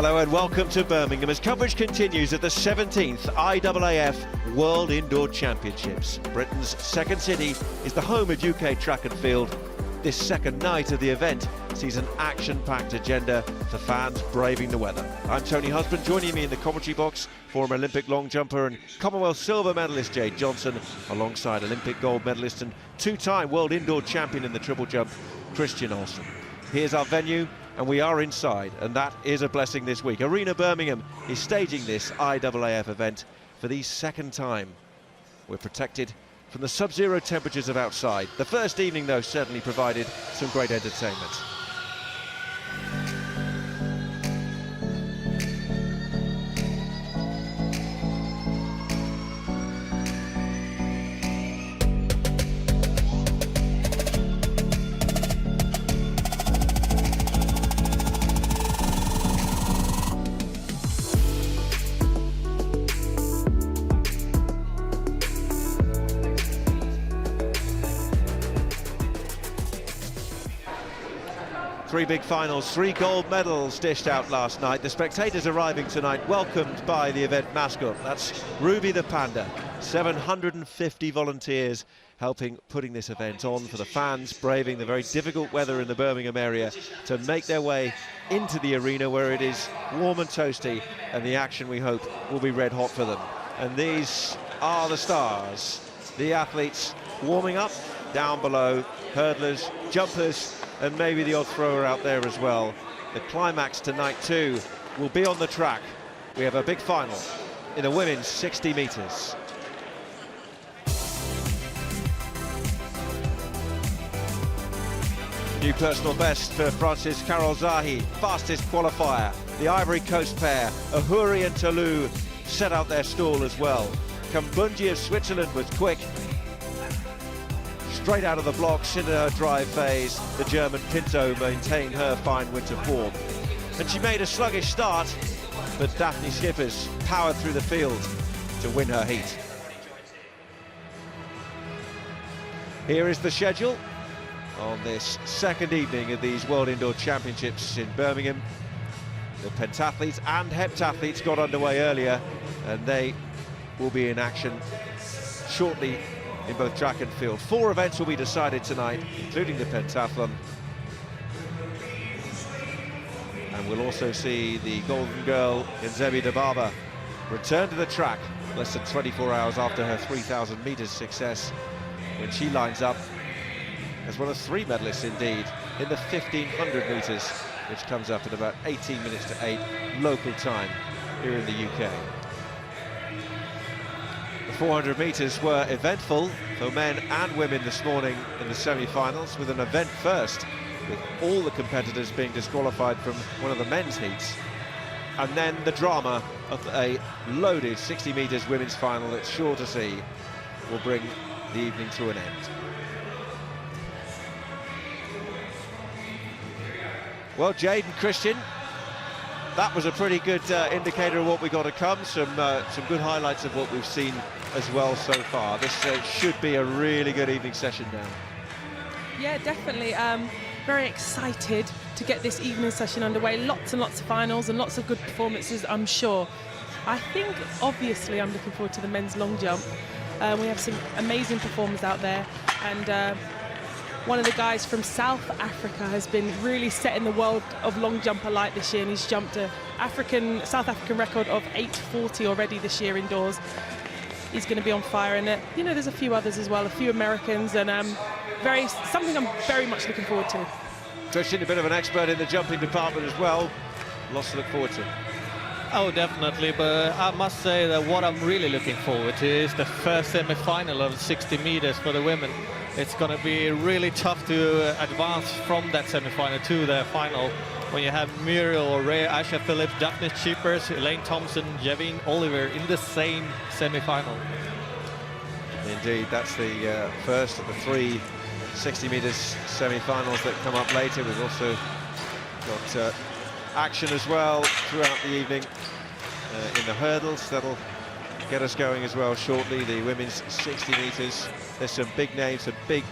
Hello and welcome to Birmingham as coverage continues at the 17th IAAF World Indoor Championships. Britain's second city is the home of UK track and field. This second night of the event sees an action-packed agenda for fans braving the weather. I'm Tony Husband. Joining me in the commentary box, former Olympic long jumper and Commonwealth silver medalist Jade Johnson, alongside Olympic gold medalist and two-time world indoor champion in the triple jump, Christian Olsen. Here's our venue, and we are inside, and that is a blessing this week. Arena Birmingham is staging this IAAF event for the second time. We're protected from the sub-zero temperatures of outside. The first evening, though, certainly provided some great entertainment. Three big finals, 3 gold medals dished out last night. The spectators arriving tonight welcomed by the event mascot. That's Ruby the Panda. 750 volunteers helping putting this event on for the fans, braving the very difficult weather in the Birmingham area to make their way into the arena where it is warm and toasty, and the action, we hope, will be red hot for them. And these are the stars, the athletes warming up down below, hurdlers, jumpers, and maybe the odd thrower out there as well. The climax tonight too will be on the track. We have a big final in the women's 60 metres. New personal best for Francis Carol Zahi, fastest qualifier. The Ivory Coast pair, Ahuri and Talou, set out their stall as well. Kambunji of Switzerland was quick. Straight out of the blocks into her drive phase, the German Pinto maintained her fine winter form. And she made a sluggish start, but Daphne Schippers powered through the field to win her heat. Here is the schedule on this second evening of these World Indoor Championships in Birmingham. The pentathletes and heptathletes got underway earlier, and they will be in action shortly in both track and field. 4 events will be decided tonight, including the pentathlon. And we'll also see the golden girl, Nzebi Dababa, return to the track less than 24 hours after her 3,000 metres success, when she lines up as one of 3 medalists indeed in the 1,500 metres, which comes up at about 18 minutes to 8 local time here in the UK. The 400 metres were eventful for men and women this morning in the semi-finals, with an event first, with all the competitors being disqualified from one of the men's heats, and then the drama of a loaded 60 metres women's final that's sure to see will bring the evening to an end. Well, Jade and Christian, that was a pretty good indicator of what we got to come. Some good highlights of what we've seen as well so far. This should be a really good evening session now. Yeah, definitely. Very excited to get this evening session underway. Lots and lots of finals and lots of good performances, I'm sure. I think, obviously, I'm looking forward to the men's long jump. We have some amazing performers out there, and one of the guys from South Africa has been really setting the world of long jump alight this year, and he's jumped a South African record of 8:40 already this year indoors. He's going to be on fire, and you know, there's a few others as well, a few Americans, and something I'm very much looking forward to. Christian, a bit of an expert in the jumping department as well. Lots to look forward to. Oh, definitely, but I must say that what I'm really looking forward to is the first semi-final of 60 meters for the women. It's going to be really tough to advance from that semi-final to the final when you have Muriel O'Rea, Aisha Phillips, Daphne Schippers, Elaine Thompson, Javine Oliver in the same semi-final. Indeed, that's the first of the 3 60 metres semi-finals that come up later. We've also got action as well throughout the evening in the hurdles. That'll get us going as well shortly. The women's 60 metres. There's some big names, some big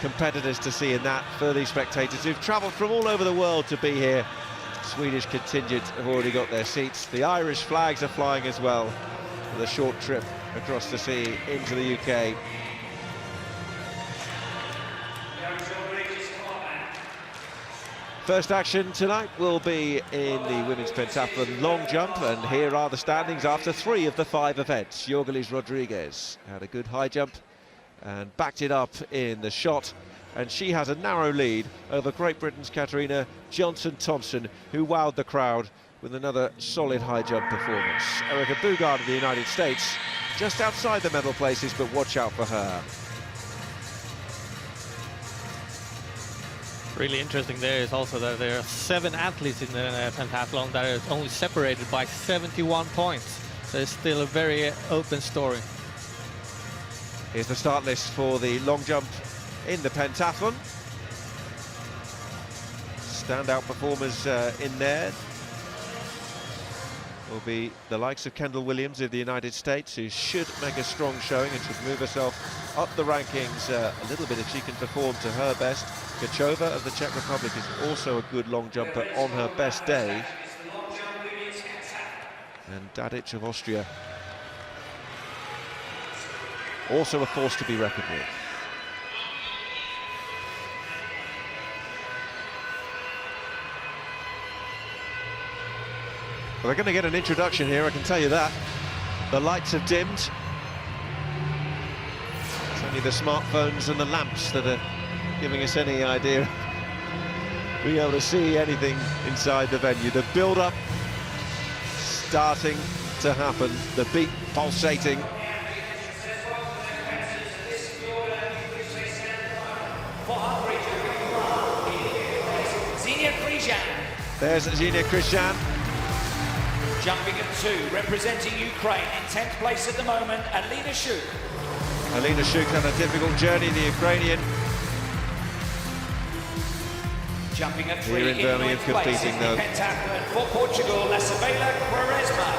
competitors to see in that for these spectators who've travelled from all over the world to be here. Swedish contingent have already got their seats. The Irish flags are flying as well for the short trip across the sea into the UK. First action tonight will be in the women's pentathlon long jump, and here are the standings after 3 of the 5 events. Jorgelis Rodriguez had a good high jump and backed it up in the shot, and she has a narrow lead over Great Britain's Katarina Johnson-Thompson, who wowed the crowd with another solid high jump performance. Erica Bugard of the United States just outside the medal places, but watch out for her. Really interesting there is also that there are 7 athletes in the pentathlon that are only separated by 71 points. So it's still a very open story. Here's the start list for the long jump in the pentathlon. Standout performers in there will be the likes of Kendall Williams of the United States, who should make a strong showing and should move herself up the rankings a little bit if she can perform to her best. Kachova of the Czech Republic is also a good long jumper on her best day. And Dadic of Austria, also a force to be reckoned with. Well, they're going to get an introduction here, I can tell you that. The lights have dimmed. It's only the smartphones and the lamps that are giving us any idea of being able to see anything inside the venue. The build-up starting to happen, the beat pulsating. There's Zina Christian. Jumping at 2, representing Ukraine in 10th place at the moment, Alina Shuk. Alina Shuk had a difficult journey, the Ukrainian. Jumping at 3 here in Birmingham, competing though. Pentathlon for Portugal, Lasavela Quaresma.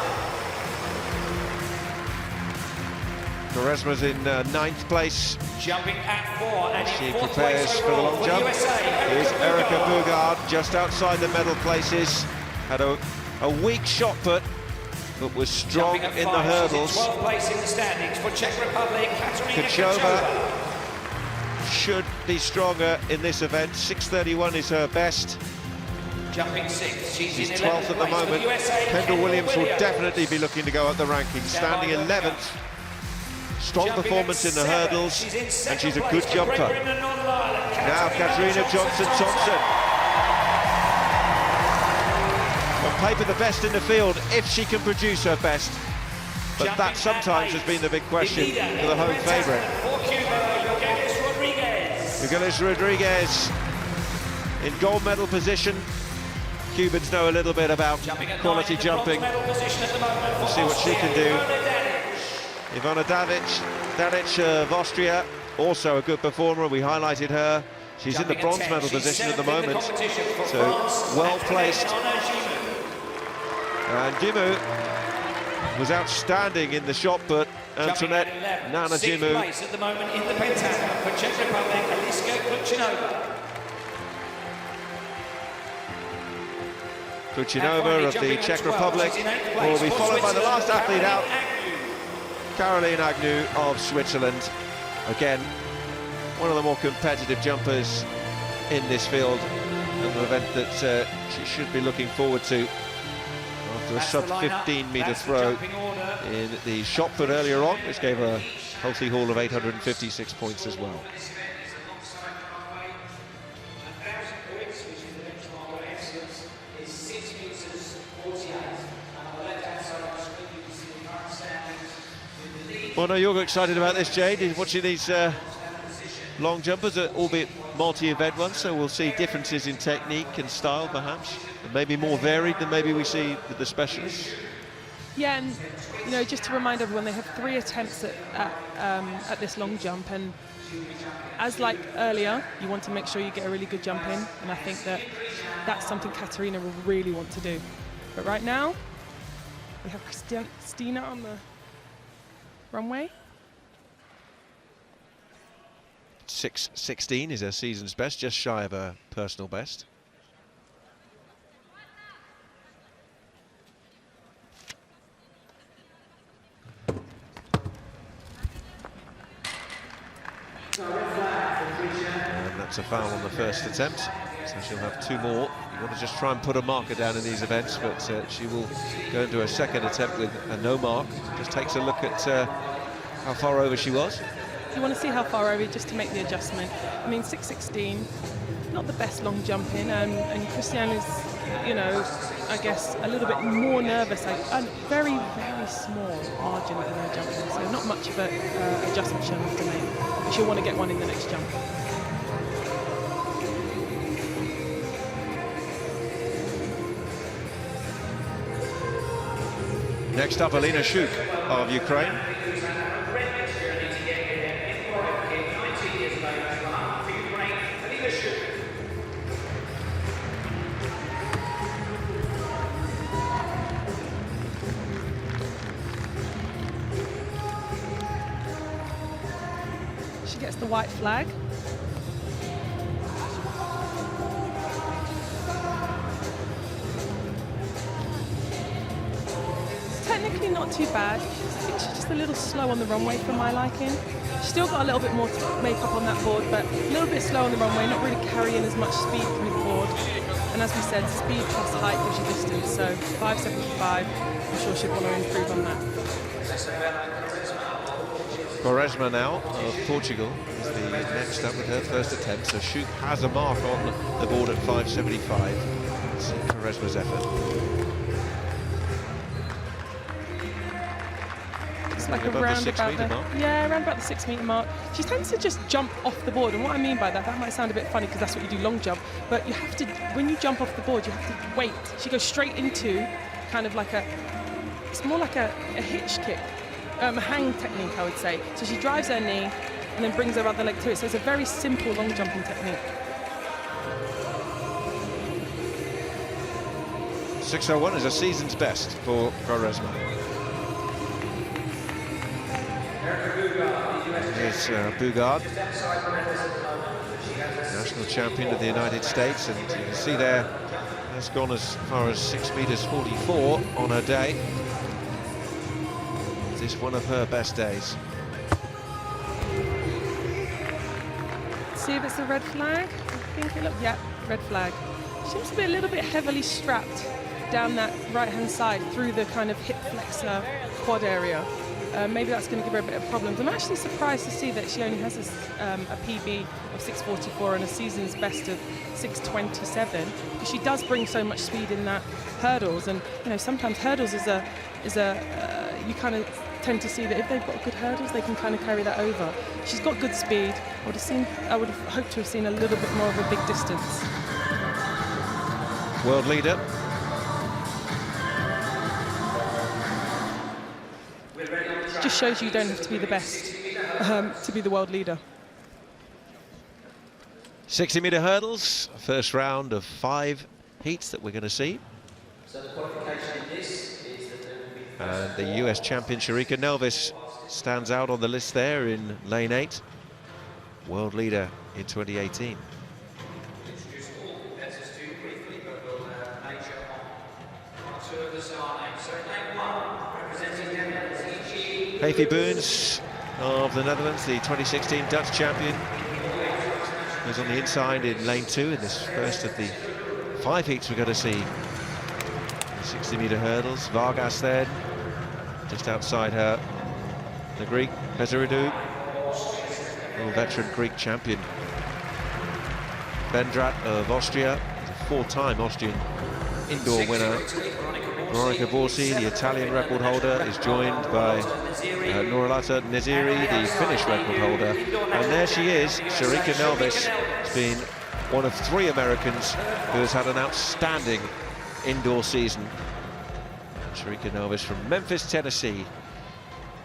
Quaresma's in 9th place. Jumping at 4 and she in 4th prepares place for the long jump. USA, Here's Erica Bugard, just outside the medal places. Had a weak shot put, but was strong in the hurdles. 12th place in the standings for Czech Republic, Katarina Kachova should be stronger in this event. 6:31 is her best. Jumping 6th, she's in 12th at the moment. USA, Kendall Williams will definitely be looking to go up the rankings, standing 11th. Strong performance in the hurdles, and she's a good jumper. Now Katarina Johnson-Thompson. On paper, the best in the field if she can produce her best, but that sometimes has been the big question for the home favourite. Jorgelis Rodriguez in gold medal position. Cubans know a little bit about quality jumping. We'll see what she can do. Ivana Dadic of Austria, also a good performer. We highlighted her. She's in the bronze medal position at the moment, so well placed. And Dimu was outstanding in the shot put. Antoinette Nanajimu. At the moment in the pentathlon for Czech Republic, Aliska Klučinova of the Czech Republic will be followed by the last athlete out, Caroline Agnew of Switzerland. Again, one of the more competitive jumpers in this field, and an event that she should be looking forward to after a sub-15-metre throw in the shot put earlier on, which gave her a healthy haul of 856 points as well. Well, no, you're excited about this, Jade. Watching these long jumpers, albeit multi-event ones, so we'll see differences in technique and style, perhaps, and maybe more varied than maybe we see with the specialists. Yeah, and you know, just to remind everyone, they have 3 attempts at this long jump, and as like earlier, you want to make sure you get a really good jump in, and I think that that's something Katarina will really want to do. But right now, we have Christina on the runway. 6:16 is her season's best, just shy of her personal best. And that's a foul on the first attempt, so she'll have 2 more. You want to just try and put a marker down in these events, but she will go into a second attempt with a no mark. Just takes a look at how far over she was. You want to see how far over just to make the adjustment. I mean, 6.16, not the best long jumping, and Christiane is, you know, I guess a little bit more nervous. A very, very small margin in her jumping, so not much of an adjustment she'll have to make. But she'll want to get one in the next jump. Next up, Alina Shuk of Ukraine. She gets the white flag. Technically not too bad. I think she's just a little slow on the runway for my liking. She's still got a little bit more to make up on that board, but a little bit slow on the runway, not really carrying as much speed through the board. And as we said, speed plus height gives you distance, so 5.75, I'm sure she'd want to improve on that. Quaresma now of Portugal is the next up with her first attempt, so Shuk has a mark on the board at 5.75. It's Quaresma's effort. It's like around about the 6 metre mark. She tends to just jump off the board, and what I mean by that might sound a bit funny because that's what you do long jump, but you have to, when you jump off the board, you have to wait. She goes straight into kind of like it's more like a hitch kick, hang technique, I would say. So she drives her knee and then brings her other leg to it. So it's a very simple long jumping technique. 6.01 is a season's best for Quaresma. Here's Bugard, national champion of the United States, and you can see there has gone as far as 6 meters 44 on her day. This is one of her best days. See if it's a red flag. I think it looks, yeah, red flag. Seems to be a little bit heavily strapped down that right-hand side through the kind of hip flexor quad area. Maybe that's going to give her a bit of problems. I'm actually surprised to see that she only has a PB of 6.44 and a season's best of 6.27, because she does bring so much speed in that hurdles. And you know, sometimes hurdles is a you kind of tend to see that if they've got good hurdles, they can kind of carry that over. She's got good speed. I would have hoped to have seen a little bit more of a big distance. World leader. Just shows you don't have to be the best to be the world leader. 60-meter hurdles, first round of 5 heats that we're going to see. And the US champion Sharika Nelvis stands out on the list there in lane 8. World leader in 2018. Heifie Boons of the Netherlands, the 2016 Dutch champion, was on the inside in lane 2 in this first of the 5 heats we're going to see. 60-meter hurdles. Vargas then, just outside her, the Greek Bezeridou, veteran Greek champion. Bendrat of Austria, a 4-time Austrian indoor winner. Veronica Borsi, the Italian record holder, is joined by Noralata Neziri, the Finnish record holder. And there she is, Sharika Nelvis, has been one of 3 Americans who has had an outstanding indoor season. Sharika Nelvis from Memphis, Tennessee,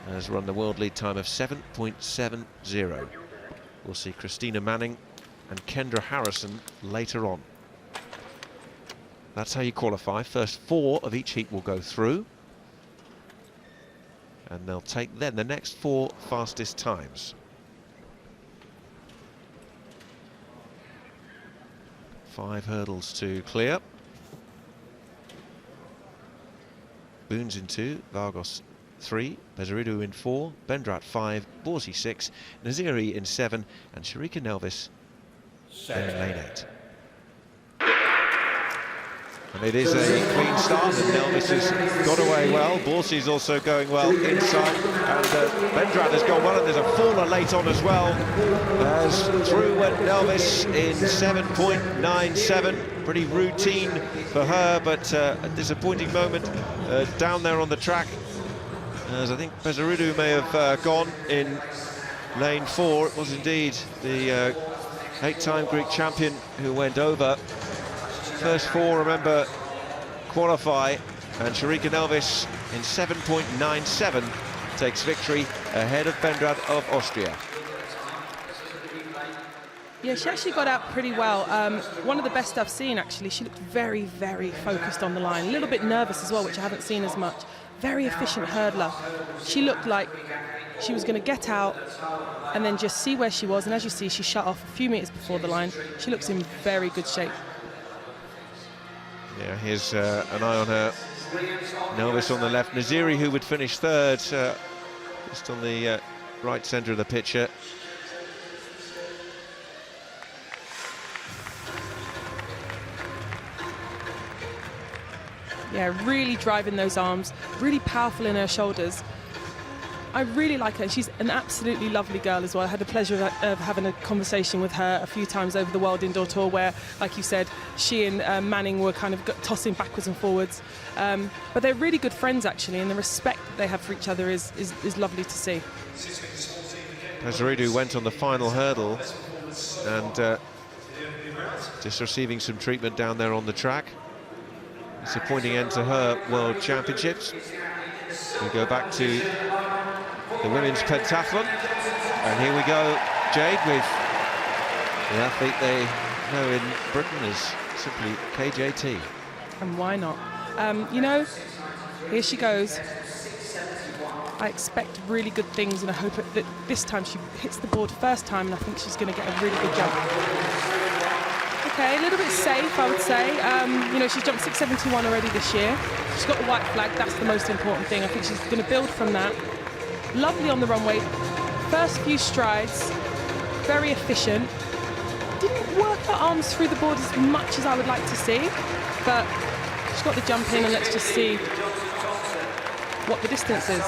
has run the world lead time of 7.70. We'll see Christina Manning and Kendra Harrison later on. That's how you qualify. First 4 of each heat will go through, and they'll take then the next 4 fastest times. Five hurdles to clear. Boons in 2, Vargas 3, Bezaridou in 4, Bendrat 5, Borzi 6, Naziri in 7, and Sharika Nelvis in lane 8. And it is a clean start, and Nelvis has got away well. Borzi's also going well inside, and Bendrat has gone well, and there's a faller late on as well. As through went Nelvis in 7.97. Pretty routine for her, but a disappointing moment down there on the track, as I think Bezaridou may have gone in lane 4. It was indeed the 8-time Greek champion who went over. First 4, remember, qualify, and Sharika Nelvis in 7.97 takes victory ahead of Bendrat of Austria. Yeah, she actually got out pretty well. One of the best I've seen, actually. She looked very, very focused on the line. A little bit nervous as well, which I haven't seen as much. Very efficient hurdler. She looked like she was going to get out and then just see where she was. And as you see, she shut off a few meters before the line. She looks in very good shape. Yeah, here's an eye on her. Nelvis on the left. Naziri, who would finish 3rd, just on the right centre of the picture. Yeah, really driving those arms, really powerful in her shoulders. I really like her. She's an absolutely lovely girl as well. I had the pleasure of having a conversation with her a few times over the World Indoor Tour, where, like you said, she and Manning were kind of tossing backwards and forwards. But they're really good friends, actually, and the respect that they have for each other is lovely to see. Bezaridou went on the final hurdle and just receiving some treatment down there on the track. Disappointing end to her World Championships. We go back to the women's pentathlon, and here we go, Jade, with the athlete they know in Britain as simply KJT. And why not? You know, here she goes. I expect really good things, and I hope that this time she hits the board first time, and I think she's going to get a really good jump. Okay, a little bit safe, I would say. You know, she's jumped 671 already this year. She's got the white flag, that's the most important thing. I think she's going to build from that. Lovely on the runway. First few strides, very efficient. Didn't work her arms through the board as much as I would like to see, but she's got the jump in, and let's just see what the distance is.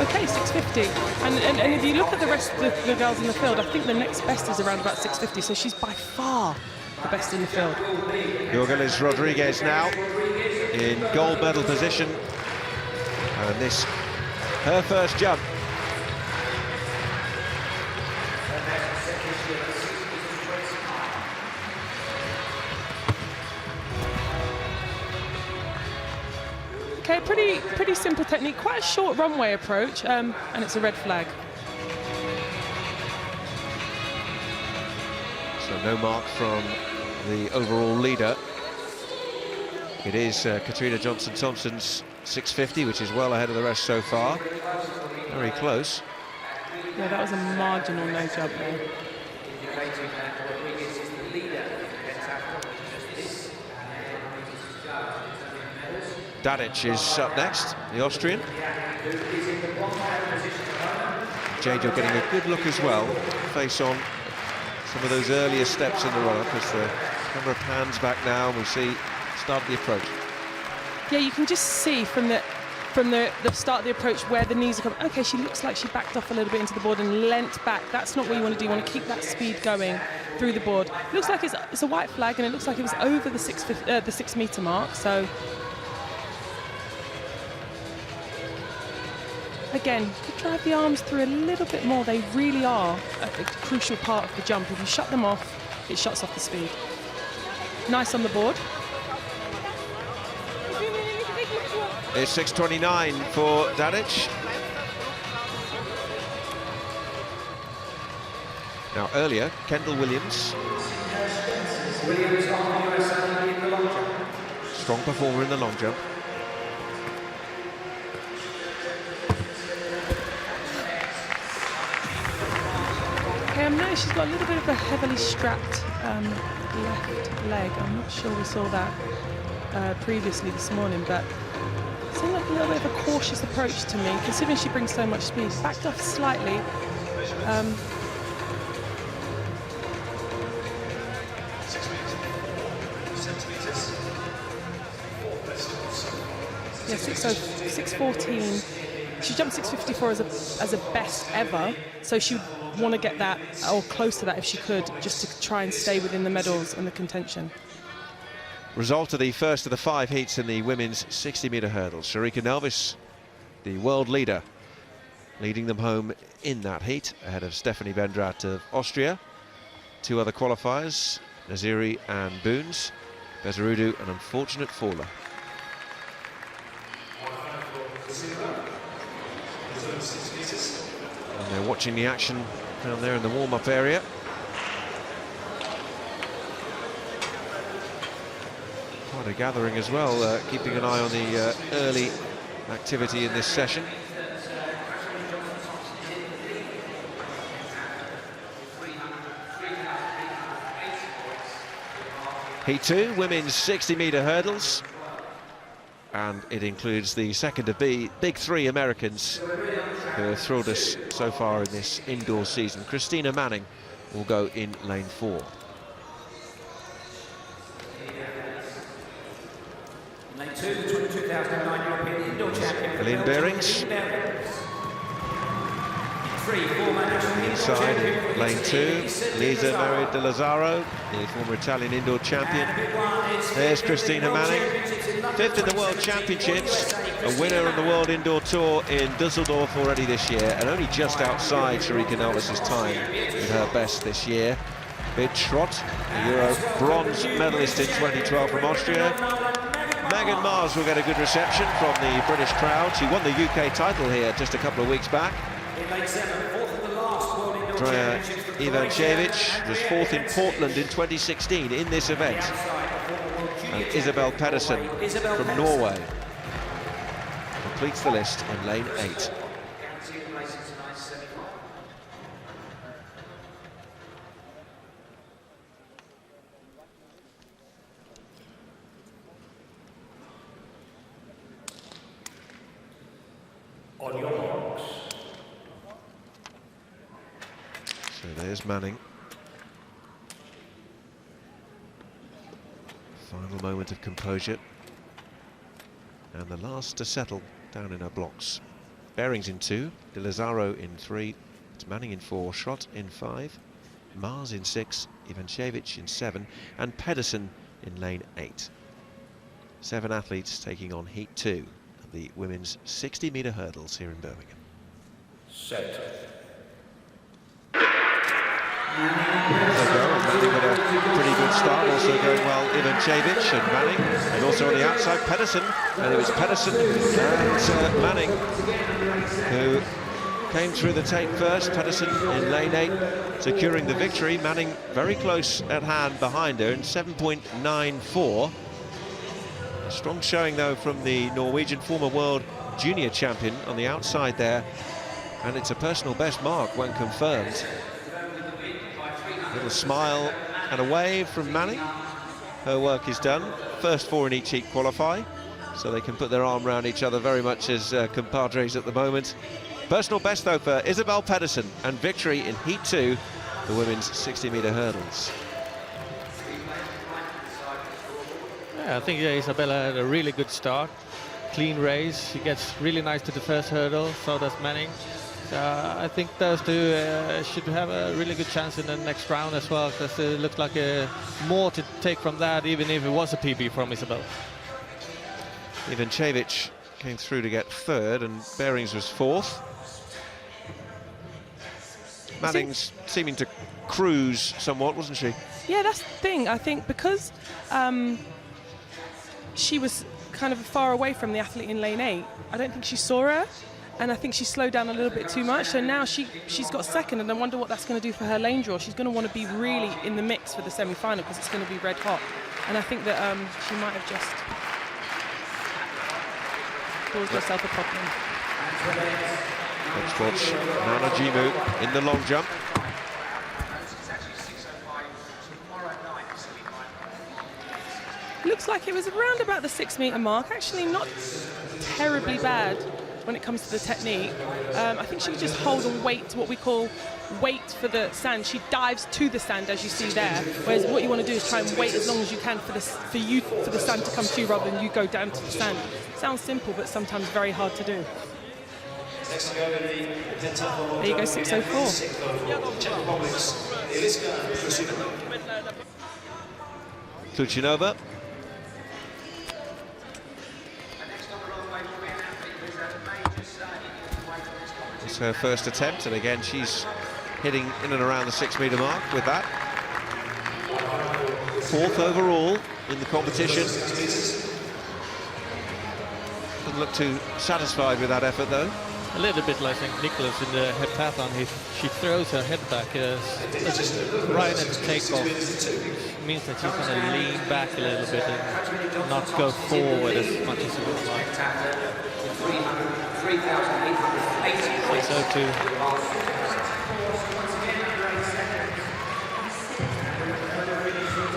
Okay, 650. And if you look at the rest of the girls in the field, I think the next best is around about 650, so she's by far the best in the field. Jorgelis Rodriguez now in gold medal position, and this, her first jump. Okay, pretty simple technique, quite a short runway approach, and it's a red flag. So no mark from the overall leader. It is Katrina Johnson-Thompson's 650, which is well ahead of the rest so far. Very close. Yeah, that was a marginal no jump there. Dadic is up next, the Austrian. Jade, you're getting a good look as well, face on some of those earlier steps in the run-up, as the camera pans back now and we see start of the approach. Yeah, you can just see from the start of the approach where the knees are coming. Okay, she looks like she backed off a little bit into the board and leant back. That's not what you want to do. You want to keep that speed going through the board. It looks like it's a white flag, and it looks like it was over the 6 meter mark. So again, could drive the arms through a little bit more. They really are a crucial part of the jump. If you shut them off, it shuts off the speed. Nice on the board. It's 6:29 for Dadic. Now earlier, Kendall Williams. Strong performer in the long jump. Okay, I'm noticing she's got a little bit of a heavily strapped left leg. I'm not sure we saw that. previously this morning, but it seemed like a little bit of a cautious approach to me, considering she brings so much speed. Backed off slightly. Yeah, 6:14. She jumped 6:54 as a best ever, so she would want to get that or close to that if she could, just to try and stay within the medals and the contention. Result of the first of the 5 heats in the women's 60-metre hurdles. Sharika Nelvis, the world leader, leading them home in that heat ahead of Stephanie Bendrat of Austria. 2 other qualifiers, Naziri and Boons. Bezarudu, an unfortunate faller. And they're watching the action down there in the warm-up area. Quite a gathering as well, keeping an eye on the early activity in this session. Heat 2, women's 60-metre hurdles. And it includes the second of the big 3 Americans who have thrilled us so far in this indoor season. Christina Manning will go in lane 4. Lane 2, the 2009 European indoor champion. Helene Behrings. Inside in lane 2, Lisa Maria De Lazzaro, the former Italian indoor champion. There's Christina Manning, 5th in the World Championships, a winner on the World Indoor Tour in Dusseldorf already this year, and only just outside Sharika Nelvis' time with her best this year. Bid Trott, a Euro bronze medalist in 2012 from Austria. Megan Mars will get a good reception from the British crowd. She won the UK title here just a couple of weeks back. Andrea Ivanchevich was 4th in Portland in 2016 in this event. And Isabel Pedersen from Norway completes the list in lane 8. On your marks. So there's Manning. Final moment of composure. And the last to settle down in her blocks. Behrings in 2, De Lazzaro in 3, it's Manning in 4, Schrott in 5, Mars in 6, Ivanchevich in 7, and Pedersen in lane 8. 7 athletes taking on Heat 2 of the women's 60-metre hurdles here in Birmingham. Set. Manning got a pretty good start, also going well Ivanchevich and Manning, and also on the outside Pedersen, and it was Pedersen and Manning who came through the tape first. Pedersen in lane 8 securing the victory, Manning very close at hand behind her in 7.94. A strong showing though from the Norwegian former world junior champion on the outside there, and it's a personal best mark when confirmed. Little smile and a wave from Manning. Her work is done. First 4 in each heat qualify, so they can put their arm around each other very much as compadres at the moment. Personal best though for Isabel Pedersen, and victory in Heat 2, the women's 60-metre hurdles. Yeah, I think Isabella had a really good start. Clean race. She gets really nice to the first hurdle, so does Manning. I think those 2 should have a really good chance in the next round as well, because it looks like more to take from that, even if it was a PB from Isabel. Ivanchevich came through to get 3rd, and Behrings was 4th. Manning's seeming to cruise somewhat, wasn't she? Yeah, that's the thing. I think because she was kind of far away from the athlete in lane 8, I don't think she saw her. And I think she slowed down a little bit too much, so now she's got 2nd, and I wonder what that's going to do for her lane draw. She's going to want to be really in the mix for the semi-final, because it's going to be red hot. And I think that she might have just caused herself a problem. Let's watch Nana Jimu in the long jump. looks like it was around about the 6 metre mark. Actually, not terribly bad when it comes to the technique. I think she could just hold and wait, what we call wait for the sand. She dives to the sand, as you see there, whereas what you want to do is try and wait as long as you can for the sand to come to you rather than you go down to the sand. Sounds simple, but sometimes very hard to do. There you go, 6:04. Kluchinova. It's her first attempt, and again she's hitting in and around the 6 metre mark with that. 4th overall in the competition. Doesn't look too satisfied with that effort though. A little bit like Nicholas in the Pentathlon. She throws her head back right at the takeoff. It means that she's going to lean back a little bit and not go forward as much as she would like. 6:02.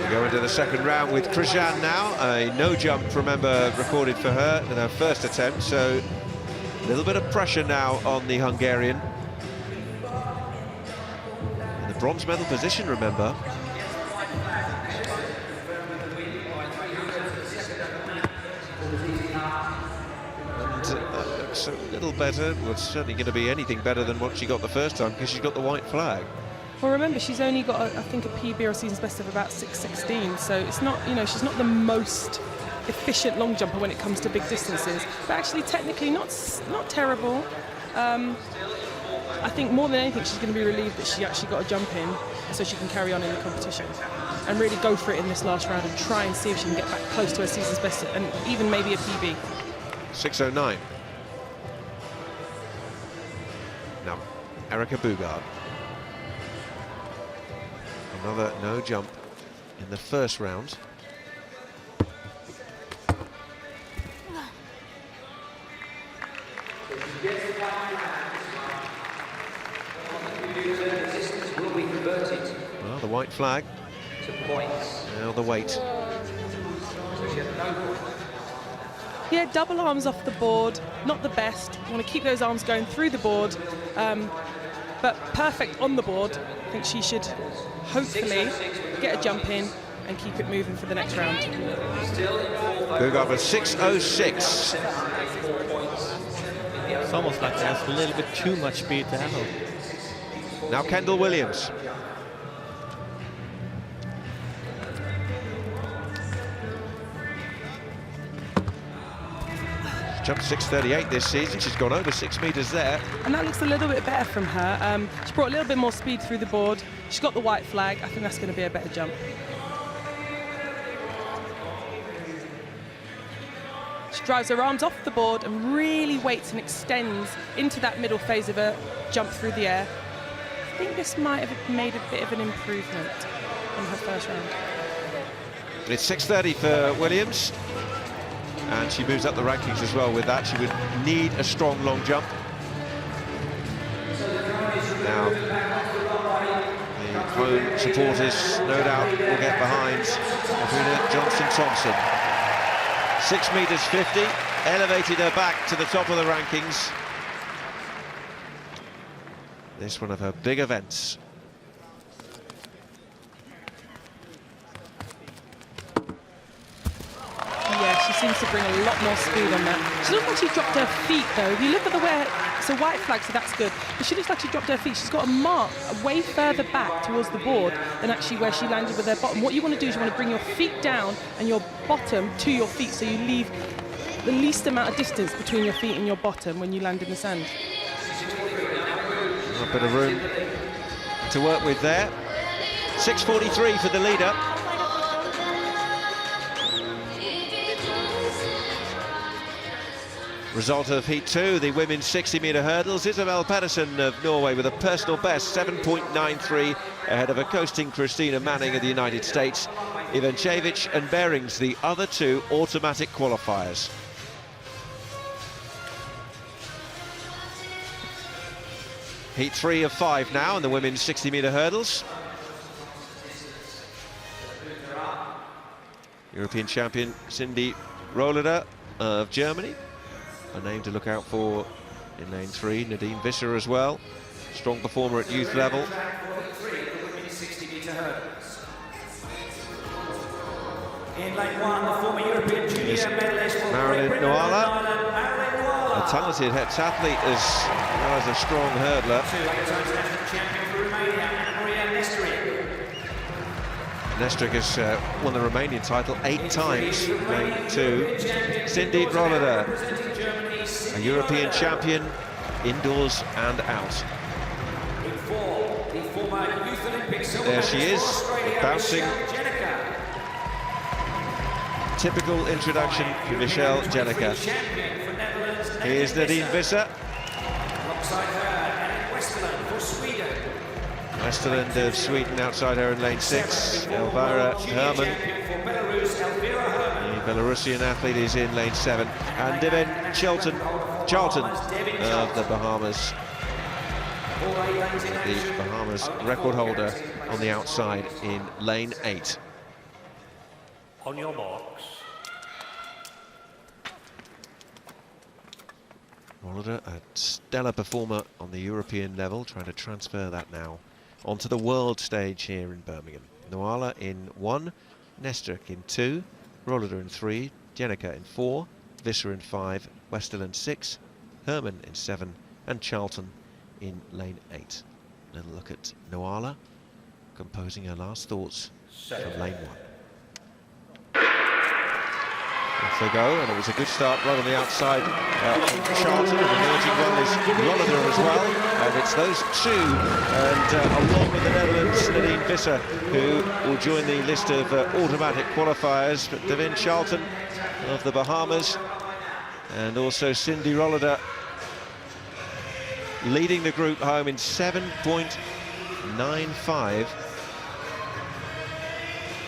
We go into the second round with Krzyzan now. A no jump, remember, recorded for her in her first attempt, so a little bit of pressure now on the Hungarian. In the bronze medal position, remember. And looks a little better. Well, it's certainly going to be anything better than what she got the first time, because she's got the white flag. Well, remember, she's only got, I think, a PB or a season's best of about 6:16, so it's not, you know, she's not the most efficient long jumper when it comes to big distances, but actually technically not terrible. I think more than anything she's going to be relieved that she actually got a jump in, so she can carry on in the competition and really go for it in this last round and try and see if she can get back close to her season's best and even maybe a PB. 6:09. Now, Erica Bugard. Another no jump in the first round. Well, the white flag. Now the weight. Yeah, double arms off the board, not the best. You want to keep those arms going through the board, but perfect on the board. I think she should hopefully get a jump in and keep it moving for the next round. Bugard with 6:06. It's almost like there's a little bit too much speed to handle. Now Kendall Williams. Jumped 6:38 this season. She's gone over 6 metres there. And that looks a little bit better from her. She brought a little bit more speed through the board. She's got the white flag. I think that's going to be a better jump. She drives her arms off the board and really waits and extends into that middle phase of her jump through the air. I think this might have made a bit of an improvement on her first round. It's 6:30 for Williams. And she moves up the rankings as well with that. She would need a strong long jump. Now, the home supporters, no doubt, will get behind Katrina Johnson-Thompson. 6 metres 50, elevated her back to the top of the rankings. This one of her big events. Yeah, she seems to bring a lot more speed on that. She looks like she dropped her feet, though. If you look at the way, it's a white flag, so that's good. But she looks like she dropped her feet. She's got a mark way further back towards the board than actually where she landed with her bottom. What you want to do is you want to bring your feet down and your bottom to your feet, so you leave the least amount of distance between your feet and your bottom when you land in the sand. A bit of room to work with there. 6:43 for the leader. Result of Heat 2, the women's 60-metre hurdles. Isabel Pedersen of Norway with a personal best, 7.93, ahead of a coasting Christina Manning of the United States. Ivanchevich and Behrings, the other two automatic qualifiers. Heat 3 of 5 now in the women's 60-metre hurdles. European champion Cindy Rohleder of Germany. A name to look out for in lane 3. Nadine Visser as well. Strong performer at youth level. In lane 1, the former European junior medalist Marilyn Noala, a talented heptathlete as well as a strong hurdler. Nestrik has won the Romanian title 8 times. Lane 2, Cindy Rohleder, a European champion indoors and out. There she is, bouncing. Typical introduction for Michelle Jenica. Here's Nadine Visser. Westerland of Sweden outside her in lane 6. Elvira Herman, the Belarusian athlete, is in lane 7. And Devin Charlton of the Bahamas. The Bahamas record holder on the outside in lane 8. On your marks. Rohleder, a stellar performer on the European level, trying to transfer that now onto the world stage here in Birmingham. Noala in 1, Nestrik in 2, Rohleder in 3, Jenica in 4, Visser in 5, Westerland 6, Herman in 7, and Charlton in lane 8. Little look at Noala composing her last thoughts from lane 1. Off they go, and it was a good start right on the outside from Charlton, and the emerging one is Rohleder as well, and it's those two, and along with the Netherlands, Nadine Visser, who will join the list of automatic qualifiers, but Devin Charlton of the Bahamas, and also Cindy Rohleder leading the group home in 7.95,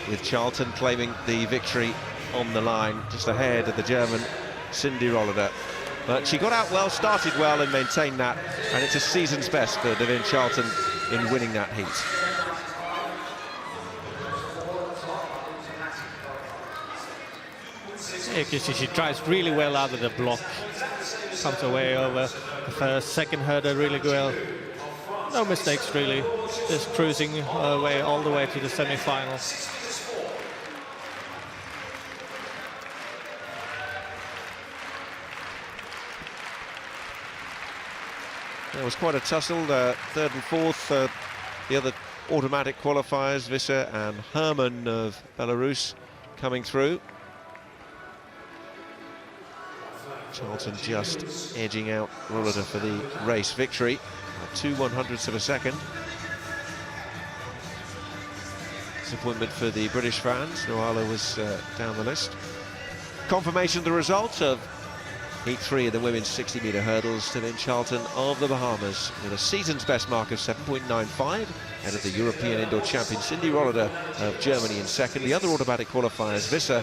with Charlton claiming the victory on the line, just ahead of the German Cindy Rohleder. But she got out well, started well, and maintained that, and it's a season's best for Devin Charlton in winning that heat. Yeah, she drives really well out of the block, comes away over the first, second hurdle really well. No mistakes really, just cruising her way all the way to the semi-finals. It was quite a tussle, third and fourth, the other automatic qualifiers, Visser and Herman of Belarus coming through. Charlton just edging out Rohleder for the race victory, 2/100ths of a second. Disappointment for the British fans, Noala was down the list. Confirmation of the results of Heat 3 of the women's 60-metre hurdles. Devin Charlton of the Bahamas with a season's best mark of 7.95, and of the European indoor champion Cindy Rohleder of Germany in second. The other automatic qualifiers, Visser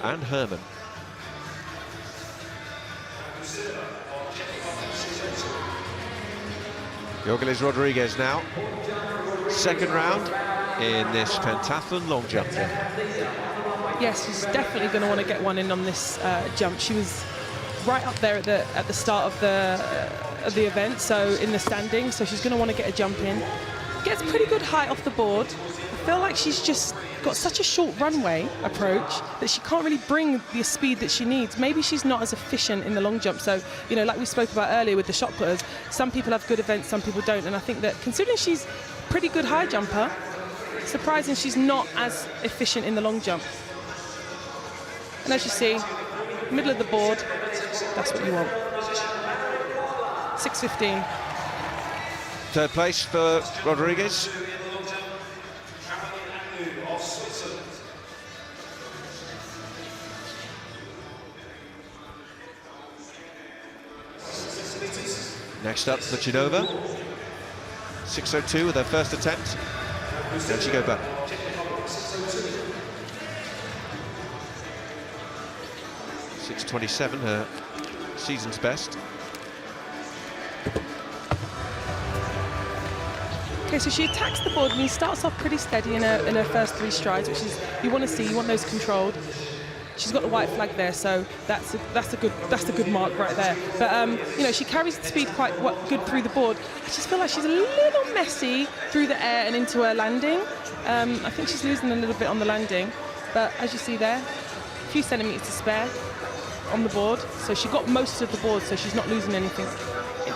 and Herman. Jorgelis Rodriguez now, second round in this pentathlon long jump. Yes, she's definitely going to want to get one in on this jump. She was right up there at the start of the event, so in the standing, so she's going to want to get a jump in. Gets pretty good height off the board. I feel like she's just got such a short runway approach that she can't really bring the speed that she needs. Maybe she's not as efficient in the long jump. So, you know, like we spoke about earlier with the shot putters, some people have good events, some people don't. And I think that considering she's a pretty good high jumper, surprising she's not as efficient in the long jump. And as you see, middle of the board, that's what you want. 6:15. Third place for Rodriguez. Next up, Kuchinova. 6:02 with her first attempt. Down she go back. 6:27, her season's best. Okay, so she attacks the board and starts off pretty steady in her first 3 strides, which is you want to see, you want those controlled. She's got the white flag there, so that's a good mark right there. But you know, she carries the speed quite good through the board. I just feel like she's a little messy through the air and into her landing. I think she's losing a little bit on the landing, but as you see there, a few centimetres to spare on the board. So she got most of the board, so she's not losing anything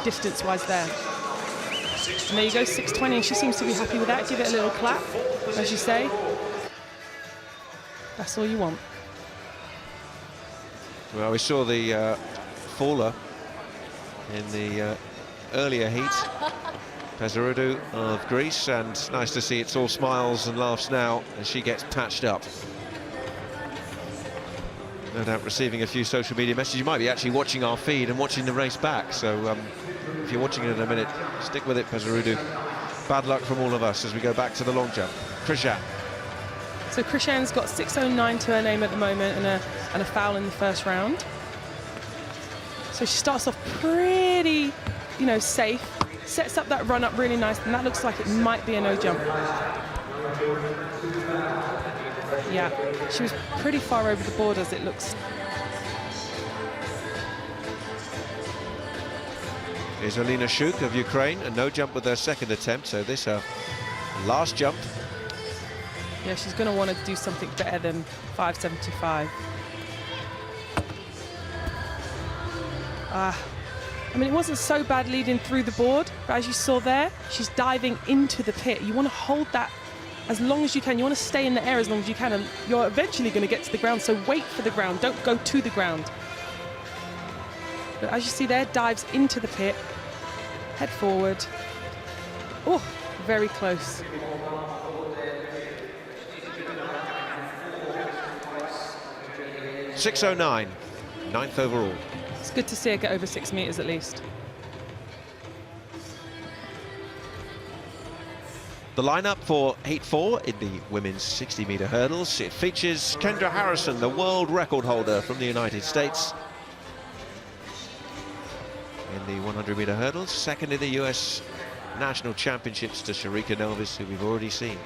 distance-wise there. And there you go, 6:20, and she seems to be happy with that. Give it a little clap, as you say. That's all you want. Well, we saw the faller in the earlier heat, Pesarudu of Greece, and it's nice to see it's all smiles and laughs now as she gets patched up. No doubt receiving a few social media messages. You might be actually watching our feed and watching the race back, so if you're watching it in a minute, stick with it, Pesarudu. Bad luck from all of us as we go back to the long jump. Krishan. So Krishan's got 6:09 to her name at the moment, and a foul in the first round. So she starts off pretty, you know, safe, sets up that run up really nice, and that looks like it might be a no jump. Yeah, she was pretty far over the board as it looks. Here's Alina Shuk of Ukraine, a no jump with her second attempt, so this her last jump. Yeah, she's going to want to do something better than 5.75. I mean, it wasn't so bad leading through the board, but as you saw there, she's diving into the pit. You want to hold that as long as you can. You want to stay in the air as long as you can, and you're eventually going to get to the ground, so wait for the ground. Don't go to the ground. But as you see there, dives into the pit, head forward. Oh, very close. .609, 9th overall. It's good to see her get over 6 meters at least. The lineup for Heat 4 in the women's 60-meter hurdles. It features Kendra Harrison, the world record holder from the United States, in the 100-meter hurdles. Second in the US National Championships to Sharika Nelvis, who we've already seen.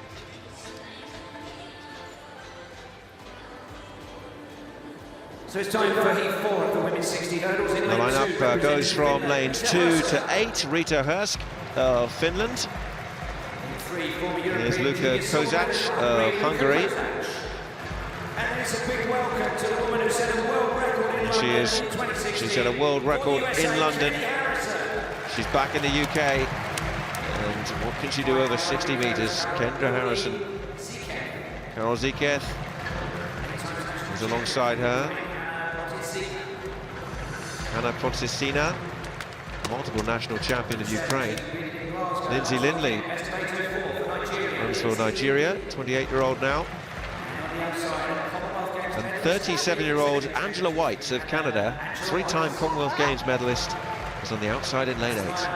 So it's time for Heat 4 of the women's 60 hurdles. In the lineup goes from lanes 2 to 8. Rita Hursk of Finland. Here's Luka Kozak of Hungary. And it's a big welcome to the woman who set a world record in London. She set a world record in London. She's back in the UK. And what can she do over 60 meters? Kendra Harrison. Karol Ziketh is alongside her. Anna Protsisina, multiple national champion of Ukraine. Lindsay Lindley runs for Nigeria, 28-year-old now. And 37-year-old Angela White of Canada, 3-time Commonwealth Games medalist, is on the outside in lane 8.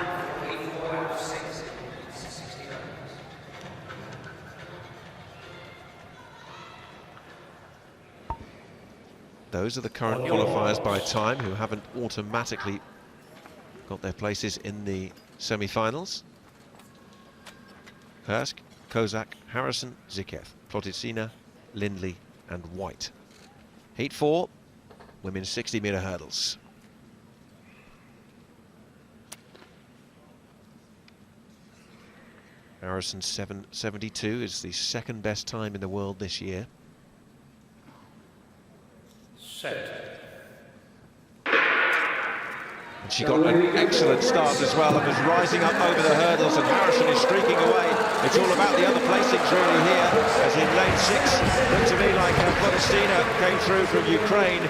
Those are the current qualifiers by time, who haven't automatically got their places in the semi-finals. Hursk, Kozak, Harrison, Ziketh, Plotitsina, Lindley and White. Heat 4, women's 60-meter hurdles. Harrison's 7:72 is the second best time in the world this year. And she got an excellent start as well and was rising up over the hurdles, and Harrison is streaking away. It's all about the other placings really here, as in lane 6 looked to me like Plotitsina came through from Ukraine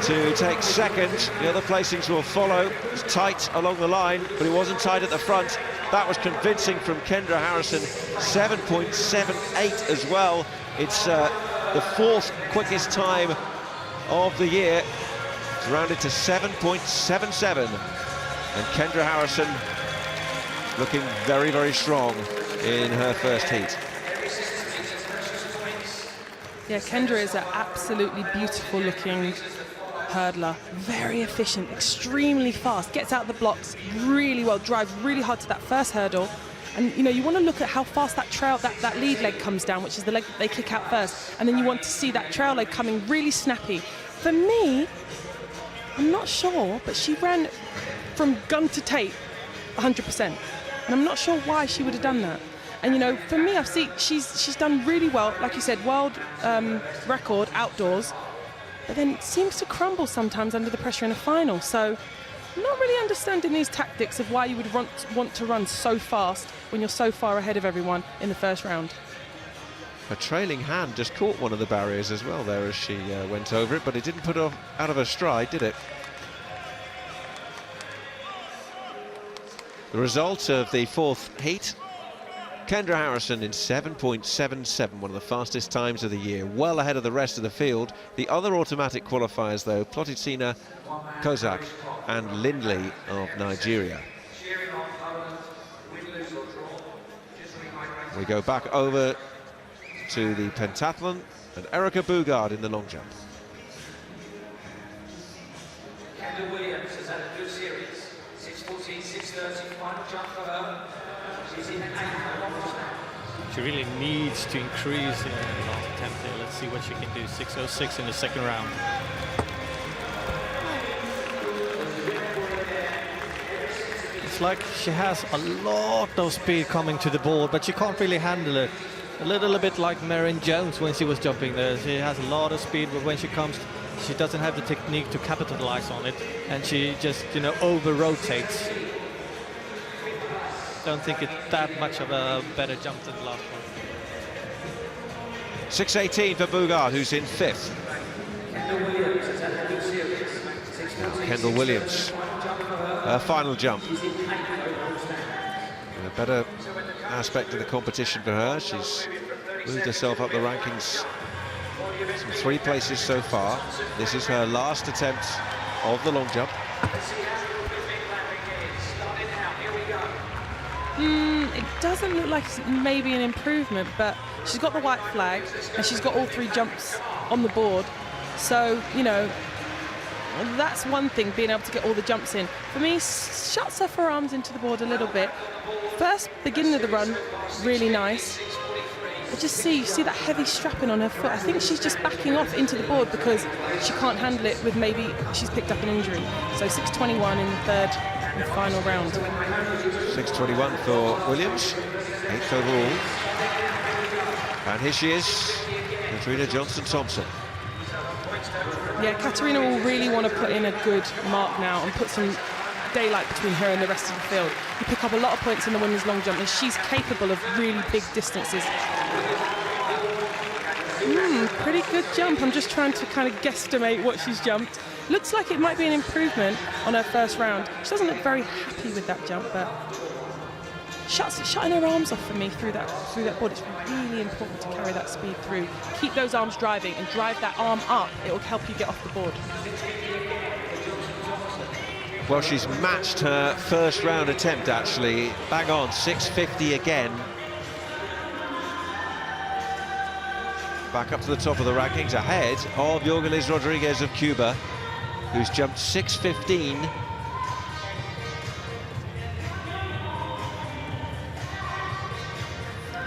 to take second. The other placings will follow. It's tight along the line, but it wasn't tight at the front. That was convincing from Kendra Harrison. 7.78 as well. It's the 4th quickest time of the year. It's rounded to 7.77, and Kendra Harrison looking very, very strong in her first heat. Yeah, Kendra is an absolutely beautiful looking hurdler, very efficient, extremely fast, gets out the blocks really well, drives really hard to that first hurdle, And you know, you want to look at how fast that trail, that lead leg comes down, which is the leg that they kick out first, and then you want to see that trail leg coming really snappy. For me, I'm not sure, but she ran from gun to tape 100%, and I'm not sure why she would have done that. And you know, for me, I've seen she's done really well, like you said, world record outdoors, but then seems to crumble sometimes under the pressure in a final. So I'm not really understanding these tactics of why you would want to run so fast when you're so far ahead of everyone in the first round. Her trailing hand just caught one of the barriers as well there as she went over it, but it didn't put her out of her stride, did it? The result of the fourth heat, Kendra Harrison in 7.77, one of the fastest times of the year, well ahead of the rest of the field. The other automatic qualifiers, though, Ploticina Kozak and Lindley of Nigeria. We go back over to the pentathlon and Erica Bugard in the long jump. Kendra Williams has had a good series. 6:14, 6:30, final jump for her. She's in 8.1. She really needs to increase in the last attempt here. Let's see what she can do. 6:06 in the second round. It's like she has a lot of speed coming to the board, but she can't really handle it. A little bit like Marion Jones when she was jumping there. She has a lot of speed, but when she comes, she doesn't have the technique to capitalize on it, and she just, you know, over-rotates. Don't think it's that much of a better jump than the last one. 6:18 for Bugard, who's in fifth. Kendall Williams, her final jump. And a better aspect of the competition for her. She's moved herself up the rankings some 3 places so far. This is her last attempt of the long jump. It doesn't look like it's maybe an improvement, but she's got the white flag and she's got all 3 jumps on the board. So, you know, that's one thing, being able to get all the jumps in. For me, shuts her forearms into the board a little bit. First beginning of the run, really nice. But you see that heavy strapping on her foot. I think she's just backing off into the board because she can't handle it with maybe she's picked up an injury. So 6:21 in the third and final round. 6:21 for Williams, 8th overall. And here she is, Katarina Johnson-Thompson. Yeah, Katarina will really want to put in a good mark now and put some daylight between her and the rest of the field. You pick up a lot of points in the women's long jump, and she's capable of really big distances. Pretty good jump. I'm just trying to kind of guesstimate what she's jumped. Looks like it might be an improvement on her first round. She doesn't look very happy with that jump, but shutting her arms off for me through that board. It's really important to carry that speed through. Keep those arms driving and drive that arm up. It will help you get off the board. Well, she's matched her first round attempt, actually. Bang on, 6:50 again. Back up to the top of the rankings, ahead of Jorgelis Rodriguez of Cuba, who's jumped 6:15.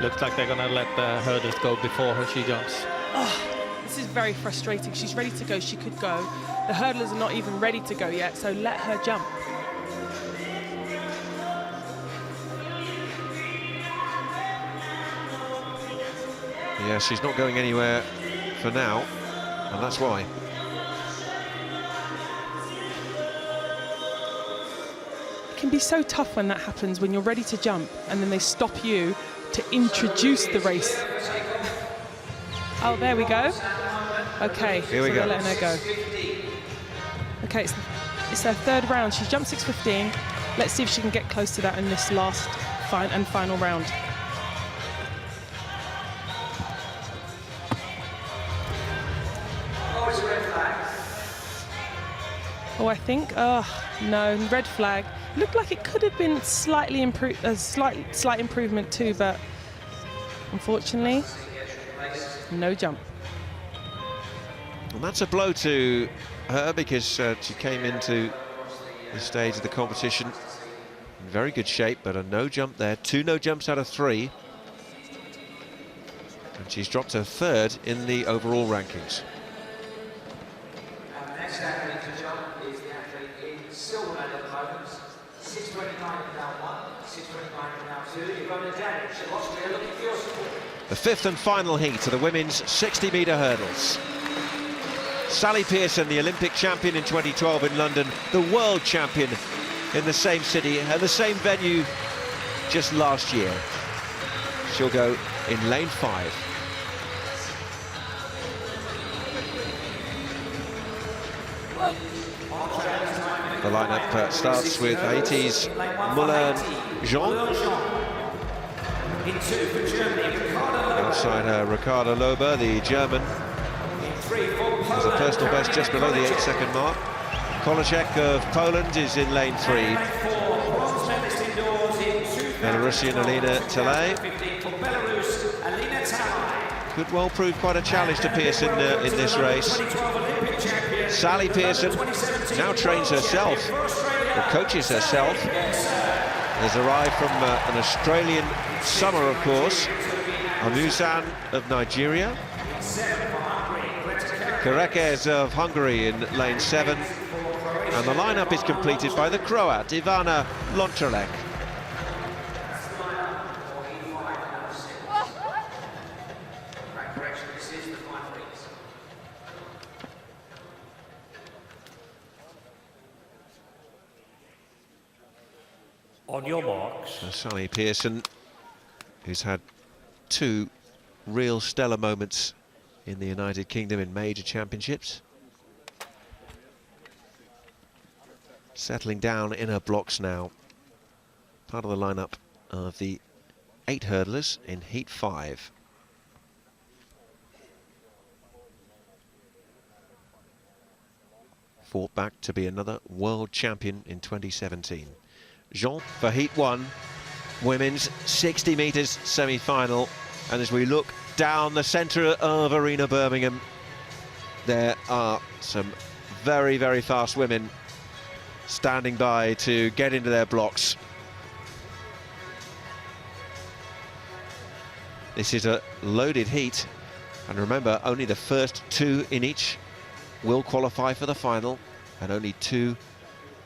Looks like they're going to let the hurdles go before her she jumps. Oh, this is very frustrating. She's ready to go. She could go. The hurdlers are not even ready to go yet, so let her jump. Yeah, she's not going anywhere for now, and that's why. It can be so tough when that happens, when you're ready to jump and then they stop you to introduce the race. Oh, there we go. Okay, here we go. They're letting her go. Okay, it's her third round. She's jumped 6:15. Let's see if she can get close to that in this last final round. Oh, I think, no, red flag. Looked like it could have been slightly improved, a slight improvement too, but unfortunately, no jump. And that's a blow to her because she came into the stage of the competition In very good shape, but a no jump there. 2 no jumps out of 3. And she's dropped her 3rd in the overall rankings. And the next athlete to jump is the athlete in silver medal at the moment. 6:29 down 1, 6:29 down 2. You've got a damage of Austria looking for your support. The 5th and final heat of the women's 60-metre hurdles. Sally Pearson, the Olympic champion in 2012 in London, the world champion in the same city and the same venue just last year. She'll go in lane 5. The lineup starts with Haiti's Moulin-Jean. Outside her, Ricarda Lober, the German, has a personal best just below the 8-second mark. Kolacek of Poland is in lane 3. Belarusian Alina Talay. Could well prove quite a challenge to Pearson in this race. Sally Pearson now trains herself, or coaches herself. Has arrived from an Australian summer, of course. Amusan of Nigeria. Kerekes of Hungary in lane 7. And the lineup is completed by the Croat, Ivana Lontrelek. On your marks. So Sally Pearson, who's had 2 real stellar moments in the United Kingdom in major championships. Settling down in her blocks now. Part of the lineup of the 8 hurdlers in Heat 5. Fought back to be another world champion in 2017. Jean for Heat 1, women's 60 metres semi-final. And as we look down the centre of Arena Birmingham, there are some very, very fast women standing by to get into their blocks. This is a loaded heat, and remember, only the first 2 in each will qualify for the final, and only 2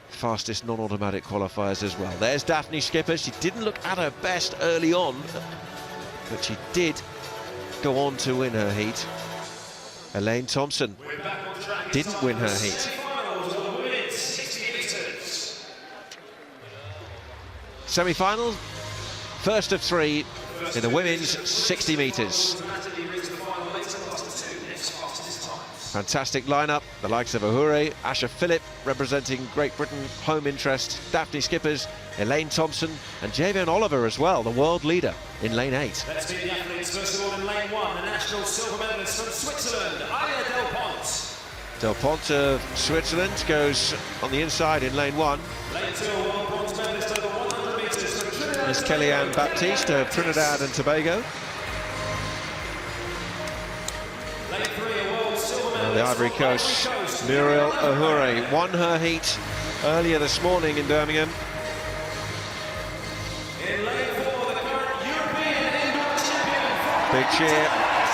fastest non-automatic qualifiers as well. There's Daphne Skippers. She didn't look at her best early on, but she did go on to win her heat. Elaine Thompson didn't win her heat. Semi-final, first of 3 in the women's 60 metres. Fantastic lineup, the likes of Ahure, Asha Phillip representing Great Britain home interest, Daphne Skippers, Elaine Thompson and Javion Oliver as well, the world leader in lane 8. Let's meet the athletes. First of all in lane 1, the national silver medalist from Switzerland, Aya Del Pont. Del Pont of Switzerland goes on the inside in lane 1. Lane 2, a world bronze medalist over 100 metres from Trinidad. There's Kellyanne Baptiste of Trinidad and Tobago. Lane 3, a world silver medalist The Ivory Coast, Muriel Ahure won her heat earlier this morning in Birmingham. In lane 4, the current European indoor champion. Big cheer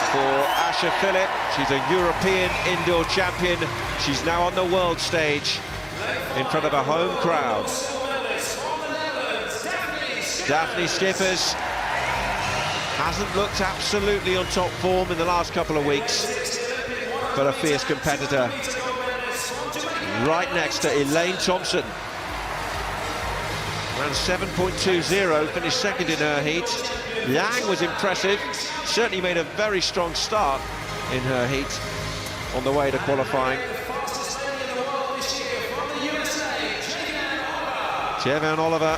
for Asha Phillip. She's a European indoor champion. She's now on the world stage in front of a home crowd. Daphne Skippers hasn't looked absolutely on top form in the last couple of weeks, but a fierce competitor. Right next to Elaine Thompson. Ran 7.20, finished second in her heat. Yang was impressive, certainly made a very strong start in her heat on the way to qualifying. Javion Oliver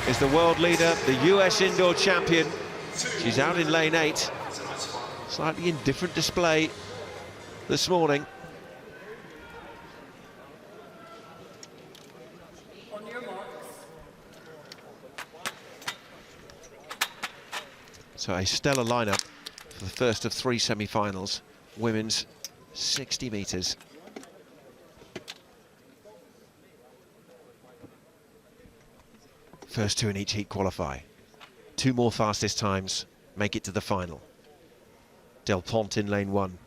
is the world leader, the US indoor champion. She's out in lane 8. Slightly indifferent display this morning. On your marks. So a stellar lineup for the first of 3 semi-finals, women's 60 metres. First two in each heat qualify. Two more fastest times make it to the final. Del Pont in lane 1,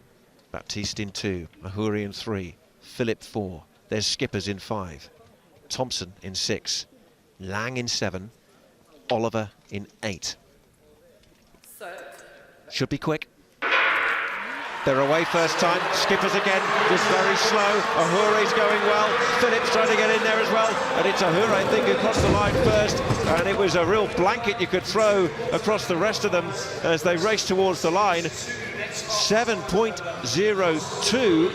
Baptiste in 2, Mahuri in 3, Philip 4. There's Skippers in 5, Thompson in 6, Lang in 7, Oliver in 8. Should be quick. They're away first time. Skippers again, just very slow. Ahure's going well. Phillips trying to get in there as well. And it's Ahure, I think, who crossed the line first. And it was a real blanket you could throw across the rest of them as they race towards the line. 7.02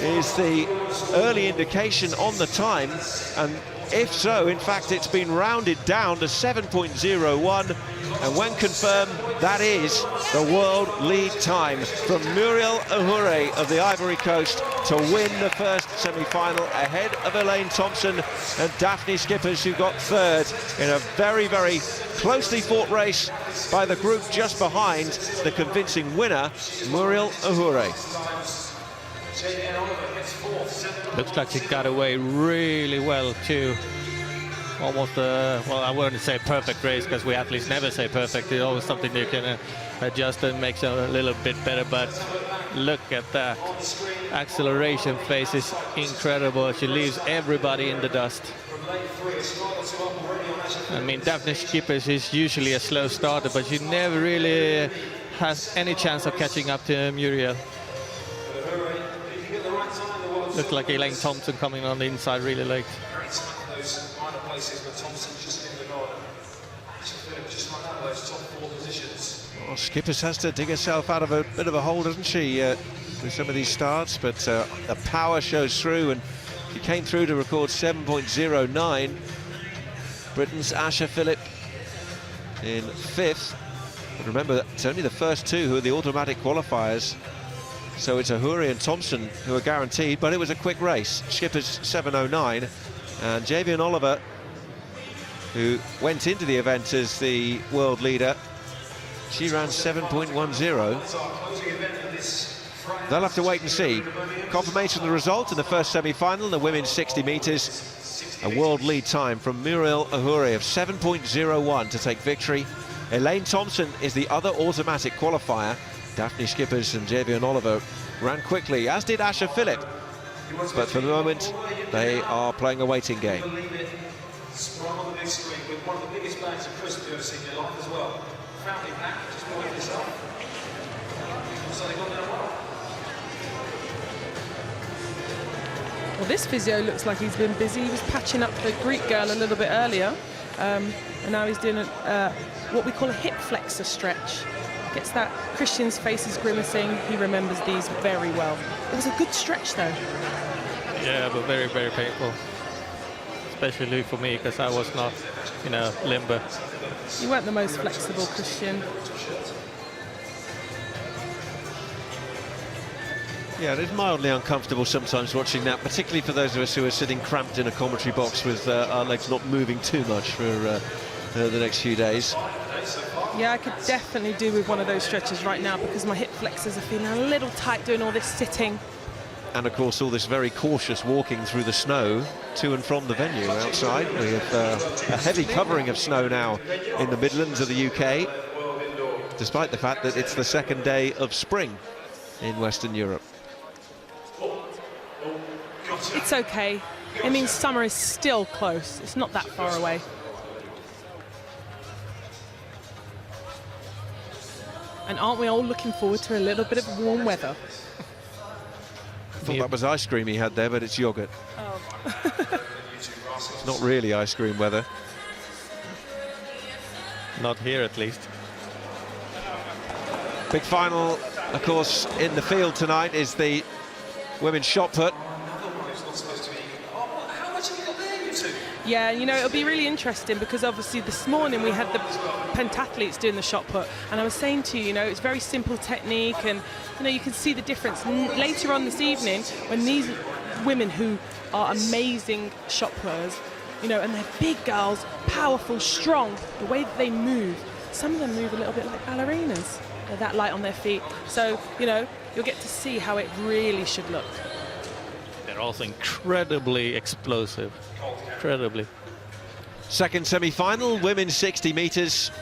is the early indication on the time. And if so, in fact, it's been rounded down to 7.01. And when confirmed, that is the world lead time from Muriel Ahure of the Ivory Coast to win the first semi-final ahead of Elaine Thompson and Daphne Skippers, who got third in a very, very closely fought race by the group just behind the convincing winner, Muriel Ahure. Looks like she got away really well too. Almost well, I wouldn't say perfect race, because we athletes never say perfect. It's always something you can adjust and make it a little bit better. But look at that acceleration phase is incredible. She leaves everybody in the dust. I mean, Daphne Skippers is usually a slow starter, but she never really has any chance of catching up to Muriel. Looks like Elaine Thompson coming on the inside really late. Well, Skippers has to dig herself out of a bit of a hole, doesn't she, with some of these starts, but the power shows through, and she came through to record 7.09. Britain's Asher Phillip in 5th. But remember, it's only the first two who are the automatic qualifiers, so it's Ahure and Thompson who are guaranteed, but it was a quick race. Skippers 7.09, and Javian Oliver, who went into the event as the world leader, she ran 7.10. They'll have to wait and see. Confirmation of the result in the first semi-final, the women's 60 metres. A world lead time from Muriel Ahure of 7.01 to take victory. Elaine Thompson is the other automatic qualifier. Daphne Skippers and Javian Oliver ran quickly, as did Asher Phillip. But for the moment, they are playing a waiting game. Sprung on the big screen with one of the biggest bags of crisps you've ever seen in your life as well. Proudly back, just point this up. So they got there well. Well, this physio looks like he's been busy. He was patching up the Greek girl a little bit earlier, and now he's doing what we call a hip flexor stretch. Gets that. Christian's face is grimacing. He remembers these very well. It was a good stretch, though. Yeah, but very, very painful. Especially for me, because I was not, limber. You weren't the most flexible, Christian. Yeah, it is mildly uncomfortable sometimes watching that, particularly for those of us who are sitting cramped in a commentary box with our legs not moving too much for the next few days. Yeah, I could definitely do with one of those stretches right now, because my hip flexors are feeling a little tight doing all this sitting. And of course, all this very cautious walking through the snow to and from the venue outside. We have a heavy covering of snow now in the Midlands of the UK, despite the fact that it's the second day of spring in Western Europe. It's okay. It means summer is still close. It's not that far away. And aren't we all looking forward to a little bit of warm weather? I thought that was ice cream he had there, but it's yogurt. Oh. It's not really ice cream weather. Not here, at least. Big final, of course, in the field tonight is the women's shot put. Yeah, it'll be really interesting, because obviously this morning we had the pentathletes doing the shot put, and I was saying to you, it's very simple technique, and you can see the difference later on this evening when these women who are amazing shot putters, and they're big girls, powerful, strong, the way that they move. Some of them move a little bit like ballerinas. They're that light on their feet. So, you'll get to see how it really should look. They're also incredibly explosive. Incredibly. Second semi-final, women's 60 metres.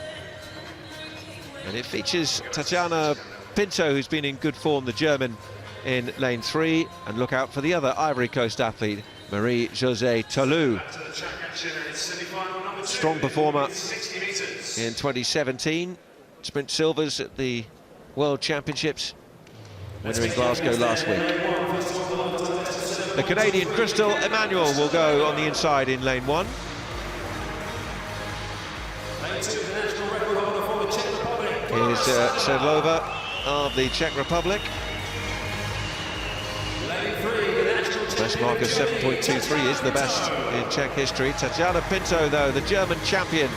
And it features Tatjana Pinto, who's been in good form, the German, in lane 3. And look out for the other Ivory Coast athlete, Marie-Josée Tallou. Strong performer in 2017. Sprint silvers at the World Championships. Winner in Glasgow last week. The Canadian Crystal Emmanuel will go on the inside in lane 1. Is Sedlova of the Czech Republic. Best mark of 7.23 is the best in Czech history. Tatjana Pinto, though, the German champion,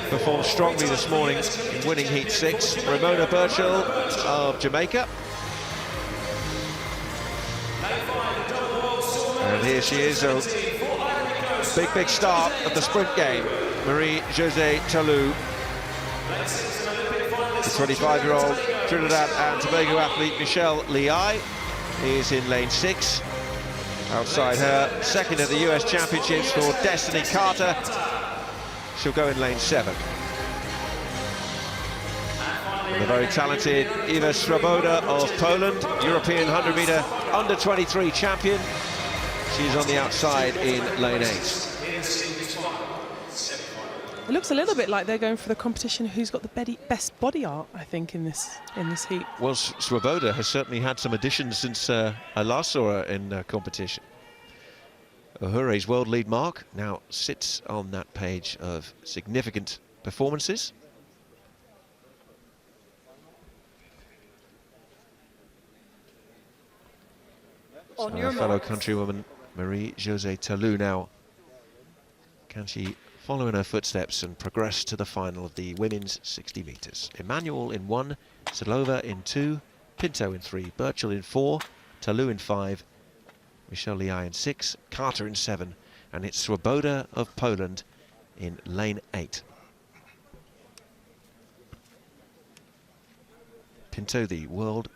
performed strongly this morning in winning Heat 6. Ramona Burchell of Jamaica. And here she is, a big start of the sprint game. Marie-Josée Tallou, the 25-year-old Trinidad and Tobago athlete Michelle Liai is in lane 6. Outside her, second at the US Championships for Destiny Carter. She'll go in lane 7. And the very talented Iva Swoboda of Poland, European 100-meter under-23 champion. She's on the outside in lane 8. It looks a little bit like they're going for the competition who's got the best body art, I think, in this heat. Well, Swoboda has certainly had some additions since I last saw her in competition. Ohure's world lead mark now sits on that page of significant performances. So our fellow countrywoman Marie-Josée Tallou now, can she follow in her footsteps and progress to the final of the women's 60 metres? Emmanuel in 1, Sedlova in 2, Pinto in 3, Burchell in 4, Tallou in 5, Michelle Liai in 6, Carter in 7, and it's Swoboda of Poland in lane 8. Pinto, the World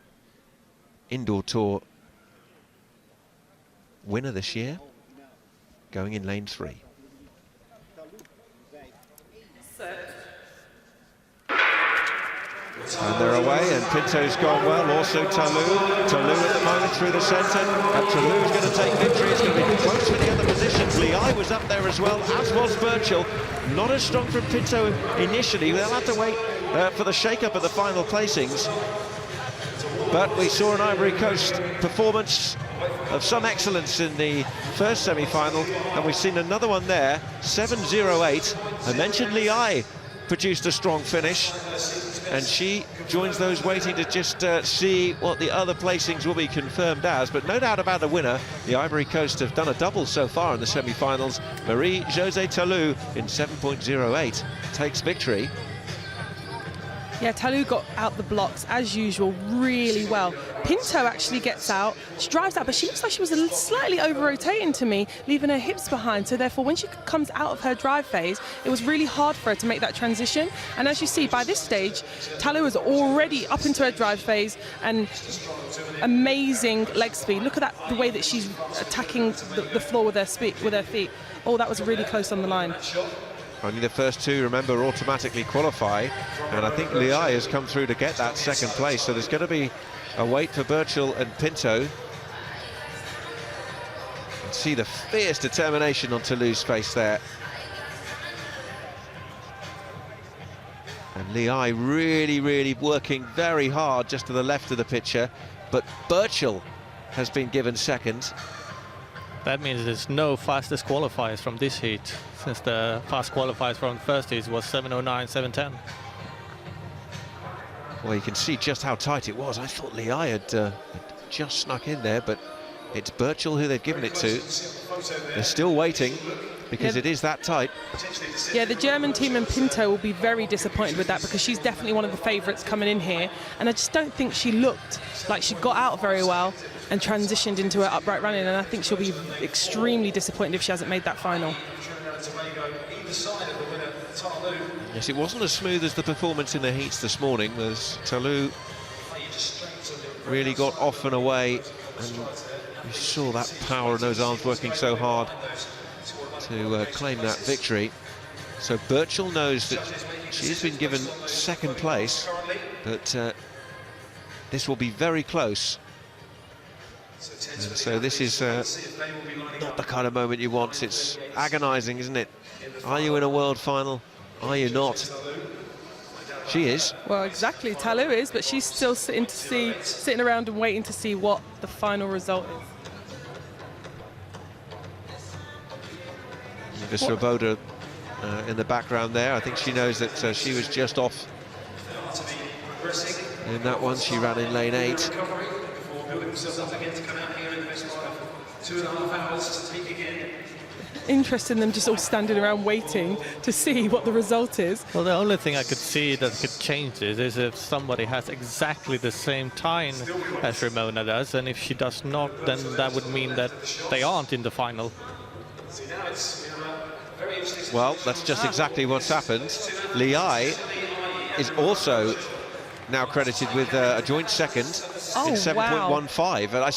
Indoor Tour winner this year, going in lane 3. And they're away, and Pinto's gone well. Also Tallou at the moment through the centre, and Tallou's going to take victory. It's going to be close for the other positions. Liai was up there as well, as was Burchell. Not as strong from Pinto initially. They'll have to wait for the shake-up of the final placings. But we saw an Ivory Coast performance of some excellence in the first semi-final, and we've seen another one there, 7.08. I mentioned Liai produced a strong finish, and she joins those waiting to just see what the other placings will be confirmed as. But no doubt about the winner. The Ivory Coast have done a double so far in the semi-finals. Marie-Josée Tallou in 7.08 takes victory. Yeah, Tallou got out the blocks, as usual, really well. Pinto actually gets out, she drives out, but she looks like she was slightly over-rotating to me, leaving her hips behind. So therefore, when she comes out of her drive phase, it was really hard for her to make that transition. And as you see, by this stage, Tallou is already up into her drive phase and amazing leg speed. Look at that, the way that she's attacking the floor with her feet. Oh, that was really close on the line. Only the first two, remember, automatically qualify, and I think Liai has come through to get that second place, so there's going to be a wait for Burchell and Pinto. And see the fierce determination on Tallou's face there. And Liai really working very hard just to the left of the picture, but Burchell has been given second. That means there's no fastest qualifiers from this heat, since the fast qualifiers from the first heat was 7.09, 7.10. Well, you can see just how tight it was. I thought Liai had just snuck in there, but it's Burchell who they've given it to. They're still waiting because it is that tight. Yeah, the German team and Pinto will be very disappointed with that, because she's definitely one of the favourites coming in here, and I just don't think she looked like she got out very well and transitioned into her upright running, and I think she'll be extremely disappointed if she hasn't made that final. Yes, it wasn't as smooth as the performance in the heats this morning, as Tallou really got off and away, and you saw that power in those arms working so hard to claim that victory. So Birchall knows that she has been given second place, but this will be very close. And so this is not the kind of moment you want. It's agonising, isn't it? Are you in a world final? Are you not? She is. Well, exactly. Talu is, but she's still sitting around and waiting to see what the final result is. Svoboda in the background there. I think she knows that she was just off in that one. She ran in lane 8. Interesting them just all standing around waiting to see what the result is. Well, the only thing I could see that could change this is if somebody has exactly the same time as Ramona does, and if she does not, then that would mean that they aren't in the final. Well, that's just exactly what's happened. Liai is also now credited with a joint second in 7.15. And I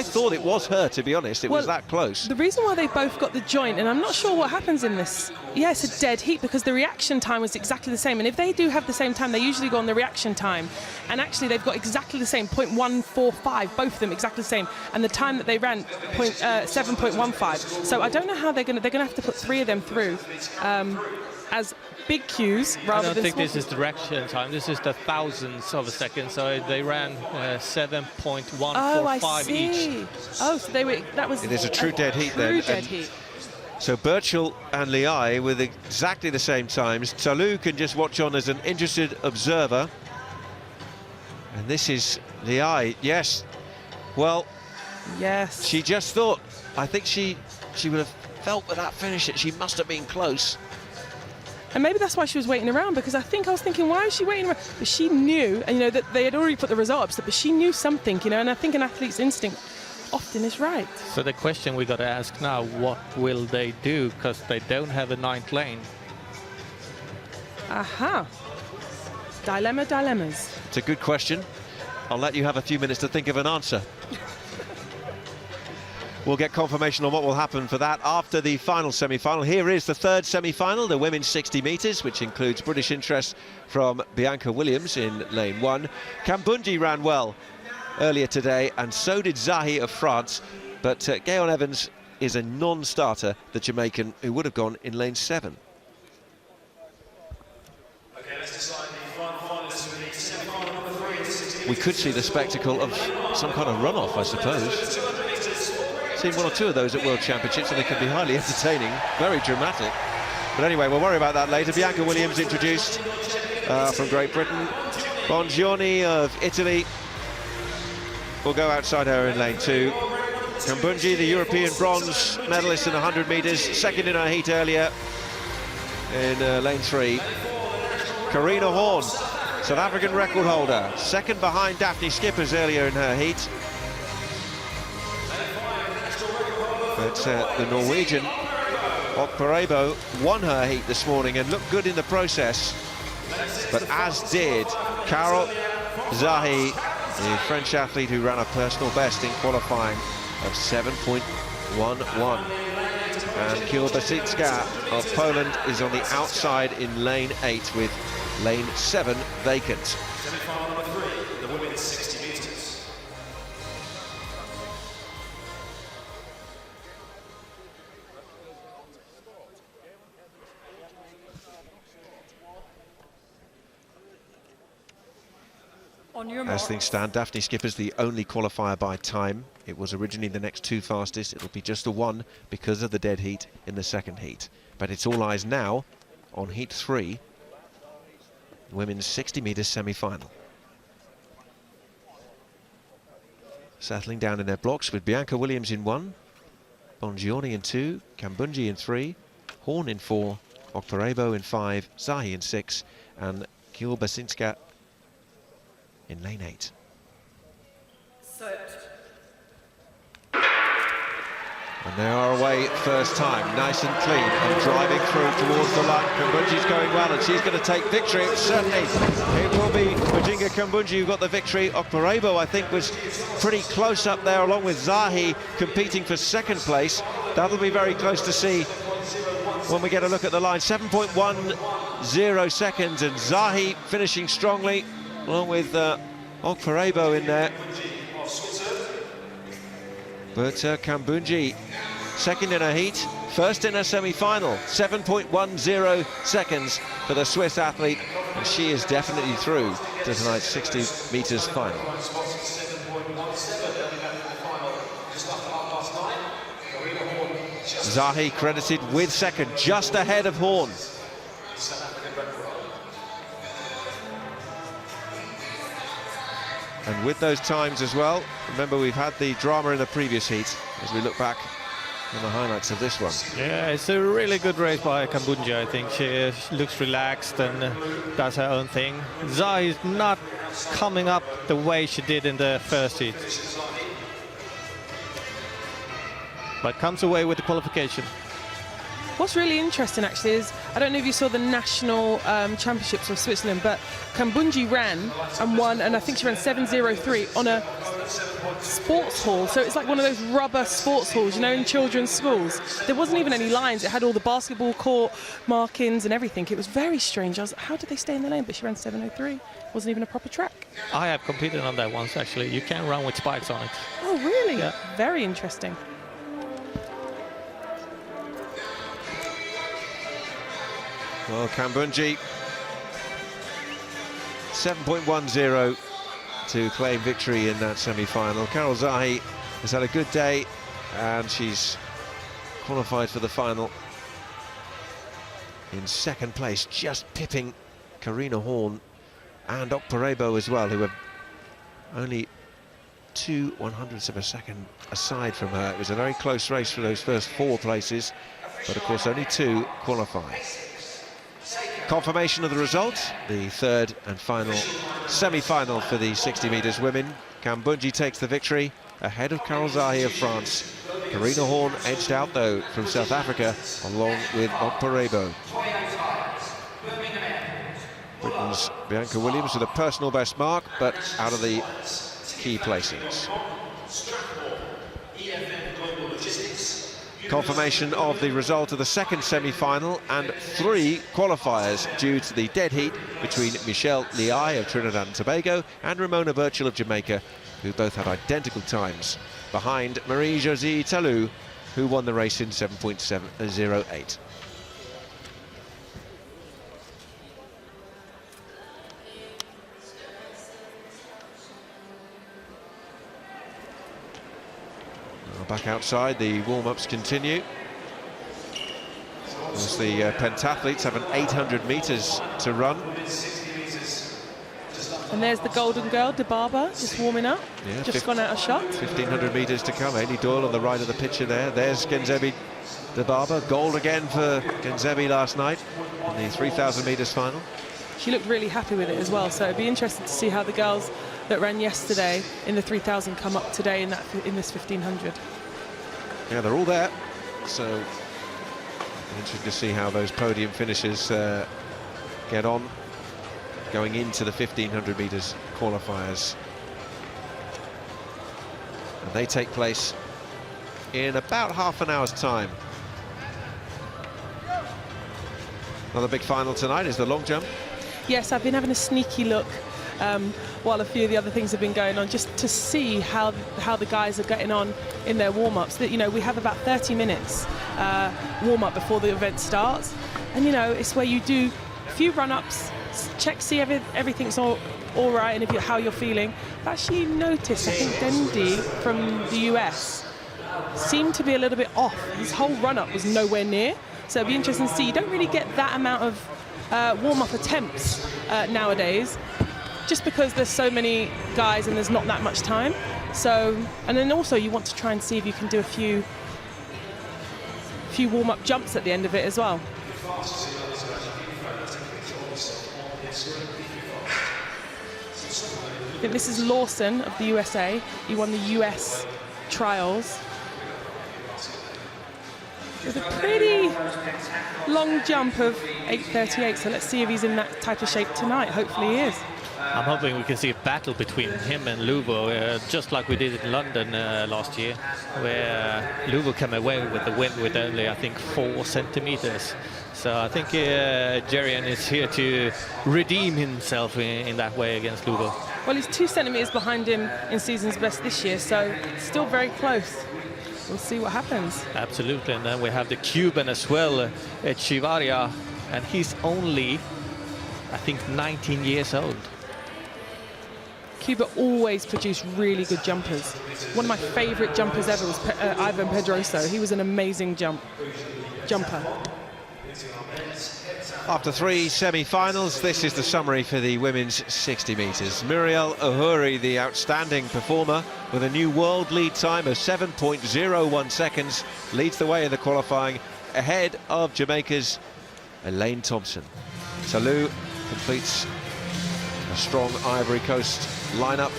thought it was her, to be honest. It was that close. The reason why they both got the joint, and I'm not sure what happens in this. Yeah, it's a dead heat because the reaction time was exactly the same. And if they do have the same time, they usually go on the reaction time. And actually, they've got exactly the same, 0.145, both of them exactly the same. And the time that they ran, 7.15. So I don't know how they're going to have to put 3 of them through as big cues rather than. I don't think this is the reaction time. This is the thousandths of a second. So they ran 7.145 each. Oh, so they were. That was. It is a true dead heat then. True dead heat. So Birchall and Liai with exactly the same times. Talu can just watch on as an interested observer. And this is Liai. Yes. Well. Yes. She just thought. I think she would have felt with that finish that she must have been close. And maybe that's why she was waiting around, because I was thinking, why is she waiting around? But she knew, and, you know, that they had already put the result up, but she knew something, you know, and I think an athlete's instinct often is right. So the question we got to ask now, what will they do? Because they don't have a 9th lane. Aha. Dilemmas. It's a good question. I'll let you have a few minutes to think of an answer. We'll get confirmation on what will happen for that after the final semi-final. Here is the third semi-final, the women's 60 metres, which includes British interest from Bianca Williams in lane 1. Kambundji ran well earlier today, and so did Zahi of France. But Gayon Evans is a non-starter, the Jamaican, who would have gone in lane 7. Okay, let's decide the final finalists for the semi-final number 3 in 60 We could see the spectacle of some kind of runoff, I suppose. Seen 1 or 2 of those at World Championships, and they can be highly entertaining, very dramatic. But anyway, we'll worry about that later. Bianca Williams introduced from Great Britain. Bongiorni of Italy will go outside her in lane 2. Kambundji, the European bronze medalist in 100 metres, second in her heat earlier in lane 3. Karina Horn, South African record holder, second behind Daphne Skippers earlier in her heat. But the Norwegian, Okparebo, won her heat this morning and looked good in the process. But as did Carol Zahi, the French athlete who ran a personal best in qualifying of 7.11. And Kielbasicka of Poland is on the outside in lane 8 with lane 7 vacant. Semi-final number 3, the women's 60 metres. As things stand, Daphne Skippers the only qualifier by time. It was originally the next 2 fastest. It'll be just a 1 because of the dead heat in the second heat. But it's all eyes now on heat 3, women's 60 metres semi-final. Settling down in their blocks with Bianca Williams in 1, Bongiorni in 2, Kambundji in 3, Horn in 4, Okparebo in 5, Zahi in 6, and Kielbasicka in lane 8. And they are away first time, nice and clean, and driving through towards the line. Kambundji's going well, and she's going to take victory. Certainly, it will be Mujinga Kambundji who got the victory. Okparebo, I think, was pretty close up there, along with Zahi competing for second place. That'll be very close to see when we get a look at the line. 7.10 seconds, and Zahi finishing strongly, along with Okporebo in there. But Kambundji, second in her heat, first in her semi-final. 7.10 seconds for the Swiss athlete, and she is definitely through to tonight's 60 metres final. Zahi credited with second, just ahead of Horn. And with those times as well, remember we've had the drama in the previous heat as we look back on the highlights of this one. Yeah, it's a really good race by Kambundji. I think she looks relaxed and does her own thing. Zahi is not coming up the way she did in the first heat, but comes away with the qualification. What's really interesting actually is, I don't know if you saw the national championships of Switzerland, but Kambundji ran and won, and I think she ran 7:03 on a sports hall. So it's like one of those rubber sports halls, you know, in children's schools. There wasn't even any lines. It had all the basketball court markings and everything. It was very strange. I was like, how did they stay in the lane? But she ran 7:03. Wasn't even a proper track. I have competed on that once actually. You can run with spikes on it. Oh really? Yeah. Very interesting. Well, Kambundji, 7.10 to claim victory in that semi-final. Carol Zahi has had a good day, and she's qualified for the final in second place, just pipping Karina Horn and Okporebo as well, who are only 0.02 of a second aside from her. It was a very close race for those first four places, but of course only two qualify. Confirmation of the results, the third and final semi-final for the 60 metres women. Kambundji takes the victory ahead of Carol Zahi of France. Karina Horn edged out though from South Africa, along with Okporebo. Britain's Bianca Williams with a personal best mark, but out of the key placings. Confirmation of the result of the second semi-final and 3 qualifiers due to the dead heat between Michelle Liai of Trinidad and Tobago and Ramona Birchall of Jamaica, who both had identical times, behind Marie-Josie Talou, who won the race in 7.708. Back outside, the warm-ups continue. As the pentathletes have an 800 metres to run. And there's the golden girl, Dibaba, just warming up. Yeah, just gone out of shot. 1,500 metres to come. Amy Doyle on the right of the picture there. There's Genzebi Dibaba. Gold again for Genzebi last night in the 3,000 metres final. She looked really happy with it as well, so it'd be interesting to see how the girls that ran yesterday in the 3,000 come up today in this 1,500. Yeah, they're all there, so interesting to see how those podium finishers get on going into the 1,500 metres qualifiers. And they take place in about half an hour's time. Another big final tonight is the long jump. Yes, I've been having a sneaky look while a few of the other things have been going on, just to see how the guys are getting on in their warm-ups. That, you know, we have about 30 minutes warm-up before the event starts, and you know, it's where you do a few run-ups, check, see everything's all right, and how you're feeling. I've actually noticed, I think Dendi from the US seemed to be a little bit off. His whole run-up was nowhere near, so it'd be interesting to see. You don't really get that amount of warm-up attempts nowadays, just because there's so many guys and there's not that much time. So, and then also you want to try and see if you can do a few warm-up jumps at the end of it as well. I think this is Lawson of the USA. He won the US trials with a pretty long jump of 8:38, so let's see if he's in that type of shape tonight. Hopefully he is. I'm hoping we can see a battle between him and Lubo, just like we did in London last year, where Lubo came away with the win with only, I think, 4 centimeters. So I think Jerian is here to redeem himself in that way against Lubo. Well, he's 2 centimeters behind him in season's best this year, so still very close. We'll see what happens. Absolutely, and then we have the Cuban as well, Echevarria, and he's only, I think, 19 years old. Cuba always produced really good jumpers. One of my favorite jumpers ever was Ivan Pedroso. He was an amazing jumper. After 3 semi-finals, this is the summary for the women's 60 metres. Muriel Uhuri, the outstanding performer, with a new world lead time of 7.01 seconds, leads the way in the qualifying, ahead of Jamaica's Elaine Thompson. Salou completes a strong Ivory Coast lineup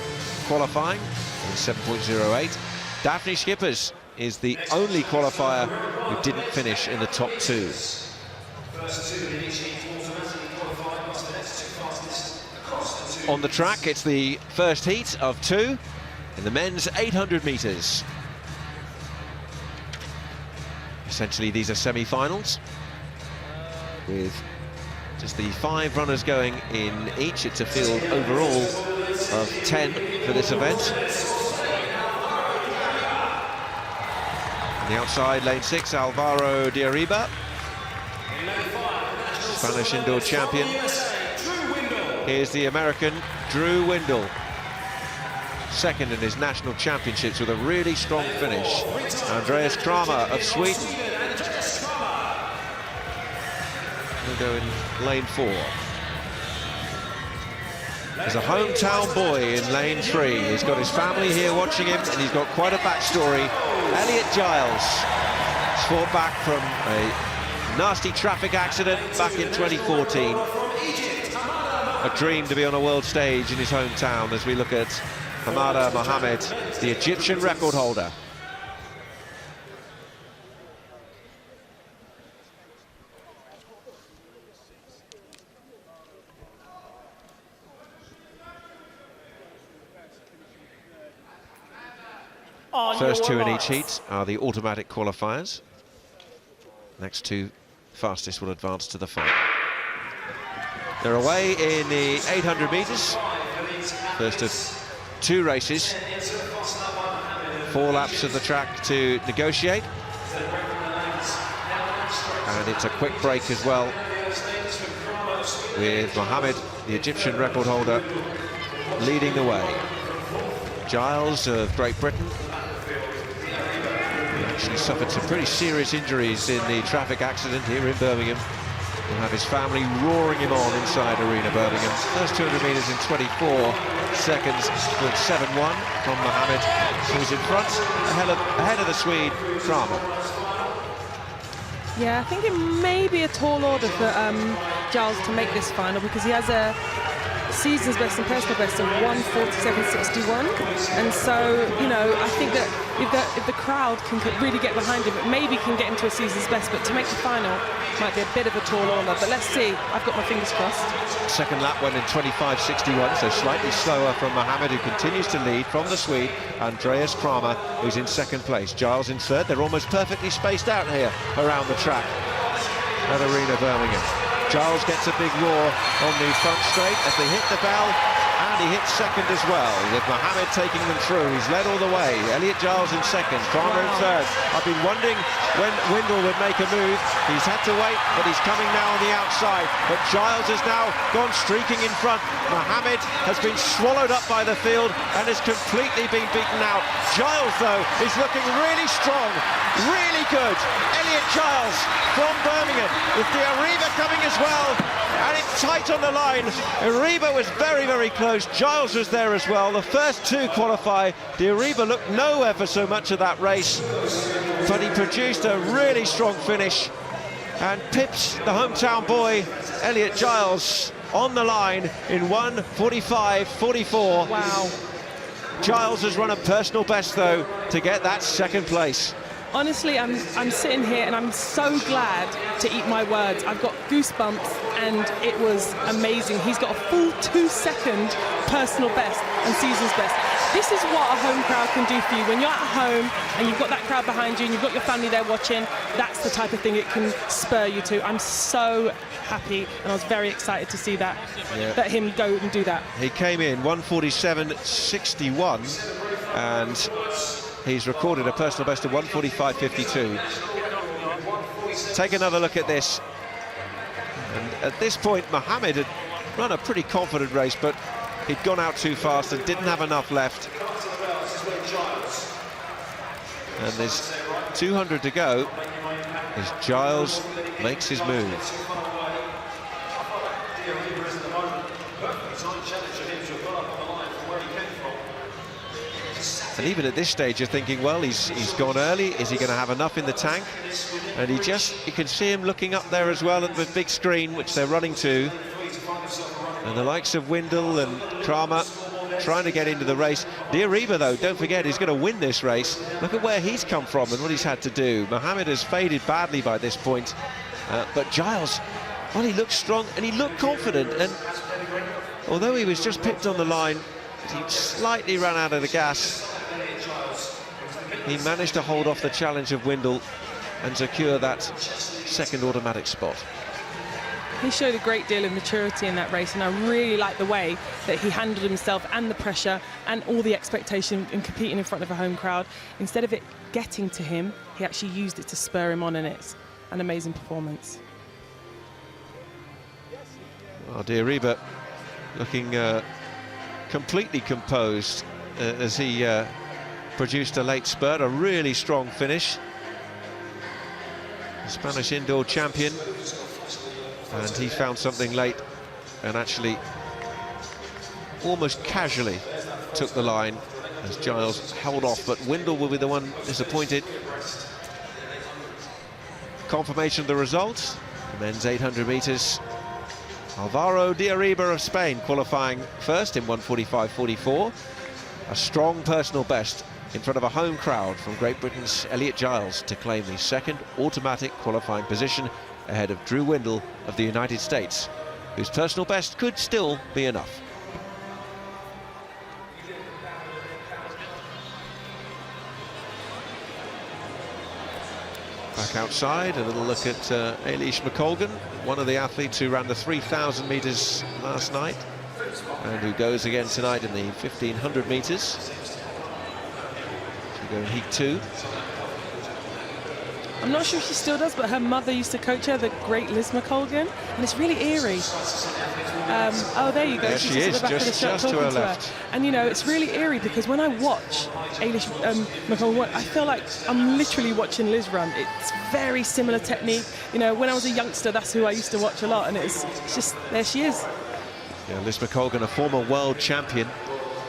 qualifying in 7.08. Daphne Schippers is the only qualifier who didn't finish in the top 2. On the track, it's the first heat of 2 in the men's 800 metres. Essentially, these are semi-finals with just the 5 runners going in each. It's a field overall of 10 for this event. On the outside, lane 6, Alvaro de Arriba, Spanish indoor champion. Here's the American Drew Windle, second in his national championships with a really strong finish. Andreas Kramer of Sweden will go in lane 4. There's a hometown boy in lane 3. He's got his family here watching him, and he's got quite a backstory. Elliot Giles fought back from a nasty traffic accident back in 2014. A dream to be on a world stage in his hometown as we look at Hamada Mohamed, the Egyptian record holder. First 2 in each heat are the automatic qualifiers. Next 2 fastest will advance to the final. They're away in the 800 metres. First of 2 races. 4 laps of the track to negotiate. And it's a quick break as well, with Mohamed, the Egyptian record holder, leading the way. Giles of Great Britain actually suffered some pretty serious injuries in the traffic accident here in Birmingham. He'll have his family roaring him on inside Arena Birmingham. First 200 metres in 24 seconds with 7-1 from Mohamed, who's in front, ahead of the Swede, Kramer. Yeah, I think it may be a tall order for Giles to make this final, because he has a season's best and personal best of 1:47.61, and so, you know, I think that if the crowd can really get behind him, it maybe can get him to a season's best, but to make the final might be a bit of a tall order, but let's see. I've got my fingers crossed. Second lap went in 25.61, so slightly slower from Mohamed, who continues to lead from the Swede, Andreas Kramer, who's in second place. Giles in third. They're almost perfectly spaced out here around the track at Arena Birmingham. Giles gets a big roar on the front straight as they hit the bell, and he hits second as well, with Mohamed taking them through. He's led all the way. Elliot Giles in second, Kramer in third. I've been wondering when Windle would make a move. He's had to wait, but he's coming now on the outside. But Giles has now gone streaking in front. Mohamed has been swallowed up by the field and has completely been beaten out. Giles, though, is looking really strong, really good. Elliot Giles from Birmingham, with De Arriba coming as well, and it's tight on the line. Arriba was very, very close. Giles was there as well. The first 2 qualify. De Arriba looked nowhere for so much of that race, but he produced a really strong finish and pips the hometown boy, Elliot Giles, on the line in 1:45.44. Wow. Giles has run a personal best, though, to get that second place. Honestly, I'm sitting here and I'm so glad to eat my words. I've got goosebumps and it was amazing. He's got a full 2-second personal best and season's best. This is what a home crowd can do for you. When you're at home and you've got that crowd behind you and you've got your family there watching, that's the type of thing it can spur you to. I'm so happy and I was very excited to see that, let him go and do that. He came in 1:47.61 and he's recorded a personal best of 1:45.52. Take another look at this. And at this point, Mohammed had run a pretty confident race, but he'd gone out too fast and didn't have enough left. And there's 200 to go as Giles makes his move. And even at this stage, you're thinking, well, he's gone early. Is he going to have enough in the tank? And you can see him looking up there as well at the big screen, which they're running to. And the likes of Windle and Kramer trying to get into the race. De Riba, though, don't forget, he's going to win this race. Look at where he's come from and what he's had to do. Mohammed has faded badly by this point. But Giles, well, he looked strong and he looked confident. And although he was just pipped on the line, he slightly ran out of the gas. He managed to hold off the challenge of Windle and secure that second automatic spot. He showed a great deal of maturity in that race, and I really like the way that he handled himself and the pressure and all the expectation in competing in front of a home crowd. Instead of it getting to him, he actually used it to spur him on, and it's an amazing performance. Well, De Riba looking completely composed as he produced a late spurt, a really strong finish. The Spanish indoor champion, and he found something late and actually almost casually took the line as Giles held off, but Windle will be the one disappointed. Confirmation of the results, the men's 800 metres. Alvaro de Riba of Spain qualifying first in 1:45.44. A strong personal best in front of a home crowd from Great Britain's Elliot Giles to claim the second automatic qualifying position ahead of Drew Windle of the United States, whose personal best could still be enough. Back outside, a little look at Eilish McColgan, one of the athletes who ran the 3,000 metres last night and who goes again tonight in the 1,500 metres. She'll go in Heat 2. I'm not sure if she still does, but her mother used to coach her, the great Liz McColgan, and it's really eerie. Oh, there you go. There She's she is, at the back of the shot just to talking her to left. her. And you know, it's really eerie because when I watch Eilish McColgan, I feel like I'm literally watching Liz run. It's very similar technique. You know, when I was a youngster, that's who I used to watch a lot, and it's just, there she is. Yeah, Liz McColgan, a former world champion,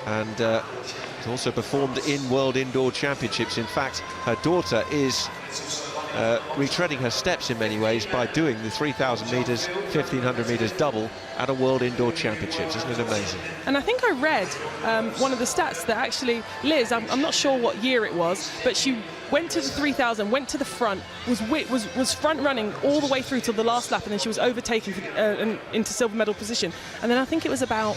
and has also performed in World Indoor Championships. In fact, her daughter is retreading her steps in many ways by doing the 3,000 metres, 1,500 metres double at a World Indoor Championships. Isn't it amazing? And I think I read one of the stats that actually Liz, I'm not sure what year it was, but she went to the 3,000, went to the front, was front running all the way through till the last lap, and then she was overtaken into silver medal position. And then I think it was about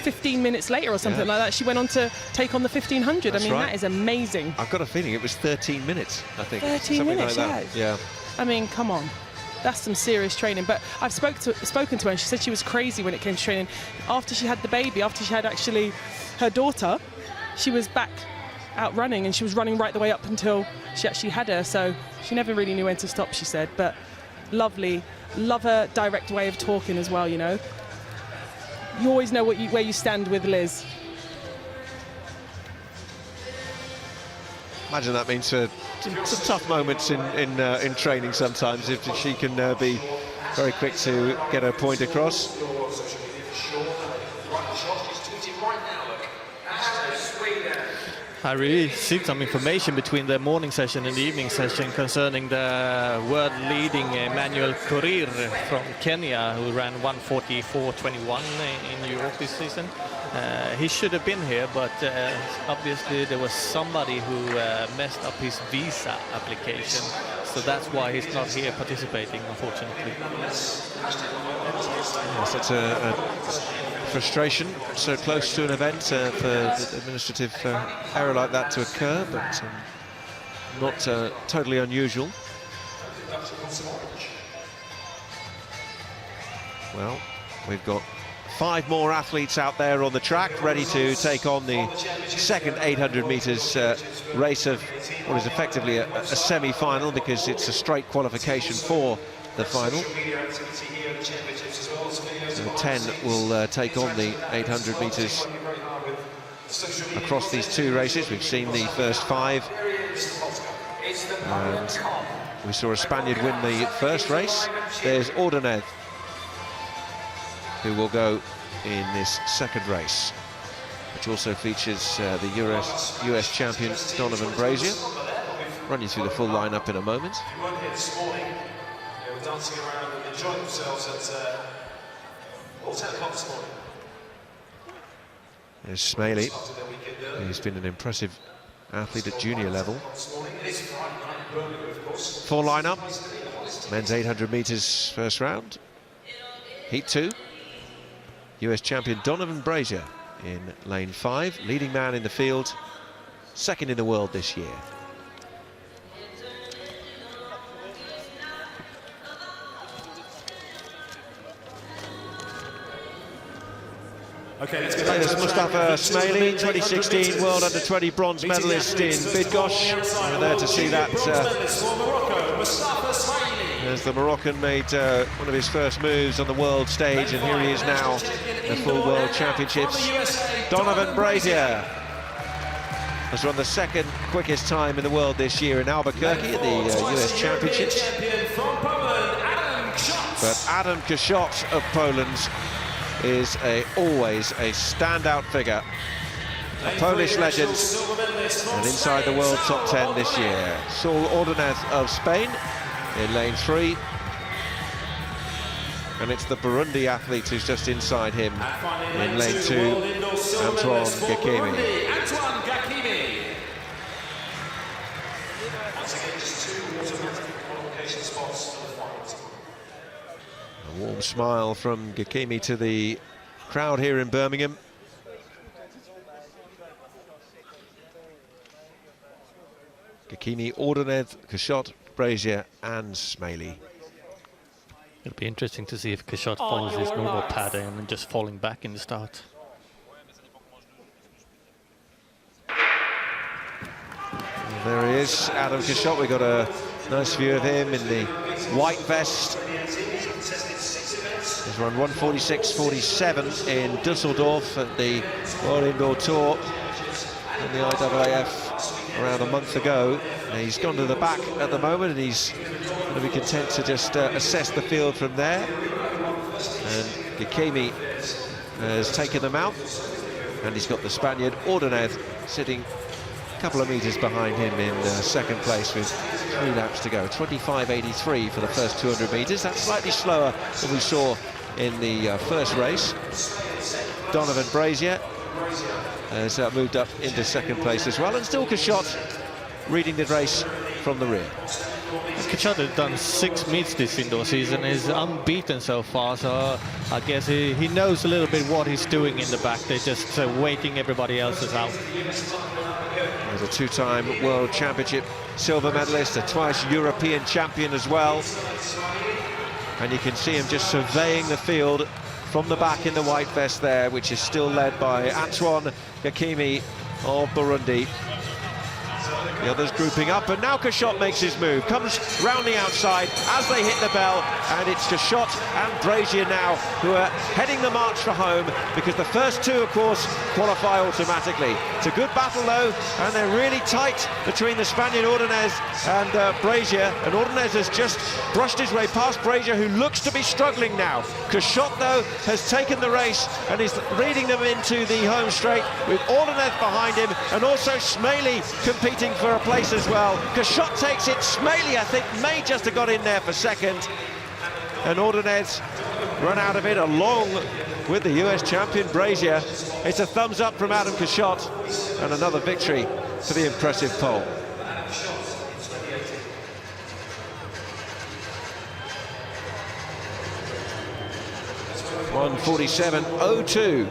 15 minutes later or something like that, she went on to take on the 1,500. That's I mean, right. that is amazing. I've got a feeling it was 13 minutes, I think. 13 something minutes, like that. Yeah. I mean, come on. That's some serious training. But I've spoken to her, and she said she was crazy when it came to training. After she had the baby, after she had actually her daughter, she was back out running, and she was running right the way up until she actually had her. So she never really knew when to stop, she said. But lovely. Love her direct way of talking as well, you know. You always know where you stand with Liz. Imagine that means some tough moments in training sometimes, if she can be very quick to get her point across. I really received some information between the morning session and the evening session concerning the world-leading Emmanuel Korir from Kenya, who ran 1:44.21 in New York this season. He should have been here, but obviously there was somebody who messed up his visa application, so that's why he's not here participating, unfortunately. Yes, that's a frustration so close to an event for the administrative error like that to occur, but not totally unusual. Well, we've got 5 more athletes out there on the track, ready to take on the second 800 metres race of what is effectively a semi-final, because it's a straight qualification for the final. So 10 will take on the 800 metres across these 2 races. We've seen the first 5, and we saw a Spaniard win the first race. There's Ordonez, who will go in this second race, which also features the US champion Donovan Brazier. Run you through the full lineup in a moment. If you weren't here this morning, they were dancing around and enjoying themselves at 10 o'clock this morning. There's Smaley, who's been an impressive athlete at junior level. Full lineup. Men's 800 metres first round. Heat 2. US champion Donovan Brazier in lane 5, leading man in the field, second in the world this year. Okay, let's go. Mustafa Smaley, 2016 World Under-20 bronze medalist in Bydgoszcz. We're there to see that as the Moroccan made one of his first moves on the world stage, and here he is now in the full World Championships. Donovan Brazier has run the second quickest time in the world this year in Albuquerque at the US Championships. But Adam Kaszot of Poland is always a standout figure, a Polish legend, and inside the world top 10 this year. Saul Ordonez of Spain in lane 3, and it's the Burundi athlete who's just inside him in lane 2, Antoine Gakimi. A warm smile from Gakimi to the crowd here in Birmingham. Gakimi, Ordonez, Kaszot, Brazier and Smaley. It'll be interesting to see if Kaszot follows his normal pattern and just falling back in the start. And there he is, Adam Kaszot. We got a nice view of him in the white vest. He's run 1:46.47 in Dusseldorf at the World Indoor Tour in the IAAF around a month ago. He's gone to the back at the moment, and he's going to be content to just assess the field from there. And Gakimi has taken them out, and he's got the Spaniard Ordonez sitting a couple of metres behind him in second place with 3 laps to go. 25.83 for the first 200 metres. That's slightly slower than we saw in the first race. Donovan Brazier has moved up into second place as well, and still Kaszot reading the race from the rear. Kaszot has done 6 meets this indoor season, is unbeaten so far, so I guess he knows a little bit what he's doing in the back. They're just waiting everybody else's out. There's a 2-time World Championship silver medalist, a twice European champion as well. And you can see him just surveying the field from the back in the white vest there, which is still led by Antoine Gakimi of Burundi. The others grouping up, and now Kaszot makes his move, comes round the outside as they hit the bell, and it's Kaszot and Brazier now who are heading the march for home, because the first 2, of course, qualify automatically. It's a good battle though, and they're really tight between the Spaniard Ordonez and Brazier, and Ordonez has just brushed his way past Brazier, who looks to be struggling now. Kaszot though has taken the race and is leading them into the home straight, with Ordonez behind him, and also Smaley competing for a place as well. Kaszot takes it. Smaley, I think, may just have got in there for second, and Ordonez run out of it along with the US champion Brazier. It's a thumbs up from Adam Cashot, and another victory for the impressive Pole. (1:47.02).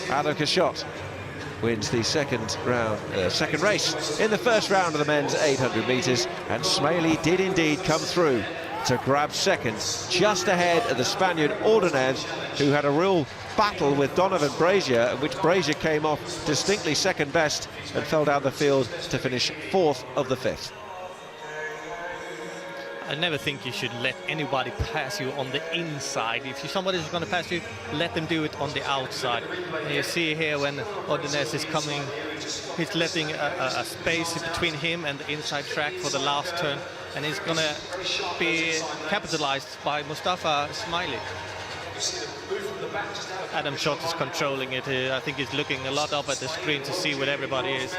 Adam Cashot wins the second race in the first round of the men's 800 metres, and Smaley did indeed come through to grab second, just ahead of the Spaniard Ordonez, who had a real battle with Donovan Brazier, in which Brazier came off distinctly second best and fell down the field to finish 4th of the 5th. I never think you should let anybody pass you on the inside. If somebody's going to pass you, let them do it on the outside. And you see here when Ordonez is coming, he's letting a space between him and the inside track for the last turn, and he's going to be capitalized by Mustafa Smaley. Adam Schott is controlling it. I think he's looking a lot up at the screen to see what everybody is,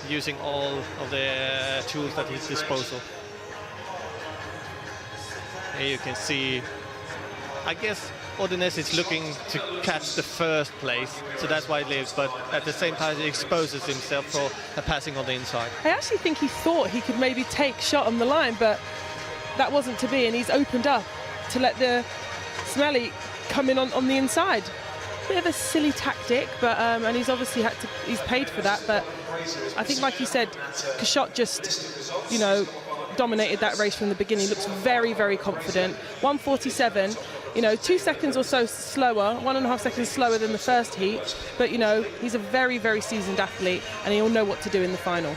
using all of the tools at his disposal. Here you can see, I guess Ordonez is looking to catch the first place, so that's why he lives, but at the same time he exposes himself for a passing on the inside. I actually think he thought he could maybe take Schott on the line, but that wasn't to be, and he's opened up to let the Smaley come in on the inside. Bit of a silly tactic, but and he's obviously he's paid for that, but I think, like you said, Cashot just, you know, dominated that race from the beginning. Looks very, very confident. 1:47, you know, 2 seconds or so slower, 1.5 seconds slower than the first heat, but you know, he's a very, very seasoned athlete, and he'll know what to do in the final.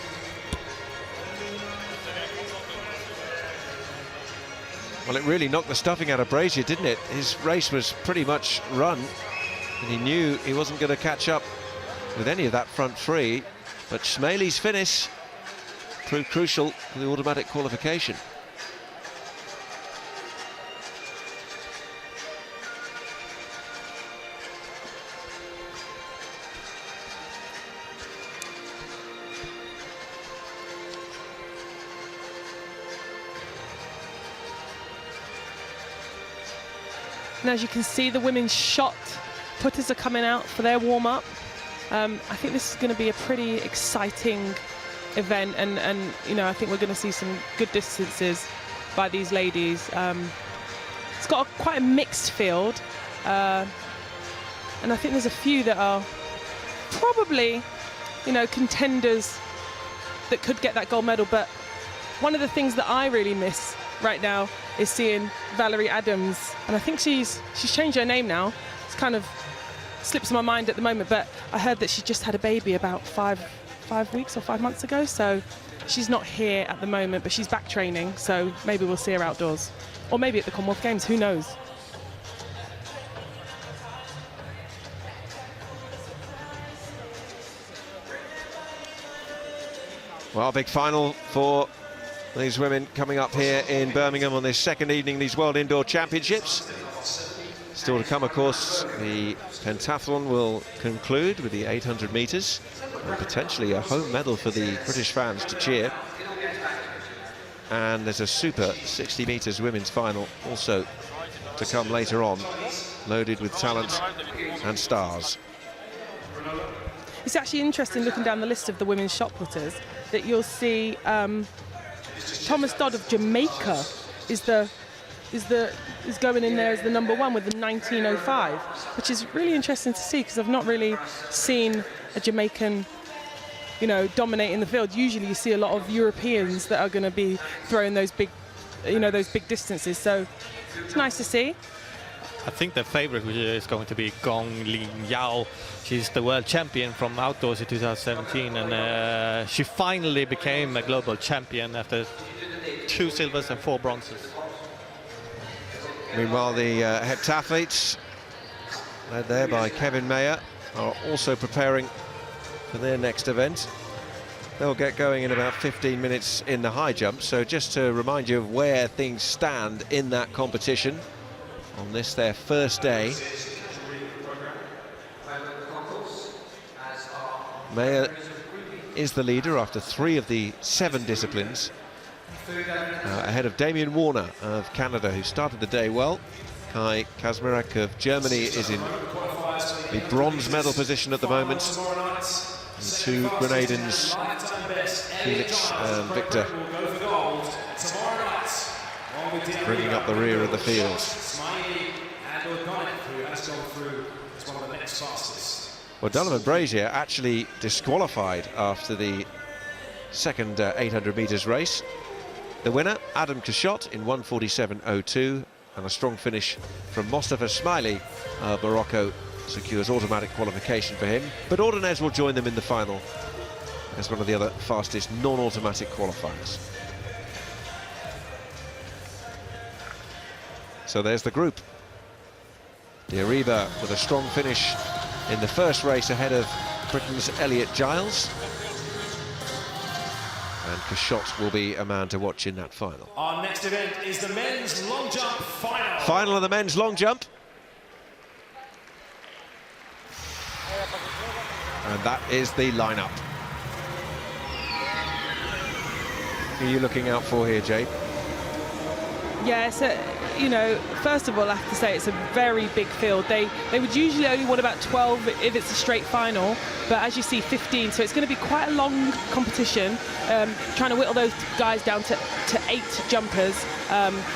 Well, it really knocked the stuffing out of Brazier, didn't it? His race was pretty much run, and he knew he wasn't going to catch up with any of that front three, but Smaley's finish proved crucial for the automatic qualification. And as you can see, the women's shot putters are coming out for their warm-up. I think this is going to be a pretty exciting event, and you know, I think we're going to see some good distances by these ladies. It's got quite a mixed field, and I think there's a few that are probably, you know, contenders that could get that gold medal. But one of the things that I really miss right now is seeing Valerie Adams, and I think she's changed her name now. It's kind of slips my mind at the moment, but I heard that she just had a baby about 5 weeks or 5 months ago, so she's not here at the moment, but she's back training, so maybe we'll see her outdoors, or maybe at the Commonwealth Games, who knows. Well, big final for these women coming up here in Birmingham on this second evening, these World Indoor Championships. Still to come, of course, the pentathlon will conclude with the 800 metres, and potentially a home medal for the British fans to cheer. And there's a super 60 metres women's final also to come later on, loaded with talent and stars. It's actually interesting looking down the list of the women's shot putters that you'll see Thomas Dodd of Jamaica is going in there as the #1 with the 19:05, which is really interesting to see, because I've not really seen a Jamaican, you know, dominating the field. Usually you see a lot of Europeans that are going to be throwing those big, you know, those big distances. So it's nice to see. I think the favorite is going to be Gong Lin Yao. She's the world champion from outdoors in 2017, and she finally became a global champion after 2 silvers and 4 bronzes. Meanwhile, the heptathletes, led there by Kevin Mayer, are also preparing for their next event. They'll get going in about 15 minutes in the high jump. So just to remind you of where things stand in that competition on this, their first day. Mayer is the leader after 3 of the 7 disciplines, ahead of Damien Warner of Canada, who started the day well. Kai Kazmarek of Germany is in the bronze medal position at the moment. The two Grenadans, Felix and Victor, bringing up the rear of the field. Well, Donovan Brazier actually disqualified after the second 800 metres race. The winner, Adam Kashot, in 1:47.02, and a strong finish from Mostafa Smaili of Morocco secures automatic qualification for him. But Ordonez will join them in the final as one of the other fastest non-automatic qualifiers. So there's the group. De Ariba with a strong finish in the first race ahead of Britain's Elliot Giles. And Kashot will be a man to watch in that final. Our next event is the men's long jump final. Final of the men's long jump. And that is the lineup. Who are you looking out for here, Jade? Yeah, so, you know, first of all, I have to say it's a very big field. They would usually only want about 12 if it's a straight final, but as you see, 15, so it's going to be quite a long competition, trying to whittle those guys down to 8 jumpers.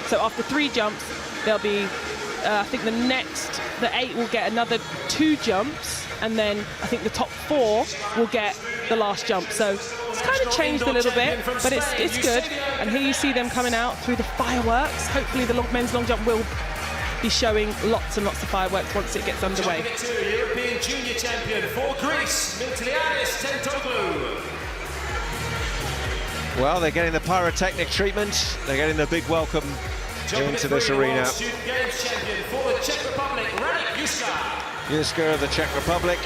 So after 3 jumps, there'll be, I think the 8 will get another 2 jumps, and then I think the top 4 will get the last jump. So it's kind of changed a little bit, but it's good. And here you see them coming out through the fireworks. Hopefully the men's long jump will be showing lots and lots of fireworks once it gets underway. European junior champion for Greece, Miltiades Tentoglu. Well, they're getting the pyrotechnic treatment. They're getting the big welcome into this arena. Student Games champion for the Czech Republic, Radek Juska. Juska of the Czech Republic.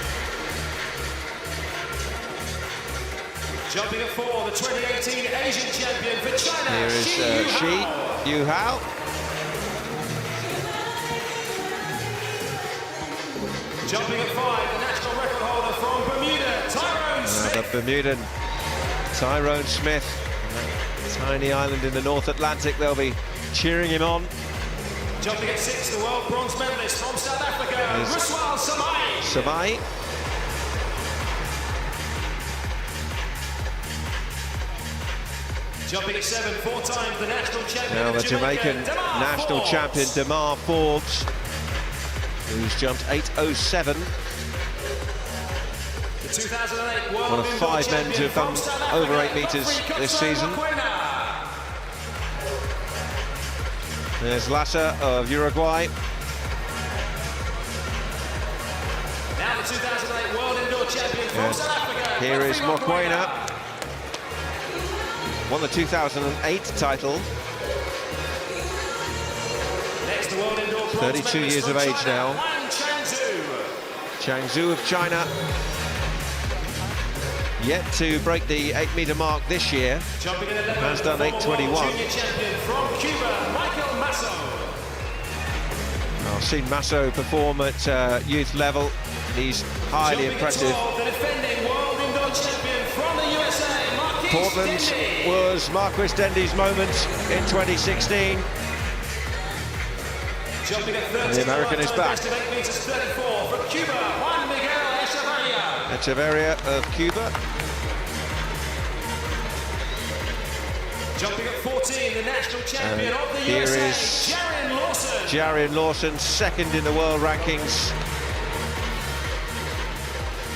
Jumping at 4, the 2018 Asian champion for China. Here is Shi Yu Hao. Jumping at 5, the national record holder from Bermuda, Tyrone Smith. The Bermudan Tyrone Smith. Tiny island in the North Atlantic. They'll be cheering him on. Jumping at 6, the world bronze medalist from South Africa, Ruswal Samai. Samai. Jumping at 7, 4 times the national champion. Now the Jamaican national champion, Damar Forbes, who's jumped 8:07. The 2008 world One of 5 men to have done over 8 metres this season. There's Lassa of Uruguay. Now the 2008 world indoor champion from South Africa. Here is Mokoena. Won the 2008 title. Next, the world indoor 32 years of age now. Chang Zhu of China. Yet to break the 8-metre mark this year. Has done 8:21. I've seen Masso perform at youth level. He's highly impressive. Portland was Marquis Dendy's moment in 2016. And the American is back. Echeverria of Cuba. Jumping at 14, the national champion of the here USA, is Jarian Lawson. Jarian Lawson, second in the world rankings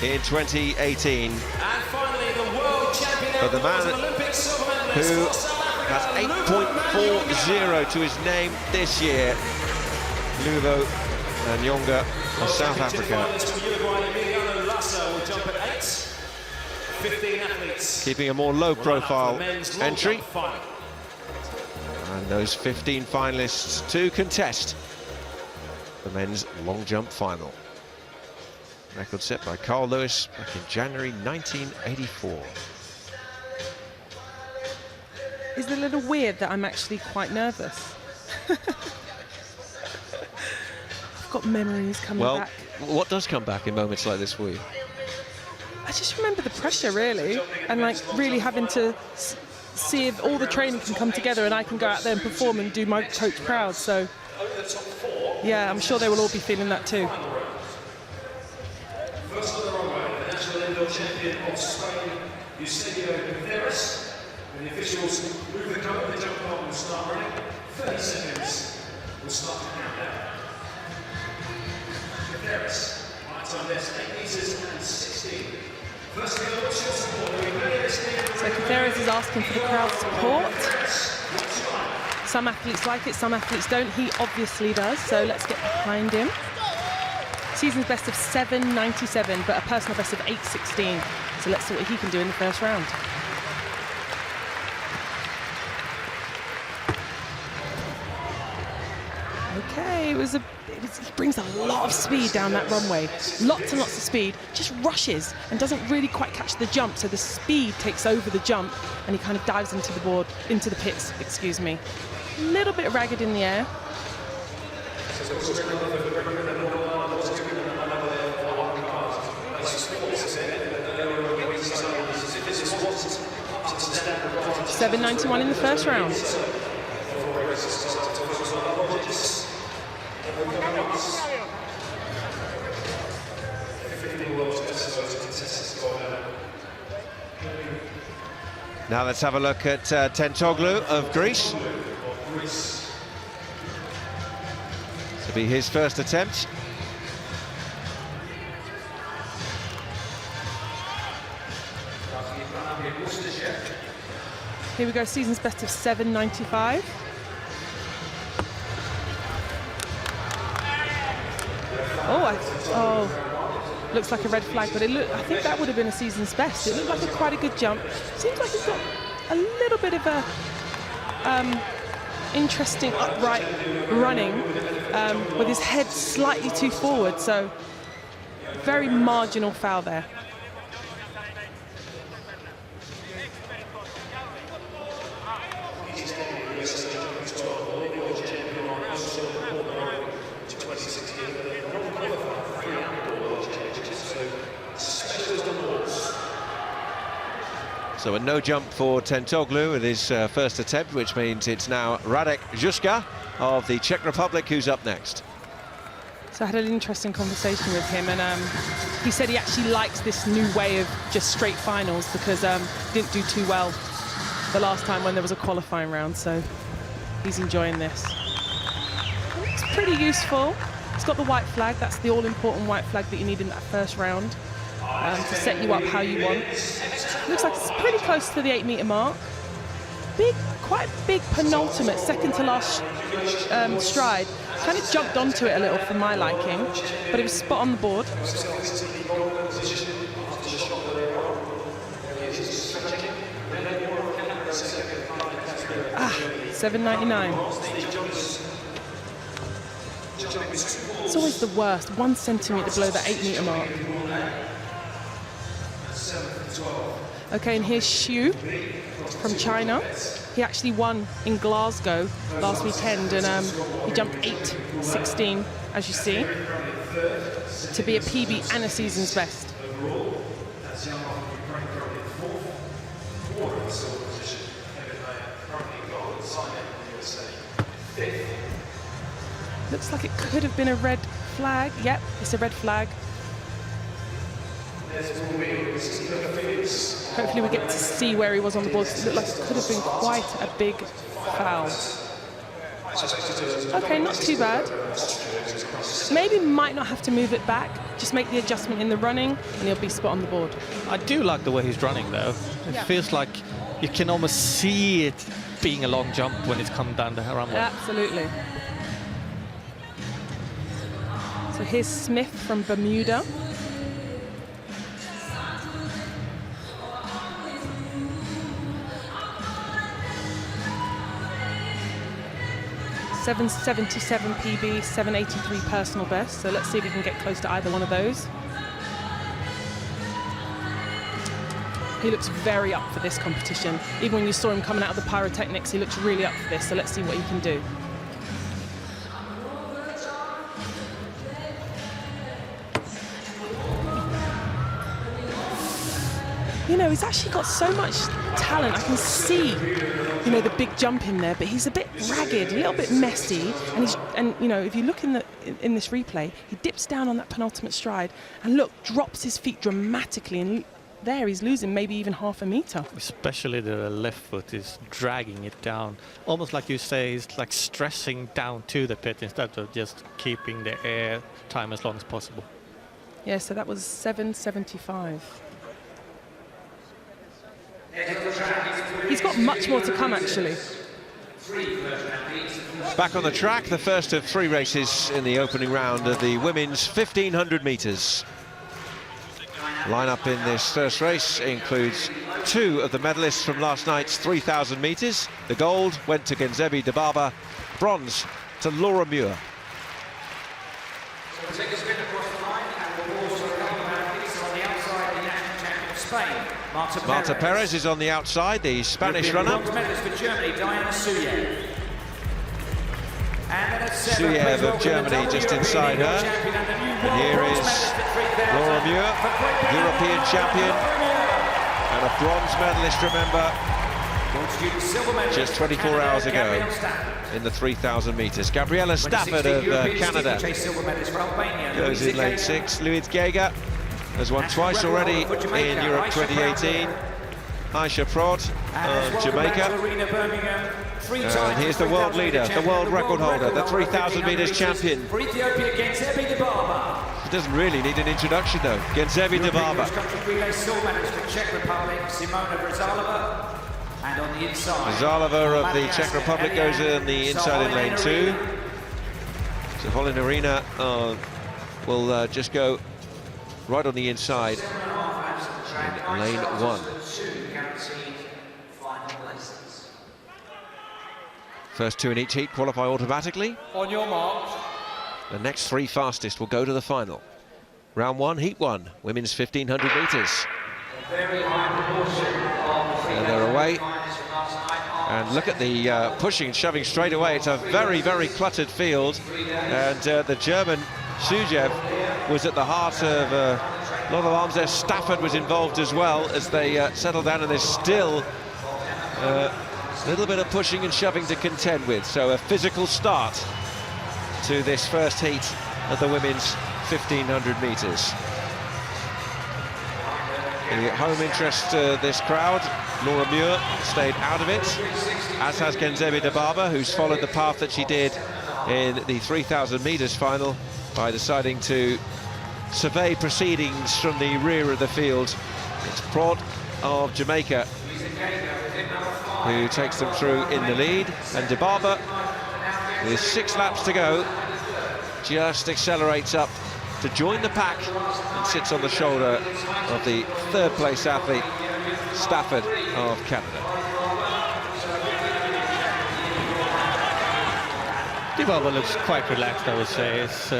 in 2018. And finally, the world champion But the man Olympic silver medalist who for South Africa, has 8.40 to his name this year, Luvo Nyonga of South Africa. From Uruguay, Emiliano Lassa will jump at 8. 15 athletes. Keeping a more low-profile entry. Final. And those 15 finalists to contest the men's long jump final. Record set by Carl Lewis back in January 1984. Is it a little weird that I'm actually quite nervous? I've got memories coming back. What does come back in moments like this for you? I just remember the pressure, really, and like really having to see if all the training can come together and I can go out there and perform and do my coach proud. So Yeah, I'm sure they will all be feeling that too. First on the runway, the national indoor champion of Spain, Eusebio Pentathlon. And the officials move the code, the jump clock will start running. 30 seconds will start to count down. Pentathlon, right time best, 8 meters and 16. Firstly, what's your support? Are you ready, listening? So Caceres is asking for the crowd support. Some athletes like it, some athletes don't. He obviously does, so let's get behind him. Season's best of 7.97, but a personal best of 8.16. So let's see what he can do in the first round. Okay, he brings a lot of speed down that runway. Lots and lots of speed, just rushes and doesn't really quite catch the jump. So the speed takes over the jump and he kind of dives into the pits, excuse me. A little bit ragged in the air. $7.91 in the first round. Now let's have a look at Tentoglou of Greece. This will be his first attempt. Here we go, season's best of 7.95. Looks like a red flag, but I think that would have been a season's best. It looked like quite a good jump. Seems like he's got a little bit of a interesting upright running with his head slightly too forward, so very marginal foul there. So a no jump for Tentoglou with his first attempt, which means it's now Radek Juska of the Czech Republic who's up next. So I had an interesting conversation with him, and he said he actually likes this new way of just straight finals because he didn't do too well the last time when there was a qualifying round, so he's enjoying this. It's pretty useful. It's got the white flag. That's the all-important white flag that you need in that first round to set you up how you want. Looks like it's pretty close to the 8-meter mark. Quite big penultimate, second to last stride. Kind of jumped onto it a little for my liking, but it was spot on the board. 7.99. It's always the worst, 1 centimetre below the 8-meter mark. Okay, and here's Xu from China. He actually won in Glasgow last weekend, and he jumped 8.16, as you see, to be a PB and a season's best. Looks like it could have been a red flag. Yep, it's a red flag. Hopefully we get to see where he was on the board. It looked like it could have been quite a big foul. Okay, not too bad. Maybe might not have to move it back. Just make the adjustment in the running and he'll be spot on the board. I do like the way he's running, though. It feels like you can almost see it being a long jump when it's come down the runway. Absolutely. So here's Smith from Bermuda. .777 PB, 7.83 personal best. So let's see if we can get close to either one of those. He looks very up for this competition. Even when you saw him coming out of the pyrotechnics, he looks really up for this. So let's see what he can do. You know, he's actually got so much talent. I can see you know, the big jump in there, but he's a bit ragged, a little bit messy, and you know, if you look in this replay, he dips down on that penultimate stride and look, drops his feet dramatically, and there he's losing maybe even half a meter. Especially the left foot is dragging it down, almost like you say, it's like stressing down to the pit instead of just keeping the air time as long as possible. Yeah, so that was 7:75. He's got much more to come, actually. Back on the track, the first of 3 races in the opening round of the women's 1500 metres. Line-up in this first race includes 2 of the medalists from last night's 3000 metres. The gold went to Genzebi Dibaba, bronze to Laura Muir. So we'll take a spin across the line and we'll also a couple of athletes on the outside, the national champion of Spain, Marta Perez is on the outside, the Spanish runner. Bronze medalist for Germany, Diana Suyev. Suyev of Germany just inside her. And here is Laura Muir, European champion and a bronze medalist, remember, just 24 hours ago in the 3000 metres. Gabriela Stafford of Canada goes in lane 6. Louise Geiger has won twice already in Europe 2018. Aisha Prod of Jamaica. And here's the world leader, the world record holder, the 3000 metres champion. He doesn't really need an introduction though. Genzebi Dibaba. Zalova of the Czech Republic goes in the inside in lane 2. So Holinarina will just go right on the inside in lane 1. First 2 in each heat qualify automatically. On your mark. The next 3 fastest will go to the final. Round 1, heat 1, women's 1500 metres. And they're away. And look at the pushing and shoving straight away. It's a very, very cluttered field. And the German Sujev was at the heart of a lot of arms there. Stafford was involved as well as they settle down, and there's still a little bit of pushing and shoving to contend with. So a physical start to this first heat of the women's 1500 metres. The home interest, this crowd, Laura Muir stayed out of it, as has Genzebi Dibaba, who's followed the path that she did in the 3000 metres final by deciding to survey proceedings from the rear of the field. It's Prod of Jamaica who takes them through in the lead, and Dibaba, with 6 laps to go, just accelerates up to join the pack and sits on the shoulder of the 3rd place athlete, Stafford of Canada. Dibaba looks quite relaxed, I would say. It's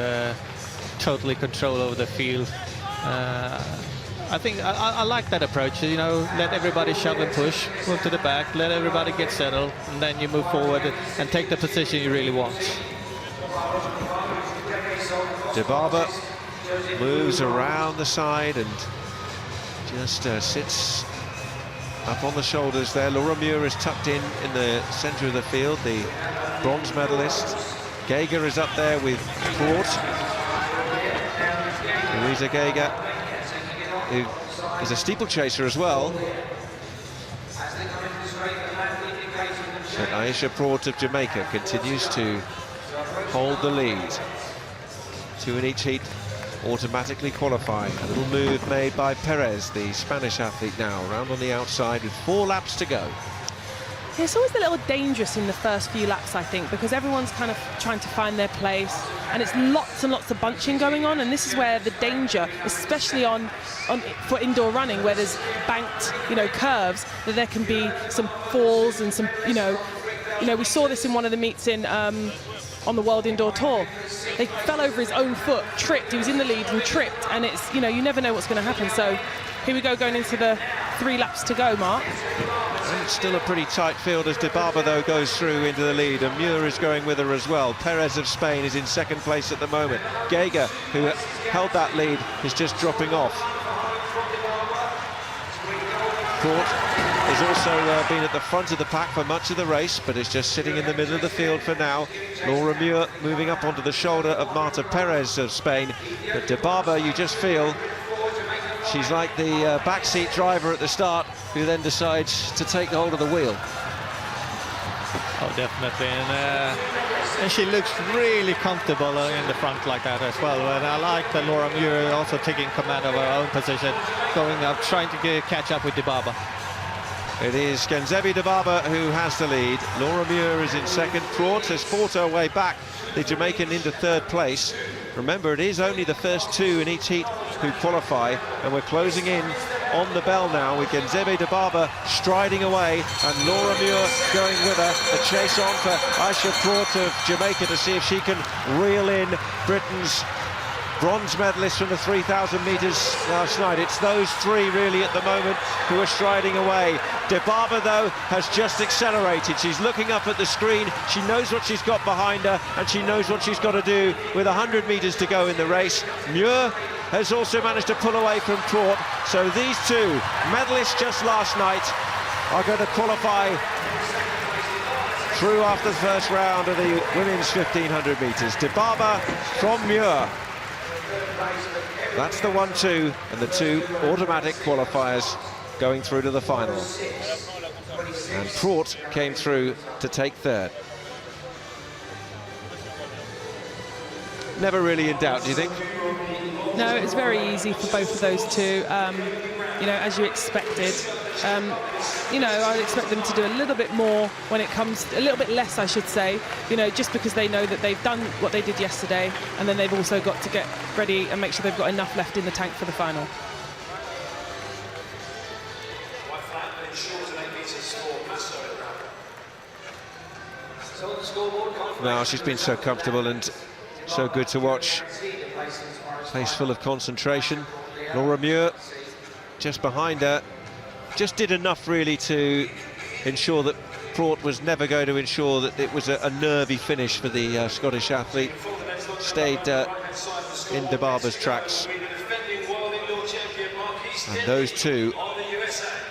totally control over the field. I think I like that approach, you know, let everybody shove and push, move to the back, let everybody get settled, and then you move forward and take the position you really want. Dibaba moves around the side and just sits up on the shoulders there. Laura Muir is tucked in the centre of the field, the bronze medalist. Geiger is up there with Prod. Louisa Geiger, who is a steeplechaser as well. But Aisha Prod of Jamaica continues to hold the lead. 2 in each heat automatically qualify. A little move made by Perez, the Spanish athlete, now around on the outside with 4 laps to go. It's always a little dangerous in the first few laps, I think, because everyone's kind of trying to find their place, and it's lots and lots of bunching going on, and this is where the danger, especially for indoor running, where there's banked, you know, curves, that there can be some falls and some, you know, we saw this in one of the meets in on the World Indoor Tour. They fell over his own foot, tripped. He was in the lead and tripped, and it's, you know, you never know what's going to happen. So here we go, going into the 3 laps to go, Mark. And it's still a pretty tight field as Dibaba, though, goes through into the lead, and Muir is going with her as well. Perez of Spain is in 2nd place at the moment. Geiger, who held that lead, is just dropping off. Caught has also been at the front of the pack for much of the race, but is just sitting in the middle of the field for now. Laura Muir moving up onto the shoulder of Marta Perez of Spain. But De Barber, you just feel she's like the backseat driver at the start, who then decides to take hold of the wheel. Oh, definitely, and she looks really comfortable in the front like that as well. And I like that Laura Muir also taking command of her own position, going up, trying to catch up with De Barber. It is Genzebi De Barber who has the lead. Laura Muir is in second. Praut has fought her way back, the Jamaican, into third place. Remember, it is only the first two in each heat who qualify, and we're closing in on the bell now with Genzebi De Barber striding away and Laura Muir going with her. A chase on for Aisha Praut of Jamaica to see if she can reel in Britain's bronze medalist from the 3,000 metres last night. It's those three really at the moment who are striding away. De Barber, though, has just accelerated. She's looking up at the screen. She knows what she's got behind her, and she knows what she's got to do with 100 metres to go in the race. Muir has also managed to pull away from Praut. So these two medalists just last night are going to qualify through after the first round of the women's 1,500 metres. De Barber from Muir. That's the 1-2, and the two automatic qualifiers going through to the final. And Praut came through to take third. Never really in doubt, do you think? No, it's very easy for both of those two. You know, as you expected. You know, I would expect them to do a little bit more when it comes, a little bit less, I should say, you know, just because they know that they've done what they did yesterday, and then they've also got to get ready and make sure they've got enough left in the tank for the final. Now she's been so comfortable and so good to watch. Face full of concentration. Laura Muir just behind her. Just did enough really to ensure that Praut was never going to ensure that it was a nervy finish for the Scottish athlete. Stayed in De Barber's tracks. And those two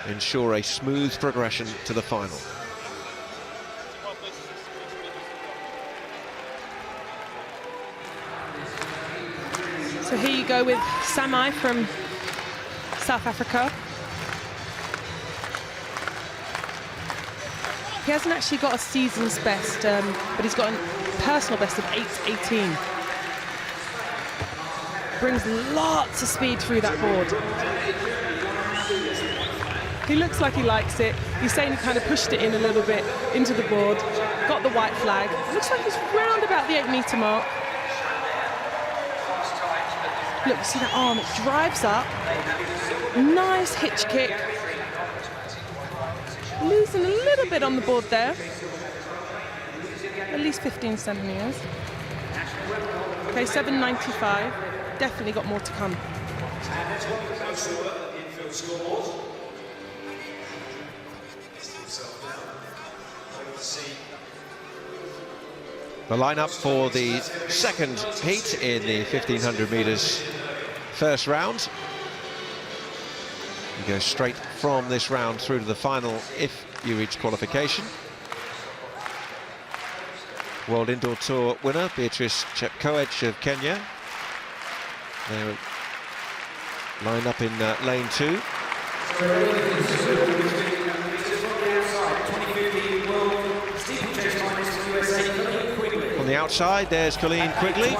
ensure a smooth progression to the final. So here you go with Samai from South Africa. He hasn't actually got a season's best, but he's got a personal best of 8:18. Brings lots of speed through that board. He looks like he likes it. He's saying he kind of pushed it in a little bit into the board, got the white flag. Looks like he's round about the 8-metre mark. Look, see that arm, it drives up. Nice hitch kick. Losing a little bit on the board there. At least 15 centimetres. Okay, 7.95. Definitely got more to come. The lineup for the second heat in the 1,500 metres first round. You go straight from this round through to the final if you reach qualification. World Indoor Tour winner Beatrice Chepkoech of Kenya. They're lined up in lane 2. On the outside, there's Colleen Quigley,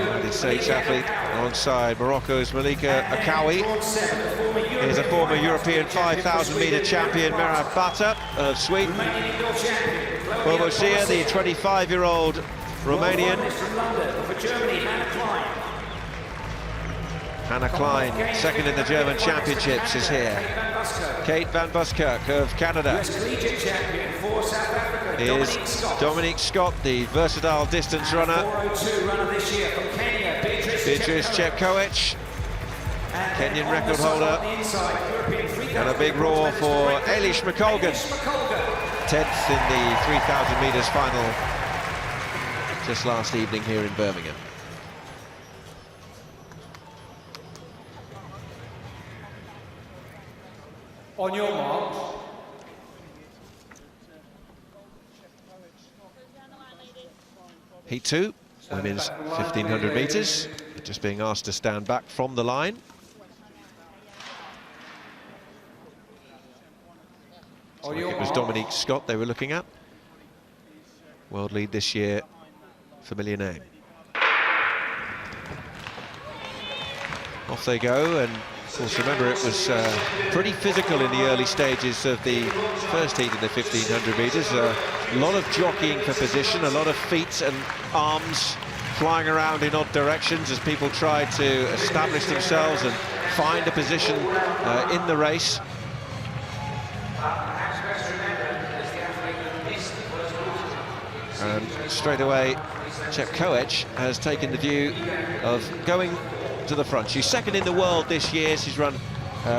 United States athlete, alongside Morocco's Malika Akawi. Here's a former European 5,000 metre champion, Merab Bata of Sweden. Bobosia, the 25-year-old Romanian. Hannah Klein, second in the German Championships, is here. Kate Van Buskirk of Canada. Here's Dominique Scott, the versatile distance runner. Beatrice Chepkoech, Kenyan record holder. And a big roar for Eilish McColgan, 10th in the 3,000 metres final just last evening here in Birmingham. On your mark. Heat 2, women's 1500 metres. Just being asked to stand back from the line. So it was Dominique Scott they were looking at. World lead this year, familiar name. Off they go, and of course remember it was pretty physical in the early stages of the first heat in the 1500 metres. A lot of jockeying for position, a lot of feet and arms flying around in odd directions as people tried to establish themselves and find a position in the race. And straight away, Chepkoech has taken the view of going to the front. She's second in the world this year. She's run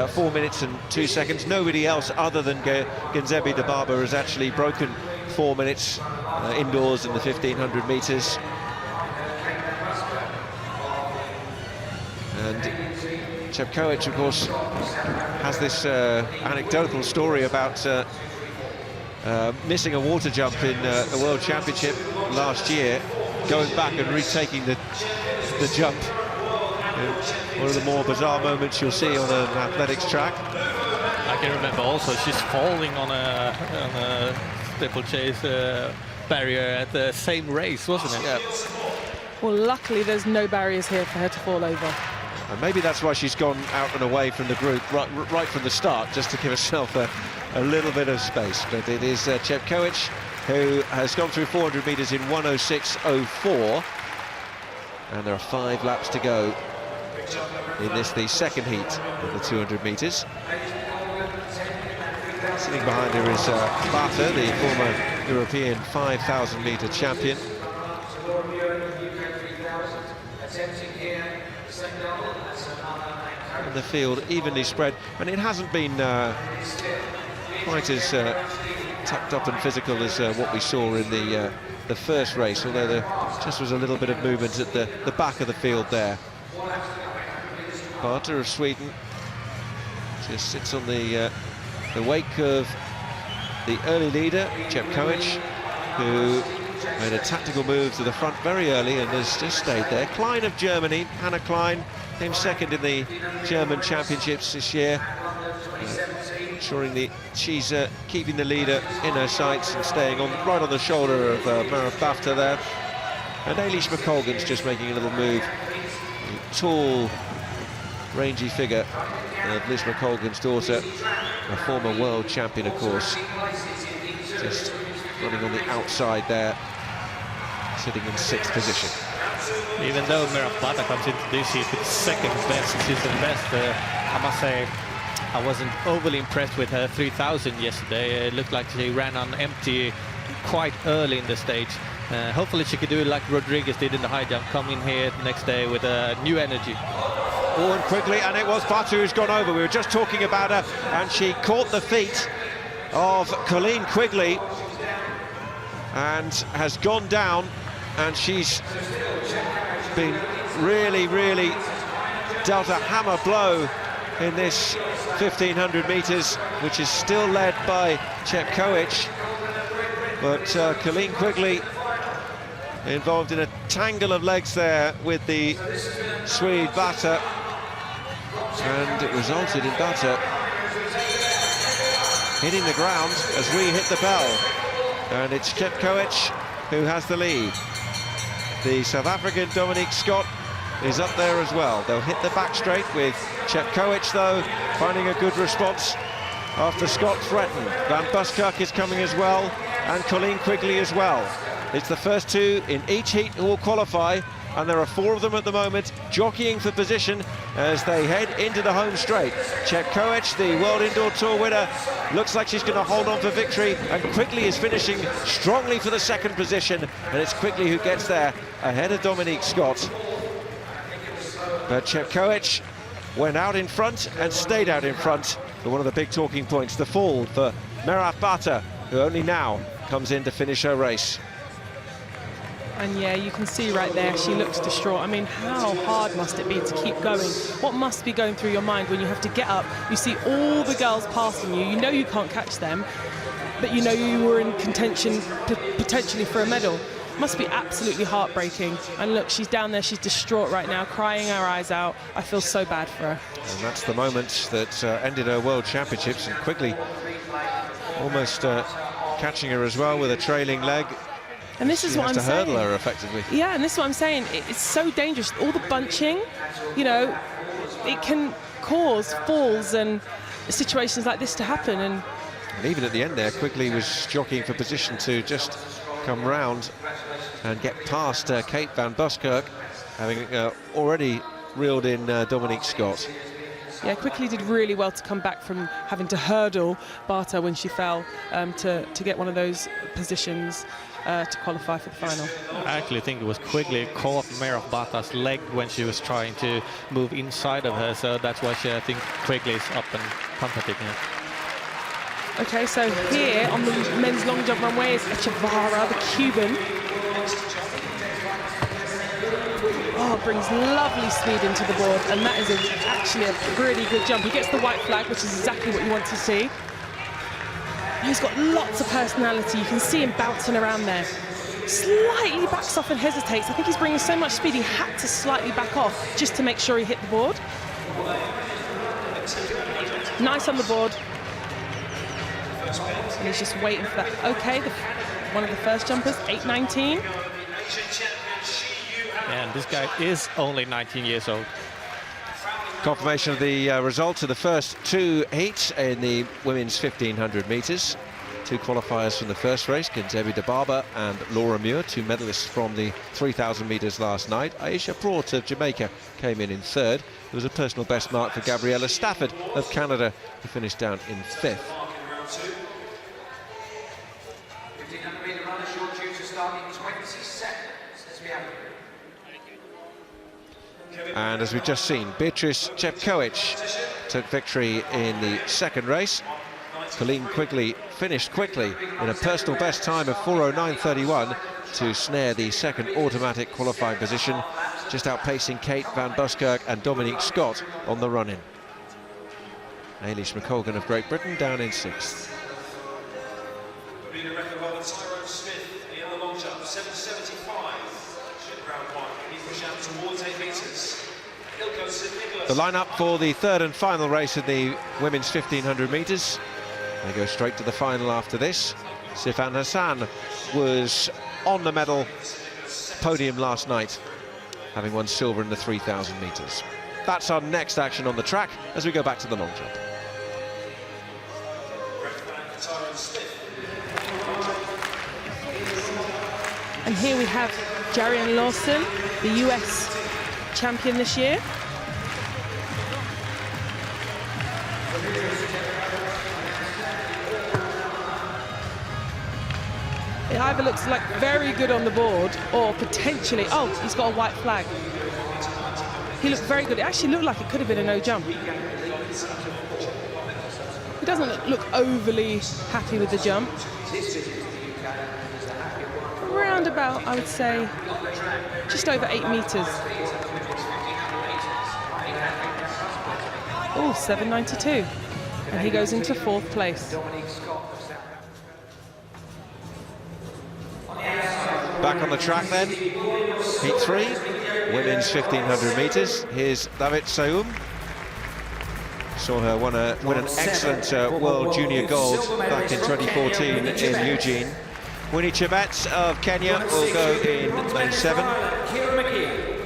4 minutes and 2 seconds. Nobody else other than Genzebi Dababa has actually broken 4 minutes indoors in the 1500 metres. And Chepkoech, of course, has this anecdotal story about missing a water jump in a World Championship last year, going back and retaking the jump. One of the more bizarre moments you'll see on an athletics track. I can remember also she's falling on a steeplechase barrier at the same race, wasn't it? Yeah. Well, luckily there's no barriers here for her to fall over. And maybe that's why she's gone out and away from the group right from the start, just to give herself a little bit of space. But it is Chepkoech who has gone through 400 metres in 1:06.04, and there are 5 laps to go in this, the second heat of the 200 metres. Sitting behind her is Bata, the former European 5,000 metre champion. And the field evenly spread, and it hasn't been quite as tucked up and physical as what we saw in the first race, although there just was a little bit of movement at the back of the field there. Bata of Sweden just sits on the wake of the early leader, Chepkoech, who made a tactical move to the front very early and has just stayed there. Klein of Germany, Hannah Klein, came second in the German championships this year, ensuring that she's keeping the leader in her sights and staying right on the shoulder of Mara Bafta there. And Eilish McColgan's just making a little move. A tall, rangy figure of Liz McColgan's daughter, a former world champion, of course, just running on the outside there, sitting in 6th position. Even though Mara Bafta comes into this heat with second best, she's the best, I must say I wasn't overly impressed with her 3000 yesterday. It looked like she ran on empty quite early in the stage. Hopefully she could do it like Rodriguez did in the high jump, come in here the next day with a new energy. And quickly, and it was Batu who's gone over. We were just talking about her, and she caught the feet of Colleen Quigley and has gone down, and she's been really dealt a hammer blow in this 1500 metres, which is still led by Chepkoech, but Colleen Quigley involved in a tangle of legs there with the Swede Bata, and it resulted in Bata hitting the ground as we hit the bell, and it's Chepkoech who has the lead. The South African Dominique Scott is up there as well. They'll hit the back straight with Chepkoech, though, finding a good response after Scott threatened. Van Buskirk is coming as well, and Colleen Quigley as well. It's the first 2 in each heat who will qualify, and there are 4 of them at the moment jockeying for position as they head into the home straight. Chepkoech, the World Indoor Tour winner, looks like she's going to hold on for victory, and Quigley is finishing strongly for the second position, and it's Quigley who gets there ahead of Dominique Scott. But Chepkoech went out in front and stayed out in front. But one of the big talking points, the fall for Meraf Bata, who only now comes in to finish her race. And yeah, you can see right there, she looks distraught. I mean, how hard must it be to keep going? What must be going through your mind when you have to get up, you see all the girls passing you, you know you can't catch them, but you know you were in contention potentially for a medal. Must be absolutely heartbreaking. And look, she's down there, she's distraught right now, crying her eyes out. I feel so bad for her. And that's the moment that ended her World Championships, and Quigley almost catching her as well with a trailing leg. And this is what I'm saying. She has to hurdle her effectively. Yeah, and this is what I'm saying. It's so dangerous. All the bunching, you know, it can cause falls and situations like this to happen. And even at the end there, Quigley was jockeying for position to just come round and get past Kate Van Buskirk, having already reeled in Dominique Scott. Yeah, Quigley did really well to come back from having to hurdle Barta when she fell to get one of those positions to qualify for the final. I actually think it was Quigley caught Mare of Barta's leg when she was trying to move inside of her, so that's why I think Quigley is up and competing here. Okay, so here on the men's long jump runway is Echevarria, the Cuban. Oh, brings lovely speed into the board, and that is actually a pretty good jump. He gets the white flag, which is exactly what you want to see. He's got lots of personality. You can see him bouncing around there. Slightly backs off and hesitates. I think he's bringing so much speed, he had to slightly back off just to make sure he hit the board. Nice on the board. And he's just waiting for that. Okay, one of the first jumpers, 8:19. And this guy is only 19 years old. Confirmation of the results of the first two heats in the women's 1500 metres. Two qualifiers from the first race, Kintebi Dababa and Laura Muir, two medalists from the 3,000 metres last night. Aisha Port of Jamaica came in third. There was a personal best mark for Gabriella Stafford of Canada, who finished down in fifth. 1500 metre runners, you're due to start in 20 seconds. Let's be happy. And as we've just seen, Beatrice Chepkoech took victory in the second race. Colleen Quigley finished quickly in a personal best time of 4:09.31 to snare the second automatic qualifying position, just outpacing Kate Van Buskirk and Dominique Scott on the run-in. Ailish McColgan of Great Britain down in sixth. The lineup for the third and final race in the women's 1500 metres. They go straight to the final after this. Sifan Hassan was on the medal podium last night, having won silver in the 3,000 metres. That's our next action on the track as we go back to the long jump. And here we have Jarian Lawson, the US champion this year. It either looks like very good on the board or potentially, oh, he's got a white flag. He looked very good. It actually looked like it could have been a no jump. He doesn't look overly happy with the jump. Around about, I would say, just over 8 meters. Oh, 7.92. And he goes into fourth place. Back on the track then, heat 3, women's 1500 metres. Here's David Saoum. Saw her win an excellent World Junior Gold back in 2014 in Eugene. Winnie Chebet of Kenya will go in lane 7.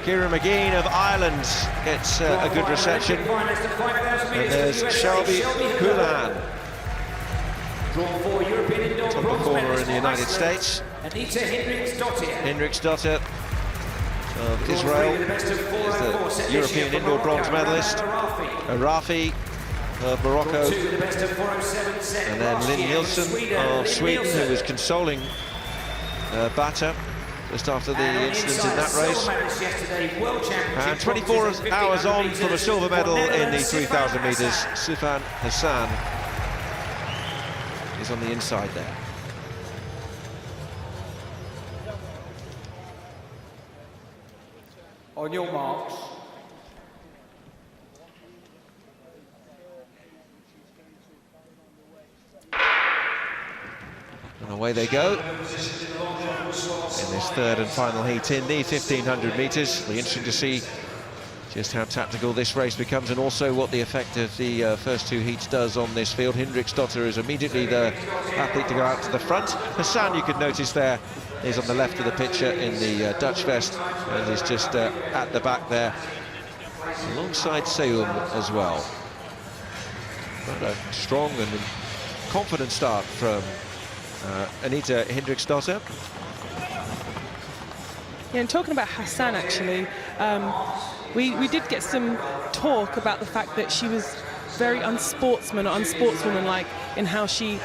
Kira McGean of Ireland gets a good reception. And there's Shelby Houlihan, top performer in the United States. Hendriksdottir of Israel is the European indoor bronze medalist. Arafi of Morocco, and then Lynn Nielsen of Sweden, who was consoling Bata just after the incident in that race. And 24 hours on from a silver medal in the 3,000 metres. Sifan Hassan is on the inside there. On your marks. And away they go in this third and final heat in the 1500 metres. It'll be interesting to see just how tactical this race becomes, and also what the effect of the first two heats does on this field. Hendriksdotter is immediately the athlete to go out to the front. Hassan, you could notice there, is on the left of the picture in the Dutch vest, and is just at the back there, alongside Seum as well. But a strong and confident start from Anita Hendriksdotter. Yeah, and talking about Hassan, actually, we did get some talk about the fact that she was very unsportsmanlike in how she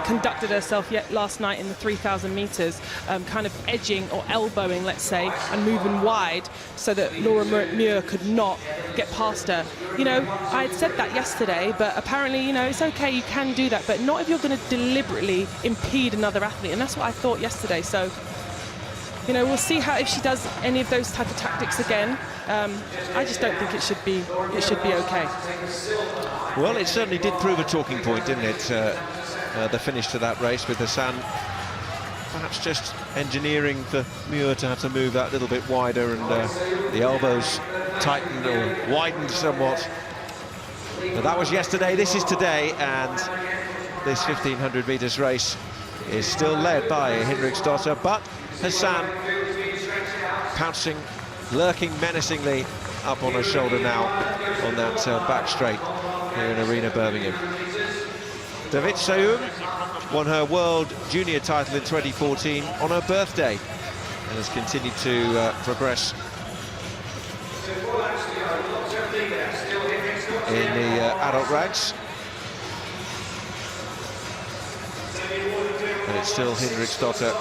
conducted herself last night in the 3,000 metres, kind of edging or elbowing, let's say, and moving wide so that Laura Muir could not get past her. You know, I had said that yesterday, but apparently, you know, it's okay, you can do that, but not if you're going to deliberately impede another athlete, and that's what I thought yesterday. So, you know, we'll see how if she does any of those type of tactics again. I just don't think it should be okay. Well, it certainly did prove a talking point, didn't it? The finish to that race, with Hassan perhaps just engineering for Muir to have to move that little bit wider, and the elbows tightened or widened somewhat. But that was yesterday, this is today, and this 1500 metres race is still led by Hendriksdotter, but Hassan pouncing, lurking menacingly up on her shoulder now on that back straight here in Arena Birmingham. David Seum won her World Junior title in 2014 on her birthday, and has continued to progress in the adult ranks. And it's still Hendriksdotter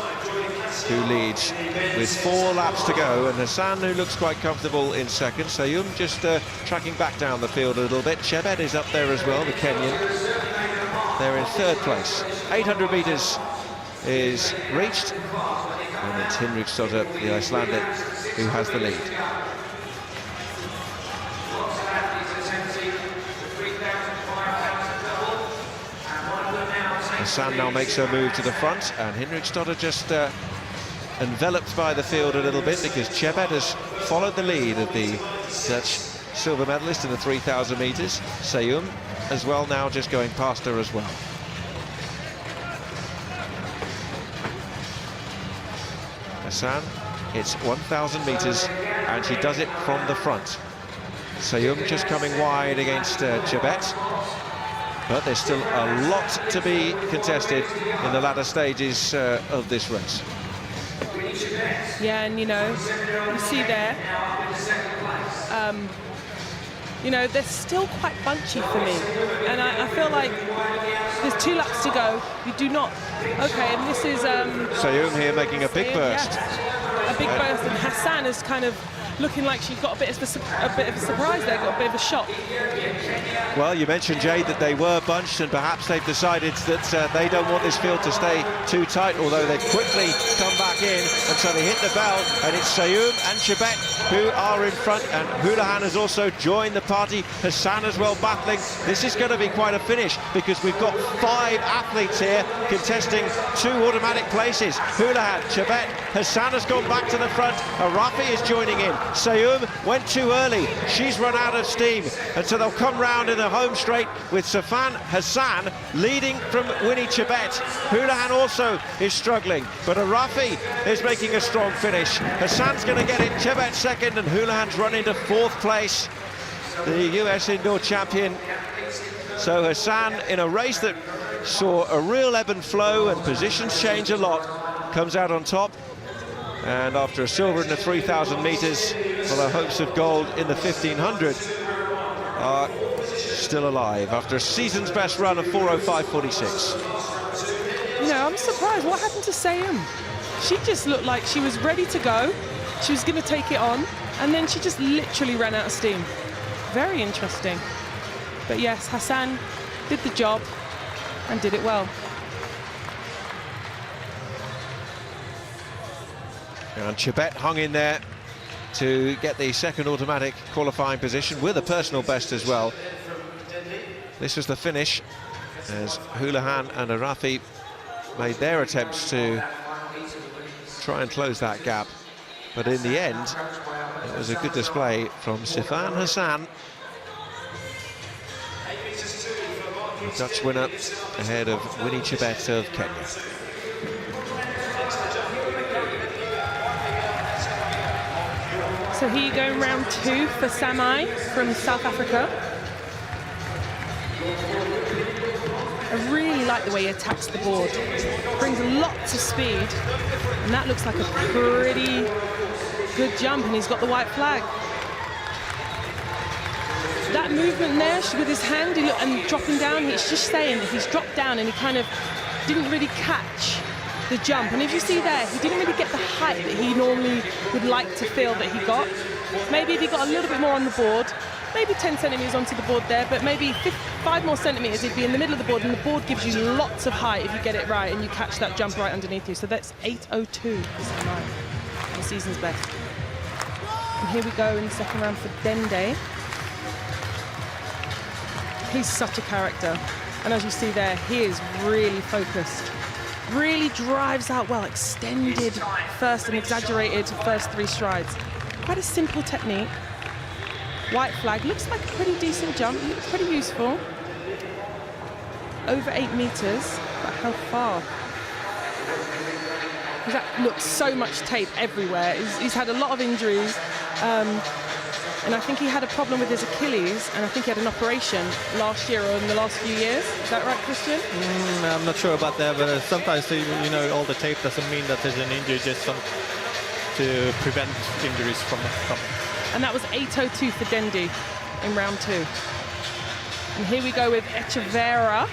who leads with 4 laps to go, and Hassan, who looks quite comfortable in second. Seum just tracking back down the field a little bit. Chebet is up there as well, the Kenyan. They're in third place. 800 metres is reached, and it's Hendriksdotter, the Icelandic, who has the lead. Hassan now makes her move to the front, and Hendriksdotter just enveloped by the field a little bit, because Chebet has followed the lead of the Dutch silver medalist in the 3,000 metres. Seum as well now just going past her as well. Hassan hits 1,000 metres, and she does it from the front. Seum just coming wide against Chebet. But there's still a lot to be contested in the latter stages of this race. Yeah, and you know, you see there, you know, they're still quite bunchy for me. And I feel like there's 2 laps to go. You do not... Okay, and this is... Seum here making a big burst. Yeah, a big burst, and Hassan is kind of looking like she's got a bit of a surprise there, got a bit of a shock. Well, you mentioned, Jade, that they were bunched, and perhaps they've decided that they don't want this field to stay too tight, although they've quickly come back in, and so they hit the bell, and it's Seum and Chebet who are in front, and Houlihan has also joined the party. Hassan as well battling. This is going to be quite a finish, because we've got 5 athletes here contesting 2 automatic places. Houlihan, Chebet, Hassan has gone back to the front, Arafi is joining in. Seum went too early, she's run out of steam, and so they'll come round in the home straight with Safan Hassan leading from Winnie Chebet. Houlihan also is struggling, but Arafi is making a strong finish. Hassan's going to get it, Chebet second, and Houlihan's run into 4th place, the US indoor champion. So Hassan, in a race that saw a real ebb and flow and positions change a lot, comes out on top. And after a silver in the 3,000 metres, well, our hopes of gold in the 1,500 are still alive after a season's best run of 4:05.46. You know, I'm surprised. What happened to Seum? She just looked like she was ready to go. She was going to take it on, and then she just literally ran out of steam. Very interesting. But yes, Hassan did the job and did it well. And Chebet hung in there to get the second automatic qualifying position with a personal best as well. This was the finish as Houlihan and Arafi made their attempts to try and close that gap, but in the end it was a good display from Sifan Hassan, the Dutch winner, ahead of Winnie Chebet of Kenya. So here you go in round 2 for Samai from South Africa. I really like the way he attacks the board. Brings lots of speed, and that looks like a pretty good jump, and he's got the white flag. That movement there with his hand and dropping down, he's just saying that he's dropped down and he kind of didn't really catch the jump. And if you see there, he didn't really get the height that he normally would like to feel that he got. Maybe if he got a little bit more on the board, maybe 10 centimetres onto the board there, but maybe 5 more centimetres, he'd be in the middle of the board, and the board gives you lots of height if you get it right and you catch that jump right underneath you. So that's 8:02 for Samai, the season's best. And here we go in the second round for Dende. He's such a character, and as you see there, he is really focused. Really drives out well, extended first and exaggerated first 3 strides. Quite a simple technique. White flag, looks like a pretty decent jump, looks pretty useful. Over 8 meters, but how far? That looks so much tape everywhere. He's had a lot of injuries. And I think he had a problem with his Achilles, and I think he had an operation last year or in the last few years. Is that right, Christian? I'm not sure about that, but sometimes, you know, all the tape doesn't mean that there's an injury, just to prevent injuries from coming. And that was 8:02 for Dendi in round 2. And here we go with Echeverra,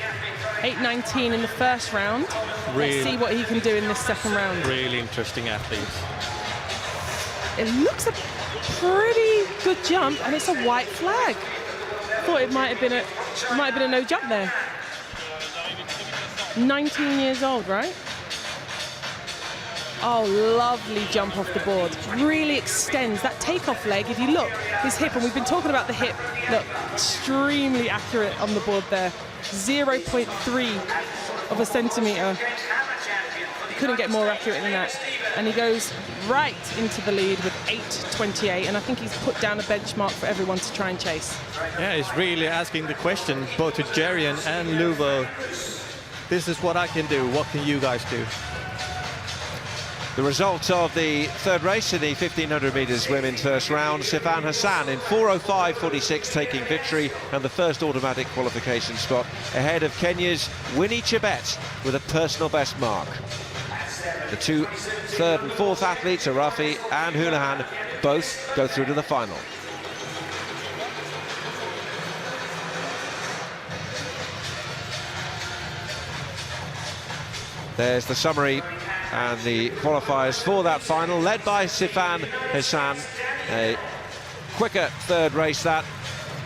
8:19 in the first round. Let's see what he can do in this second round. Really interesting athlete. It looks a pretty good jump, and it's a white flag. Thought it might have been a no jump there. 19 years old, right? Oh, lovely jump off the board. Really extends that takeoff leg. If you look, his hip, and we've been talking about the hip, look, extremely accurate on the board there. 0.3 of a centimetre. Couldn't get more accurate than that. And he goes right into the lead with 8:28, and I think he's put down a benchmark for everyone to try and chase. Yeah, he's really asking the question, both to Jerian and Luvo. This is what I can do, what can you guys do? The result of the third race in the 1500 metres women's first round, Sifan Hassan in 4:05.46 taking victory and the first automatic qualification spot ahead of Kenya's Winnie Chebet with a personal best mark. The 2 third and fourth athletes, Arafi and Houlihan, both go through to the final. There's the summary and the qualifiers for that final, led by Sifan Hassan. A quicker third race that,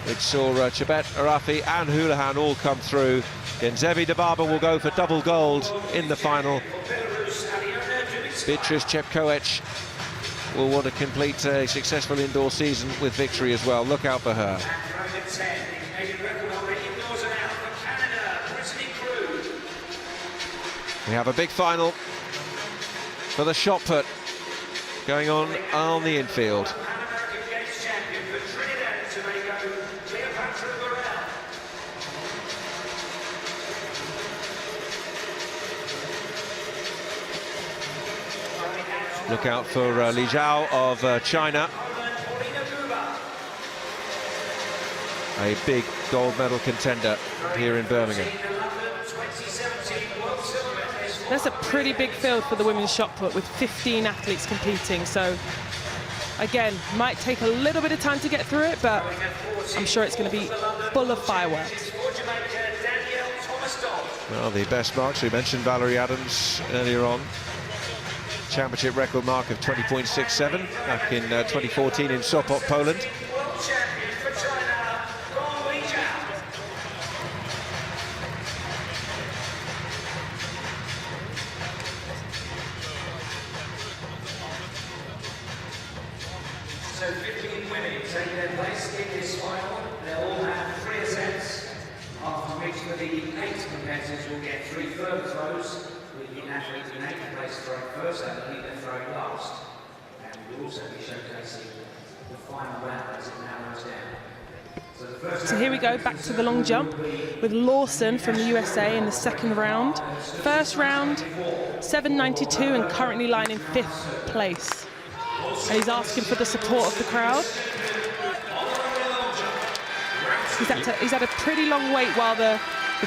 which saw Chebet, Arafi and Houlihan all come through. Genzebi Dababa will go for double gold in the final. Beatrice Chepkoech will want to complete a successful indoor season with victory as well. Look out for her. We have a big final for the shot put going on the infield. Look out for Li Zhao of China. A big gold medal contender here in Birmingham. That's a pretty big field for the women's shot put with 15 athletes competing. So again, might take a little bit of time to get through it, but I'm sure it's going to be full of fireworks. Well, the best marks, we mentioned Valerie Adams earlier on. Championship record mark of 20.67 back in 2014 in Sopot, Poland. So 15 women take their place in this final. They'll all have 3 attempts, after which the 8 competitors will get 3 further throws, with the athlete in 8th place throwing first and the leader throwing last. And we'll also be showcasing the final round as it narrows down. So here we go, back to the long jump with Lawson from the USA in the second round. First round, 7.92 and currently lying in 5th place. And he's asking for the support of the crowd. He's had a pretty long wait while the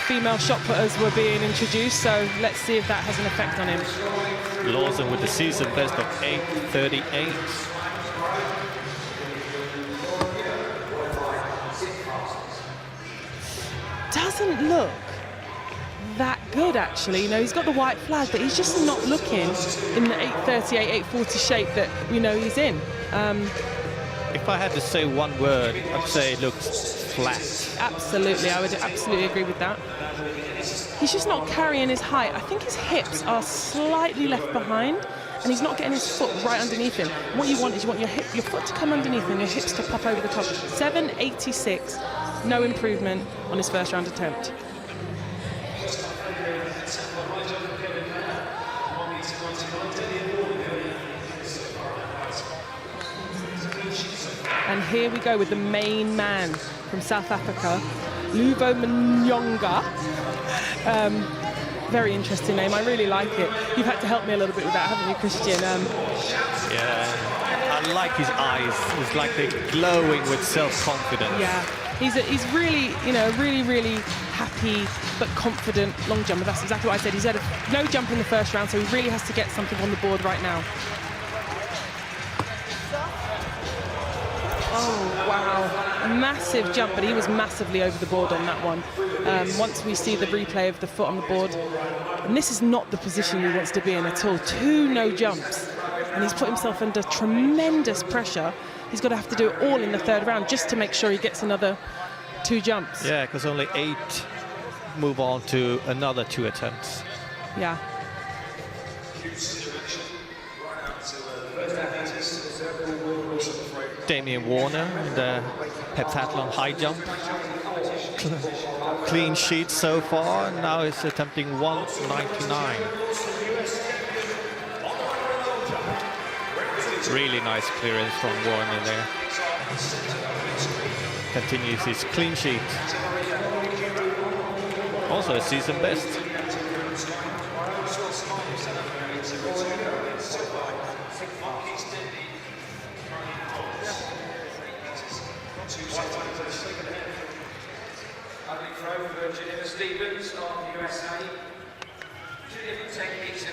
female shot putters were being introduced, so let's see if that has an effect on him. Lawson with the season best of 8:38. Doesn't look that good, actually. You know, he's got the white flag, but he's just not looking in the 8:38, 8:40 shape that we know he's in. If I had to say one word, I'd say it looks flat. Absolutely, I would absolutely agree with that. He's just not carrying his height. I think his hips are slightly left behind, and he's not getting his foot right underneath him. What you want is you want your foot to come underneath him, your hips to pop over the top. 7.86, no improvement on his first round attempt. And here we go with the main man from South Africa, Luvo Mnyonga. Very interesting name, I really like it. You've had to help me a little bit with that, haven't you, Christian? Yeah, I like his eyes. It's like they're glowing with self-confidence. Yeah, he's really, you know, really happy but confident long jumper. That's exactly what I said. He's had no jump in the first round, so he really has to get something on the board right now. Oh, wow. A massive jump, but he was massively over the board on that one. Once we see the replay of the foot on the board, and this is not the position he wants to be in at all. 2 no jumps, and he's put himself under tremendous pressure. He's got to have to do it all in the 3rd round just to make sure he gets another 2 jumps. Yeah, because only 8 move on to another 2 attempts. Yeah. Damien Warner in the Pentathlon high jump. Clean sheet so far, now he's attempting 199. Really nice clearance from Warner there. Continues his clean sheet. Also a season best.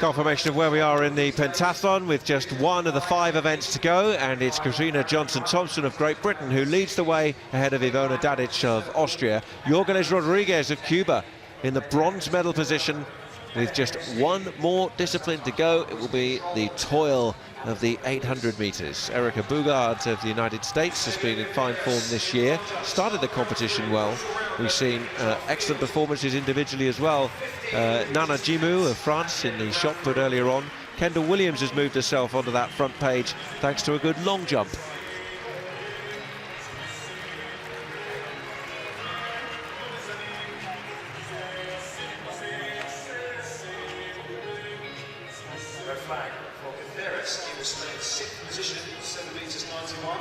Confirmation of where we are in the pentathlon with just 1 of the 5 events to go, and it's Katrina Johnson-Thompson of Great Britain who leads the way ahead of Ivona Dadic of Austria. Yorganes Rodriguez of Cuba in the bronze medal position with just 1 more discipline to go. It will be the toil of the 800 meters. Erica Bugard of the United States has been in fine form this year, started the competition well. We've seen excellent performances individually as well. Nana Jimou of France in the shot put earlier on. Kendall Williams has moved herself onto that front page thanks to a good long jump.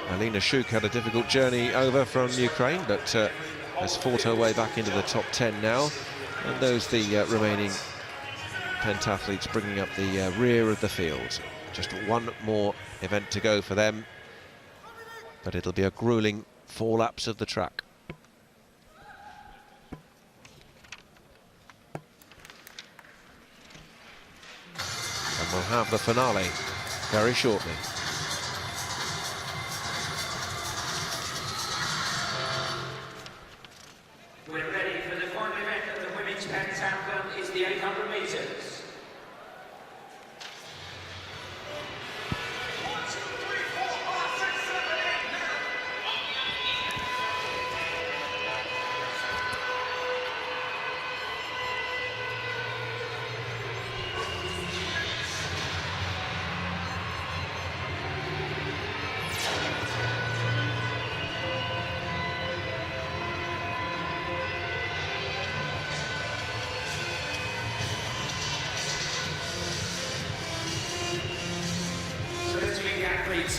Alina Shuk had a difficult journey over from Ukraine, but has fought her way back into the top 10 now. And those the remaining pentathletes bringing up the rear of the field. Just 1 more event to go for them, but it'll be a grueling 4 laps of the track. And we'll have the finale very shortly. We're ready for the final event of the women's pentathlon. Is the 800 meters.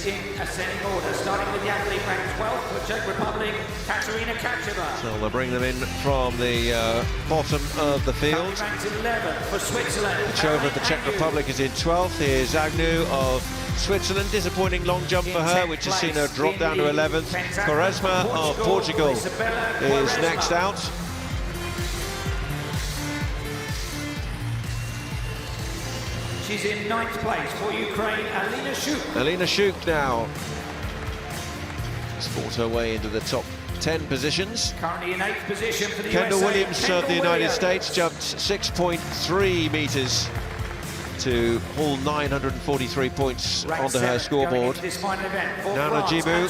entries in ascending order, starting with the athlete ranked 12th for Czech Republic, Katarina Kacheva. So they'll bring them in from the bottom of the field. Ranked 11th for Switzerland. Kacheva of the Czech Republic is in 12th. Here's Agnew of Switzerland. Disappointing long jump for her, which has seen her drop down to 11th. Quaresma of Portugal is next out. She's in 9th place for Ukraine, Alina Shuk. Alina Shuk now has fought her way into the top 10 positions. Currently in 8th position for the Kendall USA. Williams of the United States jumped 6.3 metres to haul 943 points onto her scoreboard. Nana Jimu,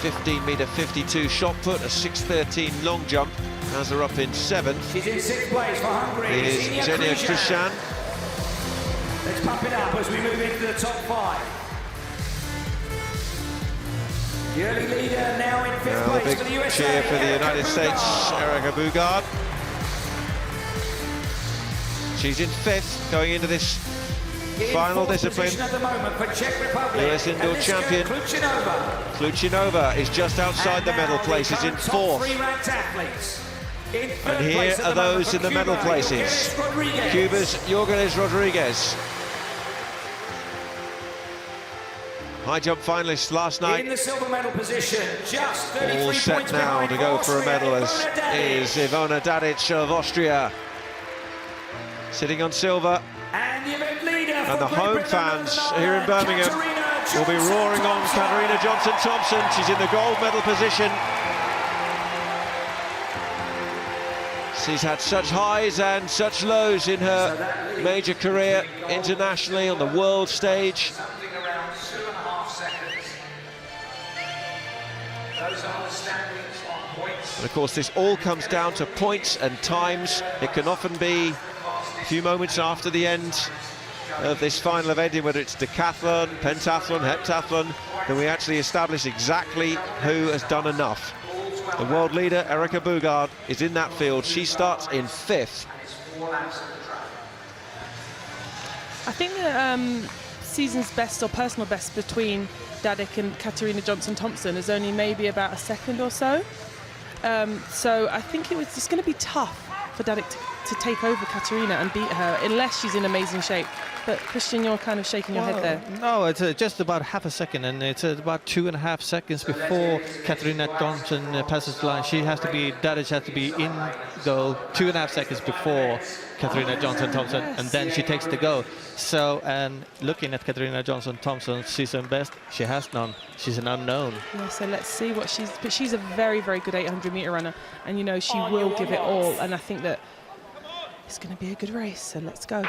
15-metre 52 shot put, a 6.13 long jump, has her up in 7th. She's in 6th place for Hungary. Is Xenia Krishan. Let's pump it up as we move into the top 5. The early leader now in 5th Now a place big for the USA. cheer for the United States, Erica Bugard. She's in 5th going into this final discipline. At the moment for Czech Republic, US indoor champion Kluchinova is just outside the medal places in 4th. And here are those in the medal places. Cuba's Jorgeles Rodriguez. High jump finalist last night. In the silver medal position, just 33 All set points now to go for a medal, as is Ivona Dadic of Austria. Sitting on silver. And the home fans here in Birmingham will be roaring on Katarina Johnson-Thompson. She's in the gold medal position. She's had such highs and such lows in her major career internationally on the world stage. Something around 2.5 seconds. Those are the standings on points. And of course, this all comes down to points and times. It can often be a few moments after the end of this final event, whether it's decathlon, pentathlon, heptathlon, that we actually establish exactly who has done enough. The world leader, Erica Bugard, is in that field. She starts in 5th. I think the season's best or personal best between Dadic and Katarina Johnson-Thompson is only maybe about a second or so. So I think it's just going to be tough for Dadic to take over Katarina and beat her, unless she's in amazing shape. But Christian, you're kind of shaking your head there. No, it's just about half a second, and it's about 2.5 seconds before Katarina Johnson passes the line. Dadic has to be in goal 2.5 seconds before Katarina Johnson-Thompson, and then she takes the goal. So, and looking at Katarina Johnson-Thompson's season best, she has none. She's an unknown. Yeah, so let's see what but she's a very, very good 800-meter runner, and you know she will give it all, and I think that it's going to be a good race, so let's go.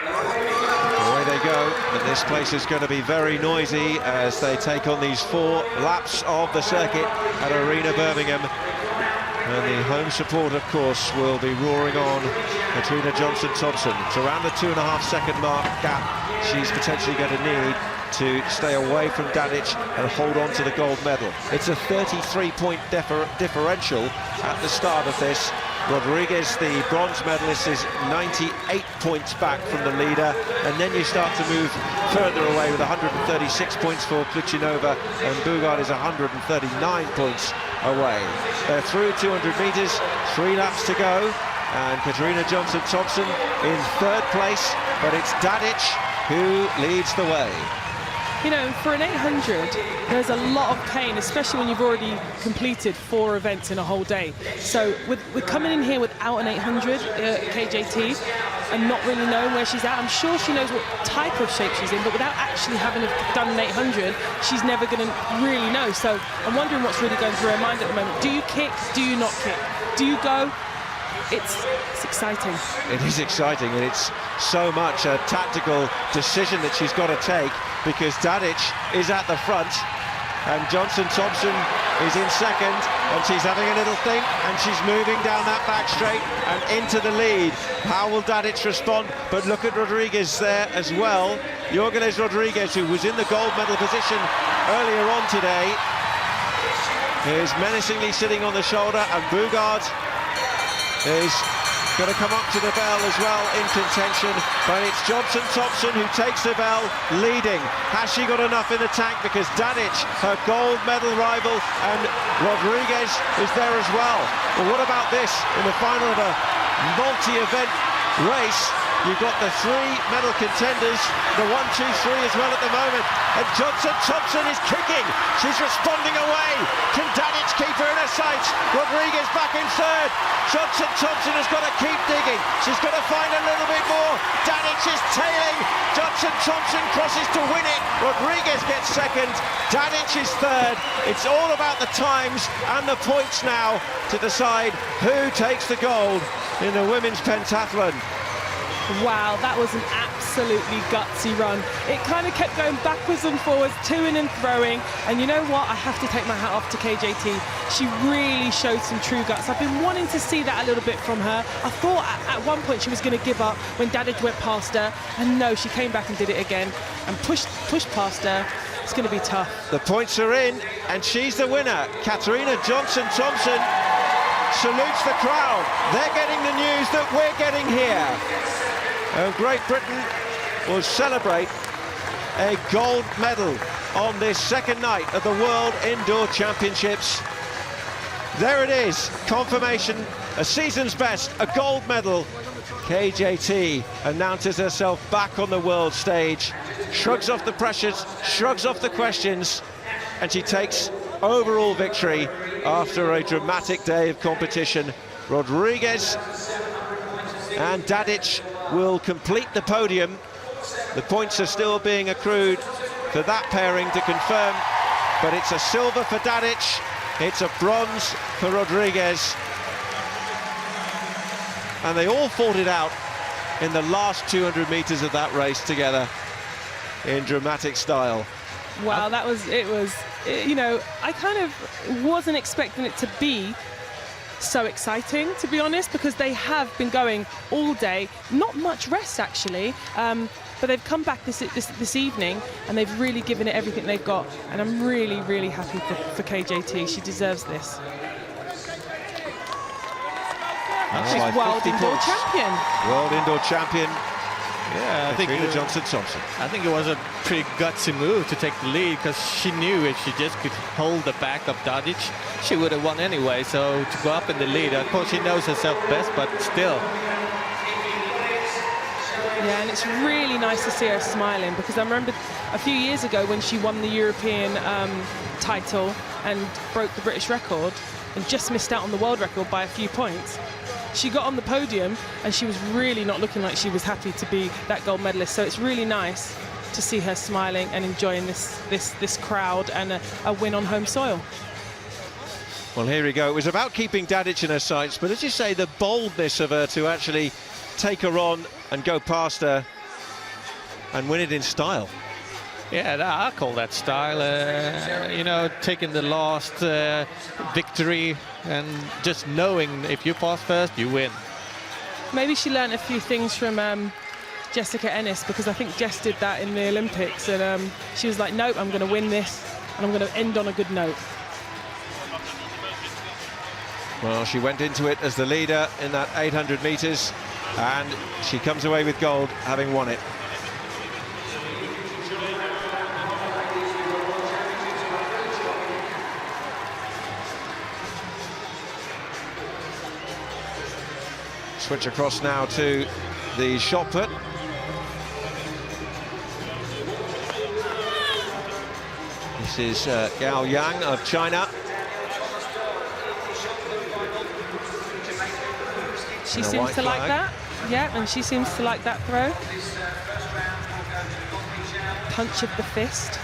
Away they go, and this place is going to be very noisy as they take on these 4 laps of the circuit at Arena Birmingham. And the home support, of course, will be roaring on Katarina Johnson-Thompson. It's around the 2.5 second mark gap she's potentially going to need to stay away from Dadic and hold on to the gold medal. It's a 33-point differential at the start of this. Rodriguez, the bronze medalist, is 98 points back from the leader, and then you start to move further away with 136 points for Kluchinova, and Bugard is 139 points away. They're through 200 metres, 3 laps to go, and Katarina Johnson-Thompson in 3rd place, but it's Dadic who leads the way. You know, for an 800, there's a lot of pain, especially when you've already completed 4 events in a whole day. So we're coming in here without an 800 KJT and not really knowing where she's at. I'm sure she knows what type of shape she's in, but without actually having done an 800, she's never going to really know. So I'm wondering what's really going through her mind at the moment. Do you kick? Do you not kick? Do you go? It's exciting. It is exciting, and it's so much a tactical decision that she's got to take, because Dadic is at the front and Johnson-Thompson is in 2nd, and she's having a little think, and she's moving down that back straight and into the lead. How will Dadic respond? But look at Rodriguez there as well. Jorgeles Rodriguez, who was in the gold medal position earlier on today, is menacingly sitting on the shoulder, and Bugard is got to come up to the bell as well in contention, but it's Johnson-Thompson who takes the bell leading. Has she got enough in the tank? Because Dadic, her gold medal rival, and Rodriguez is there as well. Well, what about this in the final of a multi-event race? You've got the three medal contenders, the 1, 2, 3 as well at the moment. And Johnson-Thompson is kicking. She's responding away. Can Dadic keep her in her sights? Rodriguez back in third. Johnson-Thompson has got to keep digging. She's got to find a little bit more. Dadic is tailing. Johnson-Thompson crosses to win it. Rodriguez gets second. Dadic is third. It's all about the times and the points now to decide who takes the gold in the women's pentathlon. Wow, that was an absolutely gutsy run. It kind of kept going backwards and forwards, toing and throwing. And you know what? I have to take my hat off to KJT. She really showed some true guts. I've been wanting to see that a little bit from her. I thought at one point she was going to give up when Dadic went past her. And no, she came back and did it again and pushed past her. It's going to be tough. The points are in, and she's the winner. Katarina Johnson-Thompson salutes the crowd. They're getting the news that we're getting here. Great Britain will celebrate a gold medal on this second night of the World Indoor Championships. There it is, confirmation, a season's best, a gold medal. KJT announces herself back on the world stage, shrugs off the pressures, shrugs off the questions, and she takes overall victory after a dramatic day of competition. Rodriguez and Dadic will complete the podium. The points are still being accrued for that pairing to confirm, but it's a silver for Dadic, it's a bronze for Rodriguez, and they all fought it out in the last 200 meters of that race together in dramatic style. Wow, you know, I kind of wasn't expecting it to be so exciting, to be honest, because they have been going all day, not much rest actually, but they've come back this evening and they've really given it everything they've got, and I'm really happy for KJT. She deserves this. She's world indoor champion. World indoor champion. Yeah, I think Johnson-Thompson. I think it was a pretty gutsy move to take the lead, because she knew if she just could hold the back of Dadic, she would have won anyway. So to go up in the lead, of course she knows herself best, but still. Yeah, and it's really nice to see her smiling, because I remember a few years ago when she won the European title and broke the British record and just missed out on the world record by a few points. She got on the podium and she was really not looking like she was happy to be that gold medalist. So it's really nice to see her smiling and enjoying this crowd and a win on home soil. Well, here we go. It was about keeping Dadic in her sights, but as you say, the boldness of her to actually take her on and go past her and win it in style. Yeah, I call that style. You know, taking the last victory and just knowing if you pass first, you win. Maybe she learned a few things from Jessica Ennis, because I think Jess did that in the Olympics, and she was like, nope, I'm going to win this and I'm going to end on a good note. Well, she went into it as the leader in that 800 metres, and she comes away with gold, having won it. Switch across now to the shot put. This is Gao Yang of China. She seems to like that. Yeah, and she seems to like that throw. Punch of the fist.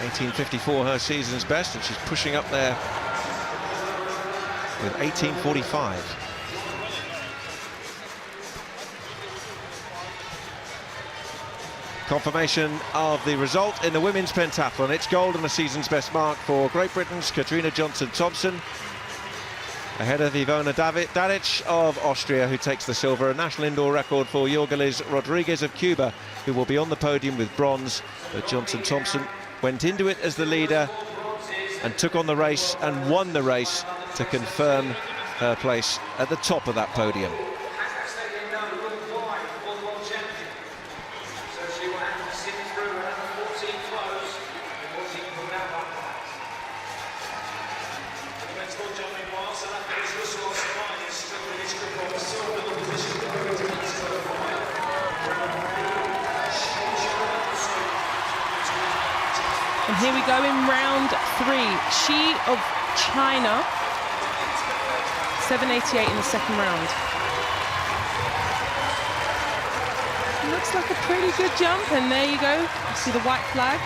18:54 her season's best, and she's pushing up there with 18:45. Confirmation of the result in the women's pentathlon. It's gold and a season's best mark for Great Britain's Katarina Johnson-Thompson, ahead of Ivona Dadic of Austria, who takes the silver. A national indoor record for Yorgelis Rodriguez of Cuba, who will be on the podium with bronze. But Johnson-Thompson went into it as the leader and took on the race and won the race to confirm her place at the top of that podium. And here we go in round 3. She of China, 788 in the second round. Looks like a pretty good jump, and there you go. You see the white flag.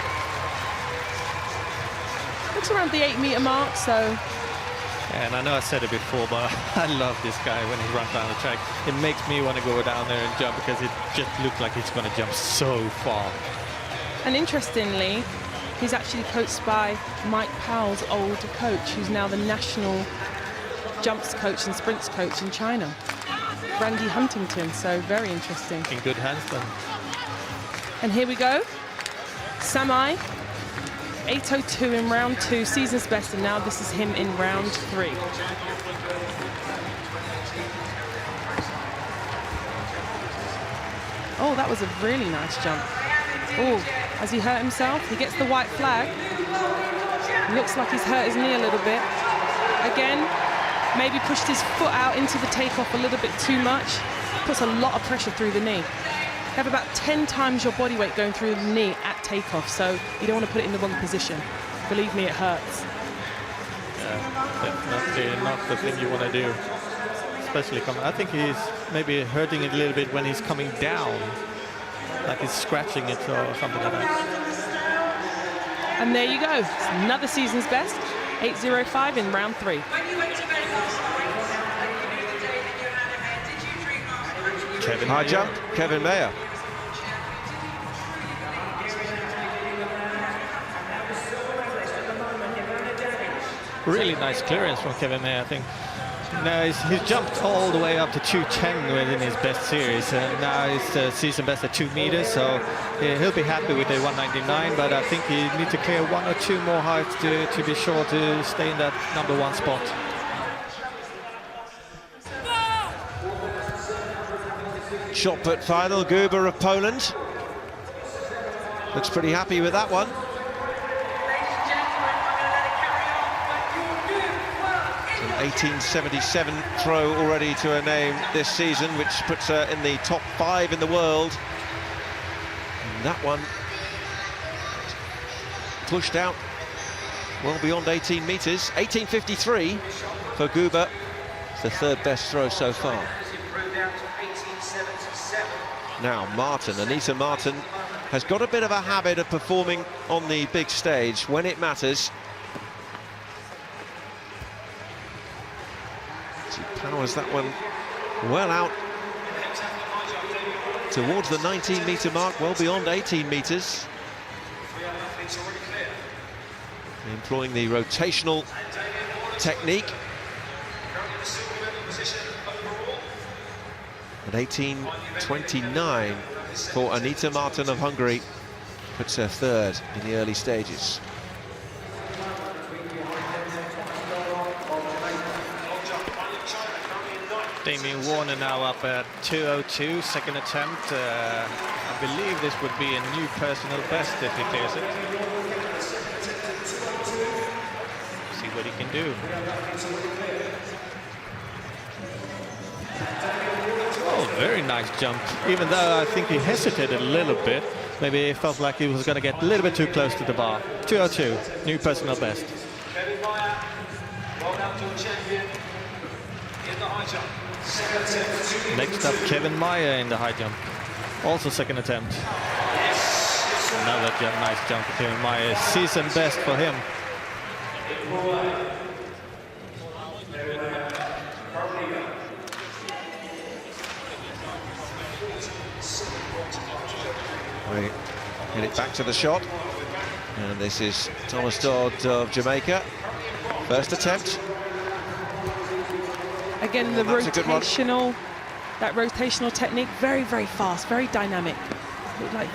Looks around the 8-meter mark, so. And I know I said it before, but I love this guy when he runs down the track. It makes me want to go down there and jump because it just looks like he's going to jump so far. And interestingly, he's actually coached by Mike Powell's old coach, who's now the national jumps coach and sprints coach in China, Randy Huntington. So very interesting. In good hands then. And here we go. Samai, 8:02 in round 2, season's best, and now this is him in round 3. Oh, that was a really nice jump. Oh, has he hurt himself? He gets the white flag. Looks like he's hurt his knee a little bit. Again, maybe pushed his foot out into the takeoff a little bit too much. Puts a lot of pressure through the knee. You have about 10 times your body weight going through the knee at takeoff, so you don't want to put it in the wrong position. Believe me, it hurts. Yeah, definitely not the thing you want to do. Especially coming, I think he's maybe hurting it a little bit when he's coming down. Like he's scratching it or something like that. And there you go. It's another season's best, 8:05 in round 3. High jump, Kevin Mayer. Really nice clearance from Kevin Mayer, I think. Now he's jumped all the way up to 210 within his best series, and now he's season best at 2 meters, so yeah, he'll be happy with the 199, but I think he needs to clear 1 or 2 more heights to be sure to stay in that #1 spot. Shot put final, Guber of Poland. Looks pretty happy with that one. An 1877 throw already to her name this season, which puts her in the top 5 in the world. And that one pushed out well beyond 18 meters. 1853 for Guber. It's the 3rd best throw so far. Now Martin, Anita Martin, has got a bit of a habit of performing on the big stage when it matters. She powers that one well out towards the 19-meter mark, well beyond 18 meters. Employing the rotational technique. At 18:29 for Anita Martin of Hungary, puts her 3rd in the early stages. Damien Warner now up at 2:02, second attempt. I believe this would be a new personal best if he clears it. See what he can do. Oh, very nice jump. Even though I think he hesitated a little bit. Maybe he felt like he was going to get a little bit too close to the bar. 2:02, new personal best. Next up, Kevin Mayer in the high jump. Also second attempt. Another nice jump for Kevin Mayer. Season best for him. We get it back to the shot, and this is Thomas Dodd of Jamaica. First attempt. Again, the rotational technique, very, very fast, very dynamic. Looked like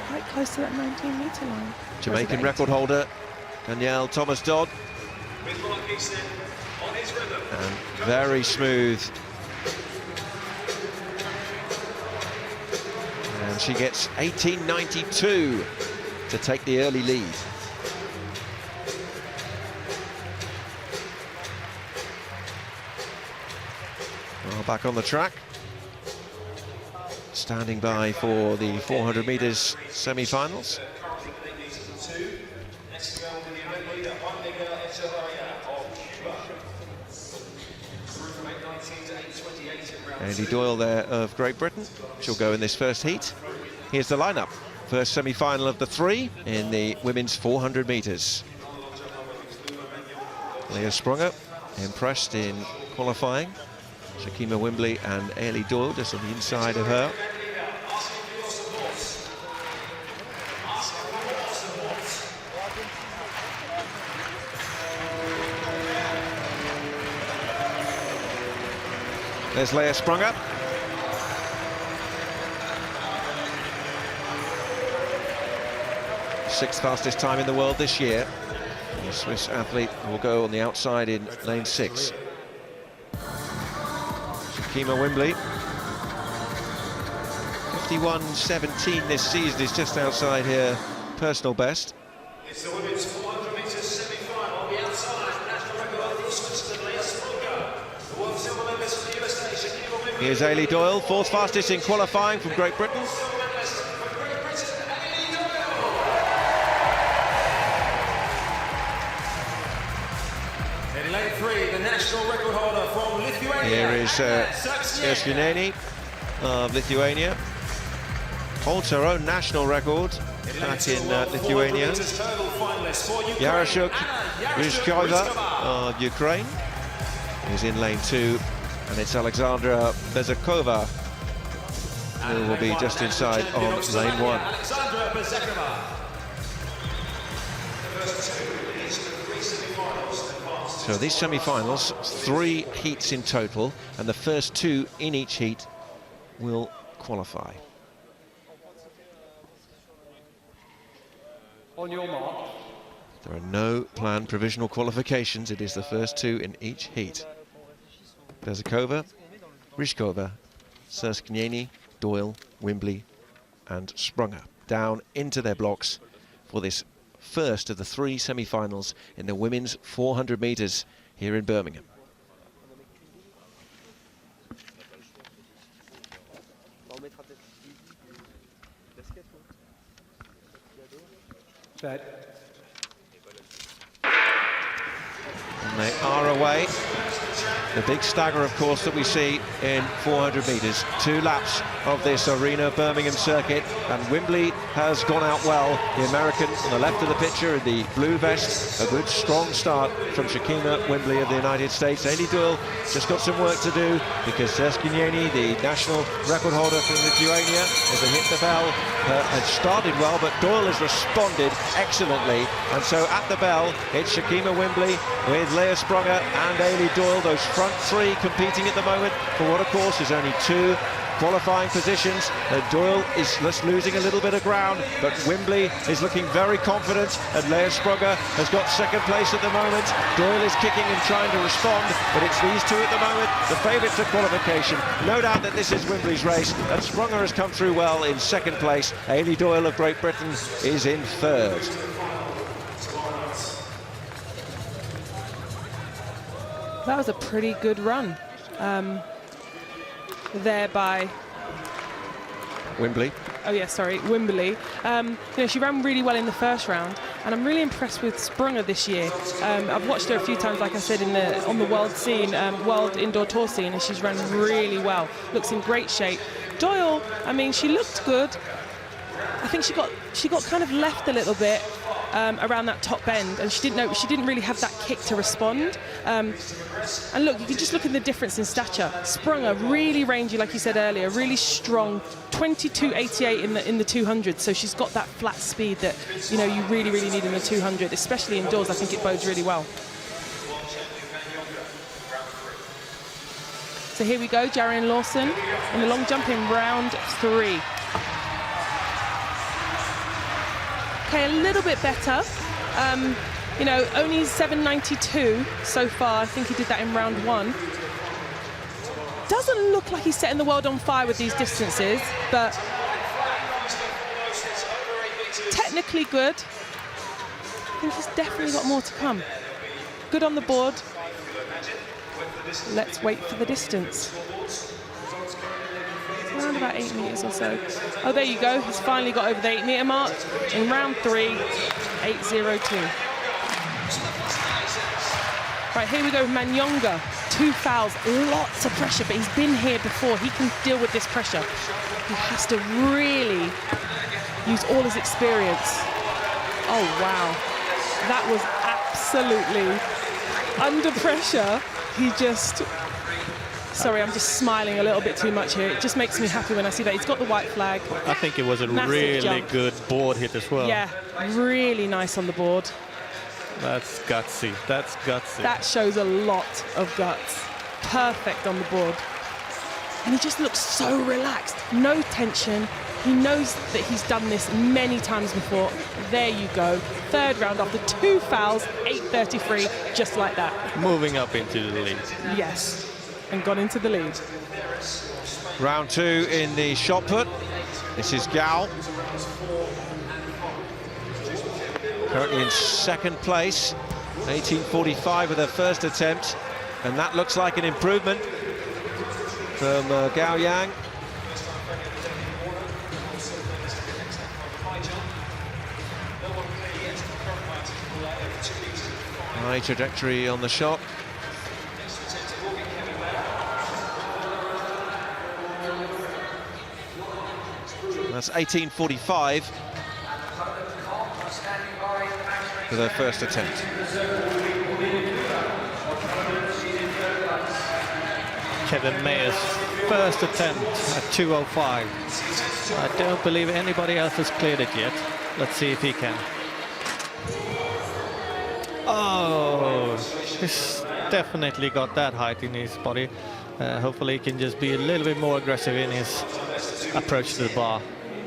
quite close to that 19-meter line. Jamaican record holder Danielle Thomas Dodd. on his rhythm. And very smooth. And she gets 18.92 to take the early lead. Well, back on the track. Standing by for the 400 metres semi-finals. Andy Doyle there of Great Britain. She'll go in this first heat. Here's the lineup. First semi-final of the three in the women's 400 metres. Leah Sprunger, impressed in qualifying. Shakima Wimbley and Ailey Doyle just on the inside of her. There's Leah Sprunger. Sixth fastest time in the world this year. The Swiss athlete will go on the outside in lane 6. Shakima Wimbley. 51.17 this season is just outside her personal best. It's the women's 400 metres semi-final on the outside. National record holder Switzerland, Leah Sprunger. The world silver medalist for the USA, Shakima Wimbley. Here's Ailey Doyle, fourth fastest in qualifying from Great Britain. In lane 3, the national record holder from Lithuania. Here is Erskiniene of Lithuania. Holds her own national record back in Lithuania. Yarashuk Ryzhkova of Ukraine is in lane 2, and it's Alexandra Bezakova who will be just inside on lane 1. So these semi-finals, 3 heats in total, and the first 2 in each heat will qualify. On your mark. There are no planned provisional qualifications. It is the first 2 in each heat. Bezakova, Ryzhkova, Erskiniene, Doyle, Wimbley and Sprunger down into their blocks for this first of the 3 semi-finals in the women's 400 metres here in Birmingham. And they are away. The big stagger, of course, that we see in 400 metres. 2 laps of this arena Birmingham circuit, and Wimbley has gone out well. The American on the left of the picture in the blue vest. A good, strong start from Shakima Wimbley of the United States. Ailey Doyle just got some work to do because Erskiniene, the national record holder from Lithuania, as they hit the bell, had started well, but Doyle has responded excellently. And so at the bell, it's Shakima Wimbley with Leah Sprunger and Ailey Doyle, those front 3 competing at the moment for what, of course, is only 2 qualifying positions. Doyle is just losing a little bit of ground, but Wimbley is looking very confident, and Leah Sprunger has got second place at the moment. Doyle is kicking and trying to respond, but it's these 2 at the moment, the favourites for qualification. No doubt that this is Wimbley's race, and Sprunger has come through well in second place. Ailey Doyle of Great Britain is in third. That was a pretty good run there by Wimbley. Oh yeah, sorry, Wimbley. You know, she ran really well in the first round, and I'm really impressed with Sprunger this year. I've watched her a few times, like I said, on the world scene, world indoor tour scene, and she's run really well. Looks in great shape. Doyle, I mean, she looked good. I think she got kind of left a little bit around that top bend, and she didn't really have that kick to respond. And look, you can just look at the difference in stature. Sprunger, really rangy, like you said earlier, really strong, 22.88 in the 200. So she's got that flat speed that you really need in the 200, especially indoors. I think it bodes really well. So here we go, Jarian Lawson in the long jump in round 3. Okay, a little bit better. You know, only 7.92 so far. I think he did that in round 1. Doesn't look like he's setting the world on fire with these distances, but technically good. I think he's definitely got more to come. Good on the board. Let's wait for the distance. Around about 8 meters or so. Oh, there you go. He's finally got over the 8 meter mark in round 3, 8.02. Right, here we go with Manyonga. 2 fouls, lots of pressure, but he's been here before. He can deal with this pressure. He has to really use all his experience. Oh, wow. That was absolutely under pressure. He just... Sorry, I'm just smiling a little bit too much here. It just makes me happy when I see that. He's got the white flag. I think it was a really jump. good board hit as well. Yeah, really nice on the board. That's gutsy. That's gutsy. That shows a lot of guts. Perfect on the board. And he just looks so relaxed. No tension. He knows that he's done this many times before. There you go. 3rd round after 2 fouls, 8.33, just like that. Moving up into the lead. Yes, and got into the lead. Round 2 in the shot put. This is Gao. Currently in 2nd place. 18.45 with her first attempt. And that looks like an improvement from Gao Yang. High trajectory on the shot. That's 18.45 for their first attempt. Kevin Mayer's first attempt at 2:05. I don't believe anybody else has cleared it yet. Let's see if he can. Oh, he's definitely got that height in his body. Hopefully he can just be a little bit more aggressive in his approach to the bar.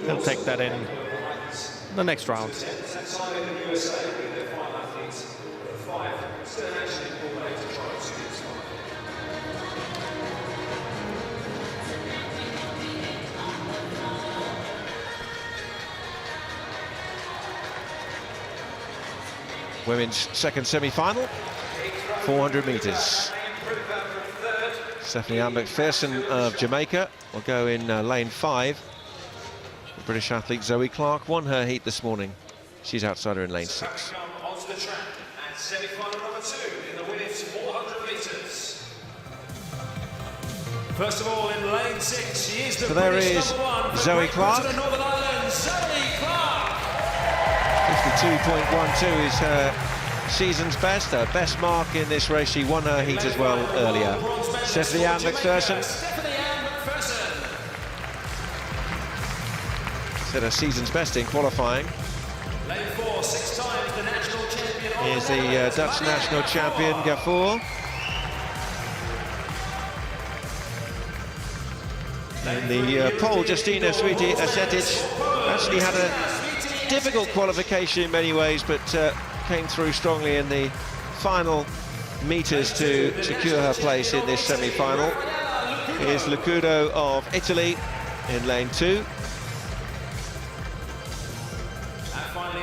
He'll take that in the next round. Women's second semi-final, 400 metres. Stephanie Ann McPherson of Jamaica will go in lane 5. The British athlete Zoe Clark won her heat this morning. She's outside her in lane 6. Onto the track and semi-final number 2 in the women's 400 metres. First of all, in lane 6, she is the So there British is number 1 for Zoe Great Clark. Britain and Northern Ireland, Zoe Clark. 52.12 is her season's best, her best mark in this race. She won her heat as well earlier. Stephanie Ann McPherson set her season's best in qualifying. Lane 4, 6 times the national champion. Here's the Dutch national champion, Gafour. And the Pole, Justina Swiatek actually had a difficult qualification in many ways, but came through strongly in the final meters to secure her place in this semi-final. Here's Lucudo of Italy in lane 2.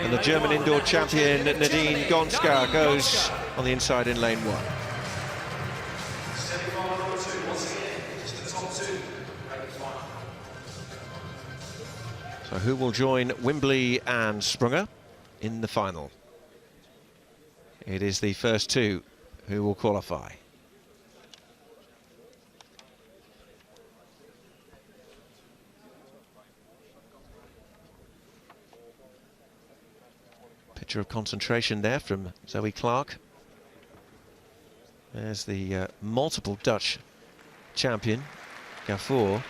And the German indoor champion Nadine Gonska goes on the inside in lane 1. So who will join Wimbley and Sprunger in the final? It is the first 2 who will qualify. Picture of concentration there from Zoe Clark. There's the multiple Dutch champion, Gafour.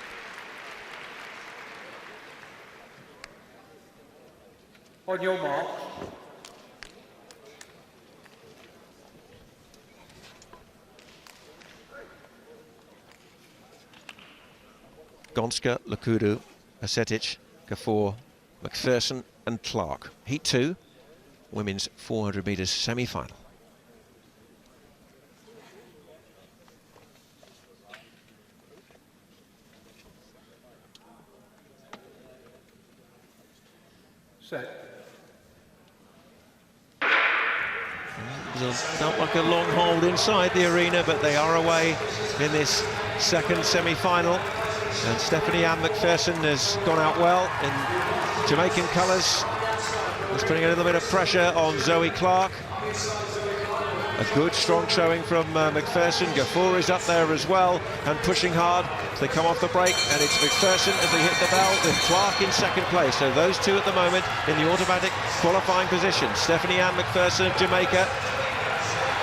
On your mark. Gonska, Lukudu, Asetic, Gafour, McPherson and Clark. Heat 2. women's 400 metres semi-final. Set. Not like a long hold inside the arena, but they are away in this second semi-final. And Stephanie Ann McPherson has gone out well in Jamaican colours. It's putting a little bit of pressure on Zoe Clark. A good, strong showing from McPherson. Gafour is up there as well and pushing hard. So they come off the break, and it's McPherson as they hit the bell with Clark in second place. So those two at the moment in the automatic qualifying position. Stephanie Ann McPherson of Jamaica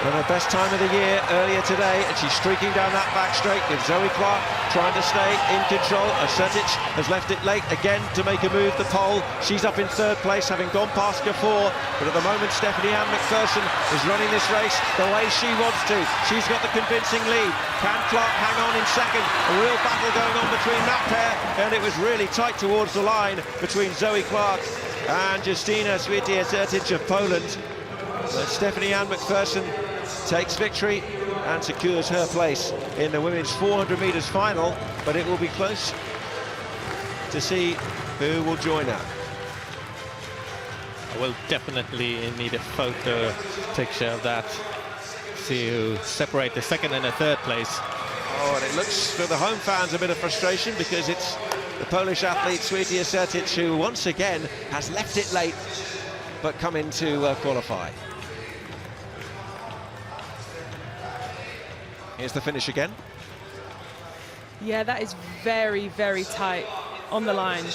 on her best time of the year earlier today, and she's streaking down that back straight with Zoe Clark trying to stay in control. Asetic has left it late again to make a move the pole. She's up in third place, having gone past Gafour, but at the moment Stephanie Ann McPherson is running this race the way she wants to. She's got the convincing lead. Can Clark hang on in second? A real battle going on between that pair, and it was really tight towards the line between Zoe Clark and Justyna Świecie-Asetic of Poland. But Stephanie Ann McPherson takes victory and secures her place in the women's 400 metres final, but it will be close to see who will join her. I will definitely need a photo picture of that. See who separate the second and the third place. Oh, and it looks for the home fans a bit of frustration, because it's the Polish athlete Świecie-Asetic who once again has left it late but come in to qualify. Here's the finish again. Yeah, that is very, very tight on the line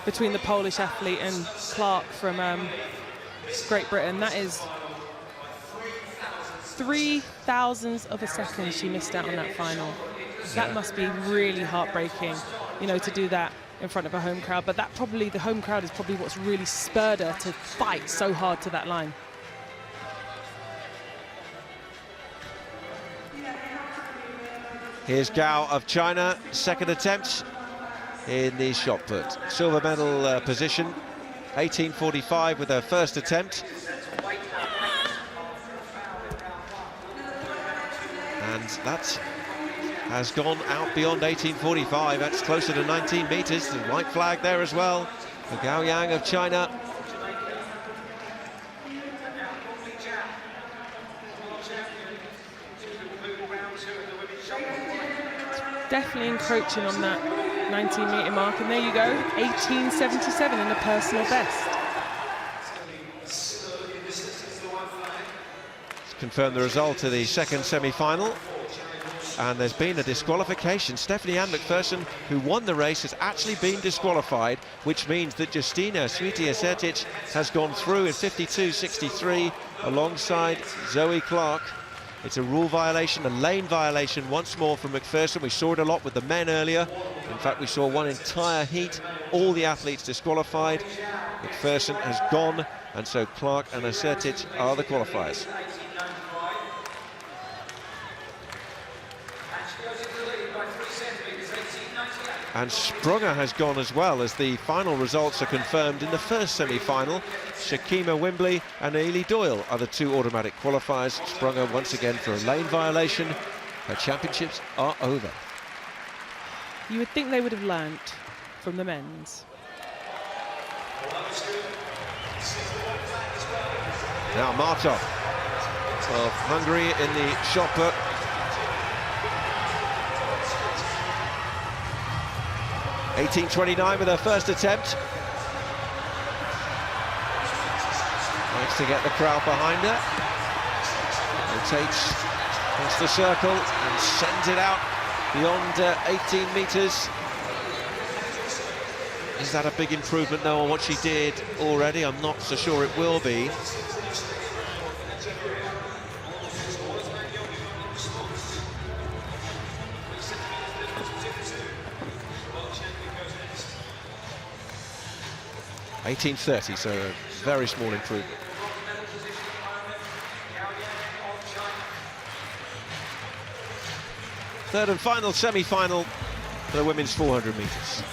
between the Polish athlete and Clark from Great Britain. That is 0.003 of a second she missed out on that final. That must be really heartbreaking, you know, to do that in front of a home crowd. But that probably, the home crowd is probably what's really spurred her to fight so hard to that line. Here's Gao of China, second attempt in the shot put. Silver medal position, 18:45 with her first attempt. And that has gone out beyond 18:45. That's closer to 19 metres. The white flag there as well for Gao Yang of China. Definitely encroaching on that 19-metre mark, and there you go, 18:77 in a personal best. Let's confirm the result of the second semi-final, and there's been a disqualification. Stephanie Ann McPherson, who won the race, has actually been disqualified, which means that Justyna Świecie-Asetic has gone through in 52.63 alongside Zoe Clark. It's a rule violation, a lane violation once more from McPherson. We saw it a lot with the men earlier. In fact, we saw one entire heat, all the athletes disqualified. McPherson has gone, and so Clark and Asetic are the qualifiers. And Sprunger has gone as well, as the final results are confirmed in the first semi-final. Shakima Wimbley and Ailey Doyle are the two automatic qualifiers. Sprunger once again for a lane violation. Her championships are over. You would think they would have learnt from the men's. Now Martov of Hungary in the shot put. .18.29 with her first attempt. Likes to get the crowd behind her. Rotates across the circle and sends it out beyond 18 metres. Is that a big improvement though on what she did already? I'm not so sure it will be. .18.30, so a very small improvement. Third and final semi-final for the women's 400 metres.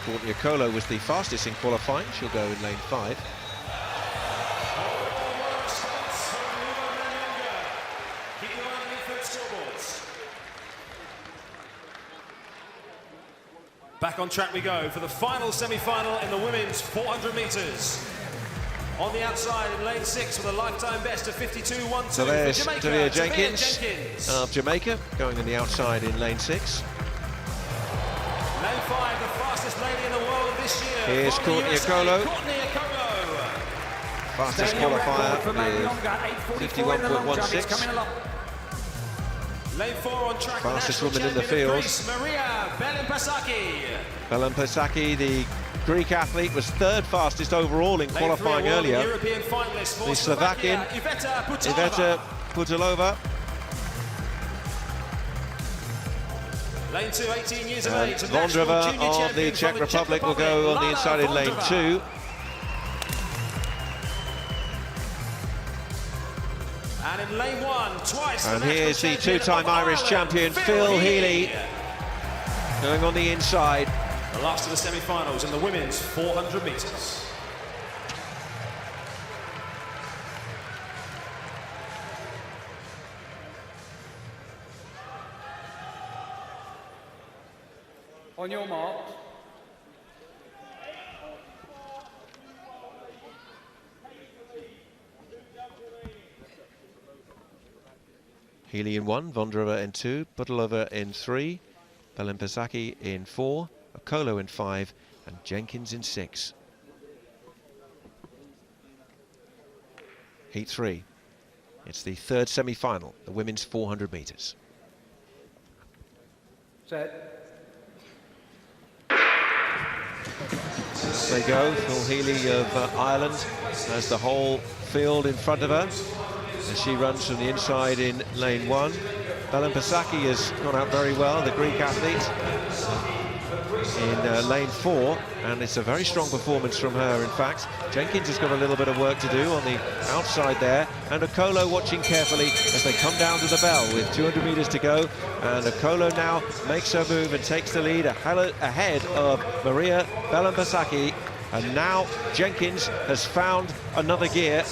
Courtney Okolo was the fastest in qualifying. She'll go in lane 5. Back on track we go for the final semi-final in the women's 400 metres. On the outside in lane 6 with a lifetime best of 52.12 So there's for Jamaica. Tavia Jenkins of Jamaica going on the outside in lane 6. Lane 5, the fastest lady in the world this year. Here's from the Courtney USA, Okolo. Courtney Okolo. Fastest qualifier with 51.16. Lane 4 on track. Fastest national woman in the champion of field. Greece, Maria Belen-Pasaki. Belen-Pasaki, the Greek athlete, was 3rd fastest overall in qualifying Lane 3, earlier. European finalist for The Slovakian, Iveta Putilova. Lane 2, 18 years of age. Vondrova of the Czech Republic will go on the inside in lane 2. And in lane 1, twice. And here's the 2-time Irish champion, Phil Healy, going on the inside. The last of the semi-finals in the women's 400 metres. On your mark. Healy in 1, Vondrova in 2, Putilova in 3, Belen-Pasaki in 4, Okolo in 5, and Jenkins in 6. Heat 3. It's the 3rd semi-final, the women's 400 metres. Set. They go. Phil Healy of Ireland has the whole field in front of her as she runs from the inside in lane 1. Belen-Pasaki has gone out very well, the Greek athlete, in lane 4, and it's a very strong performance from her. In fact, Jenkins has got a little bit of work to do on the outside there, and Okolo watching carefully as they come down to the bell with 200 metres to go, and Okolo now makes her move and takes the lead ahead of Maria Belen-Pasaki, and now Jenkins has found another gear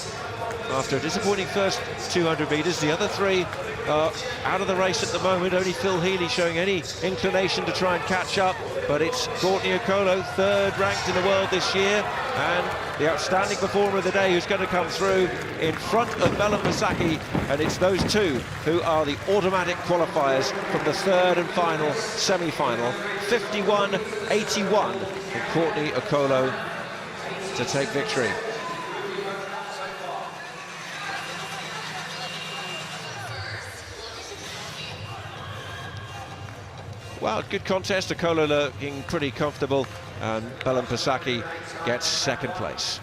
after a disappointing first 200 metres. The other 3 are out of the race at the moment. Only Phil Healy showing any inclination to try and catch up, but it's Courtney Okolo, 3rd ranked in the world this year, and the outstanding performer of the day who's going to come through in front of Belen-Pasaki, and it's those 2 who are the automatic qualifiers from the 3rd and final semi-final. 51.81 for Courtney Okolo to take victory. Well, good contest. Okolo looking pretty comfortable, and Belen-Pasaki gets 2nd place.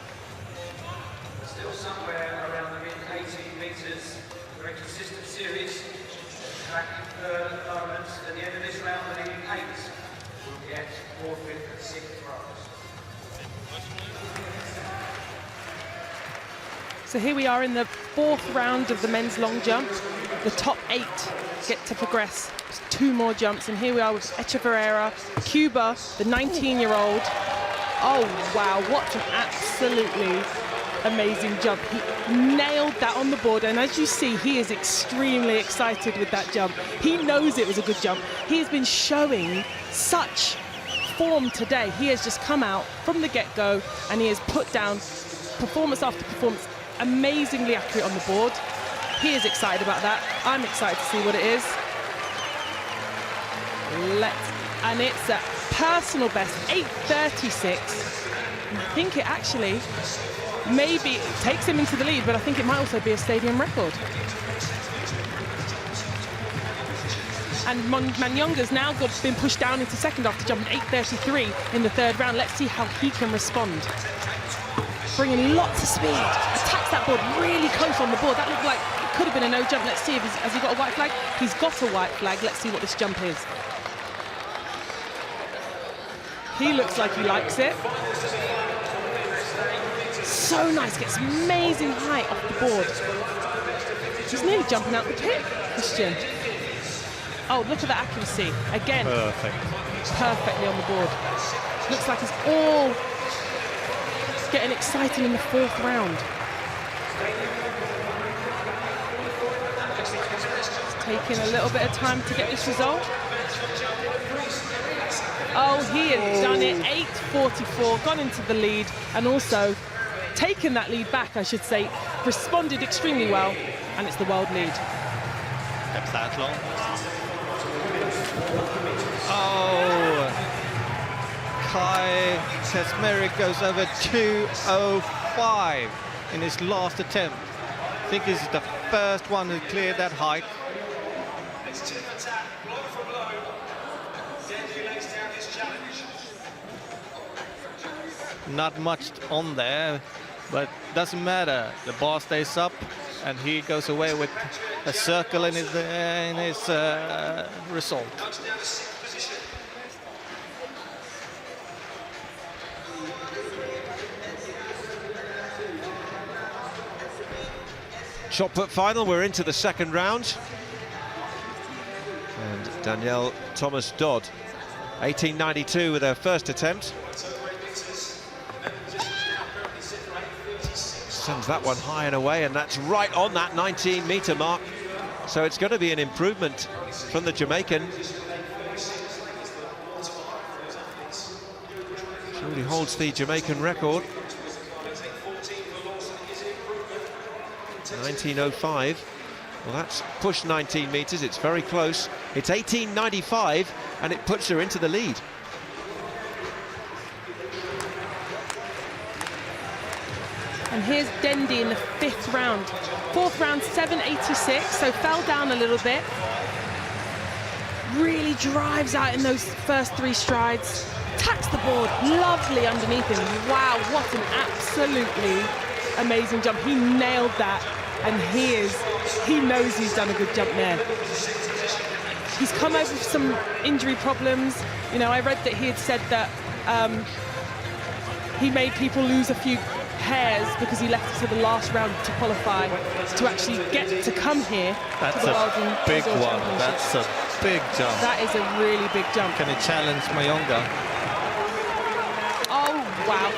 Still somewhere around the mid-18 metres. Very consistent series. Track 3rd at the moment. At the end of this round, the leading 8 will get 4th, 5th and 6th rows. So here we are in the 4th round of the men's long jump. The top 8 get to progress. 2 more jumps, and here we are with Echeverria, Cuba, the 19-year-old. Oh wow, what an absolutely amazing jump. He nailed that on the board, and as you see, he is extremely excited with that jump. He knows it was a good jump. He has been showing such form today. He has just come out from the get-go, and he has put down performance after performance, amazingly accurate on the board. He is excited about that. I'm excited to see what it is. And it's a personal best, 8:36. I think it actually maybe takes him into the lead, but I think it might also be a stadium record. And Manyonga's now been pushed down into 2nd after jumping 8:33 in the 3rd round. Let's see how he can respond. Bringing lots of speed, attacks that board really close on the board. That looked like it could have been a no jump. Let's see if has he got a white flag. He's got a white flag. Let's see what this jump is. He looks like he likes it. So nice, gets amazing height off the board. He's nearly jumping out the pit, Christian. Oh, look at that accuracy. Again. Perfect. perfectly on the board. Looks like it's all getting exciting in the 4th round. It's taking a little bit of time to get this result. Oh, he has done it, 8:44, gone into the lead, and also taken that lead back, I should say, responded extremely well, and it's the world lead. Pentathlon. Oh, Kai Tesmeric goes over 2:05 in his last attempt. I think this is the first one who cleared that height. Not much on there, but doesn't matter. The bar stays up, and he goes away with a circle in his result. Shot put final, we're into the 2nd round. And Danielle Thomas-Dodd, 18.92 with her first attempt. Sends that one high and away, and that's right on that 19-metre mark. So it's going to be an improvement from the Jamaican. She already holds the Jamaican record. 19.05. Well, that's pushed 19 metres. It's very close. It's 18.95, and it puts her into the lead. And here's Dendy in the 5th round. 4th round, 7.86, so fell down a little bit. Really drives out in those first 3 strides. Tacks the board, lovely underneath him. Wow, what an absolutely amazing jump. He nailed that, and he knows he's done a good jump there. He's come over with some injury problems. You know, I read that he had said that he made people lose a few hairs because he left to the last round to qualify to actually get to come here. That's to the a big one. That's a big jump. That is a really big jump. Can he challenge Mayonga? Oh wow,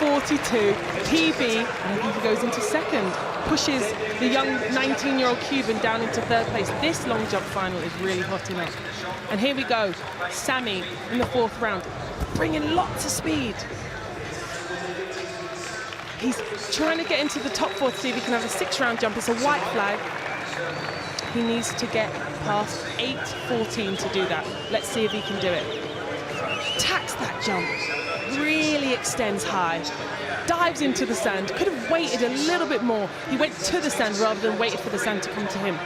8:42 PB, and I think he goes into 2nd. Pushes the young 19-year-old Cuban down into 3rd place. This long jump final is really hotting up. And here we go, Sammy in the 4th round, bringing lots of speed. He's trying to get into the top 4 to see if he can have a 6th round jump. It's a white flag. He needs to get past 8:14 to do that. Let's see if he can do it. Tacks that jump. Really extends high. Dives into the sand. Could have waited a little bit more. He went to the sand rather than waited for the sand to come to him.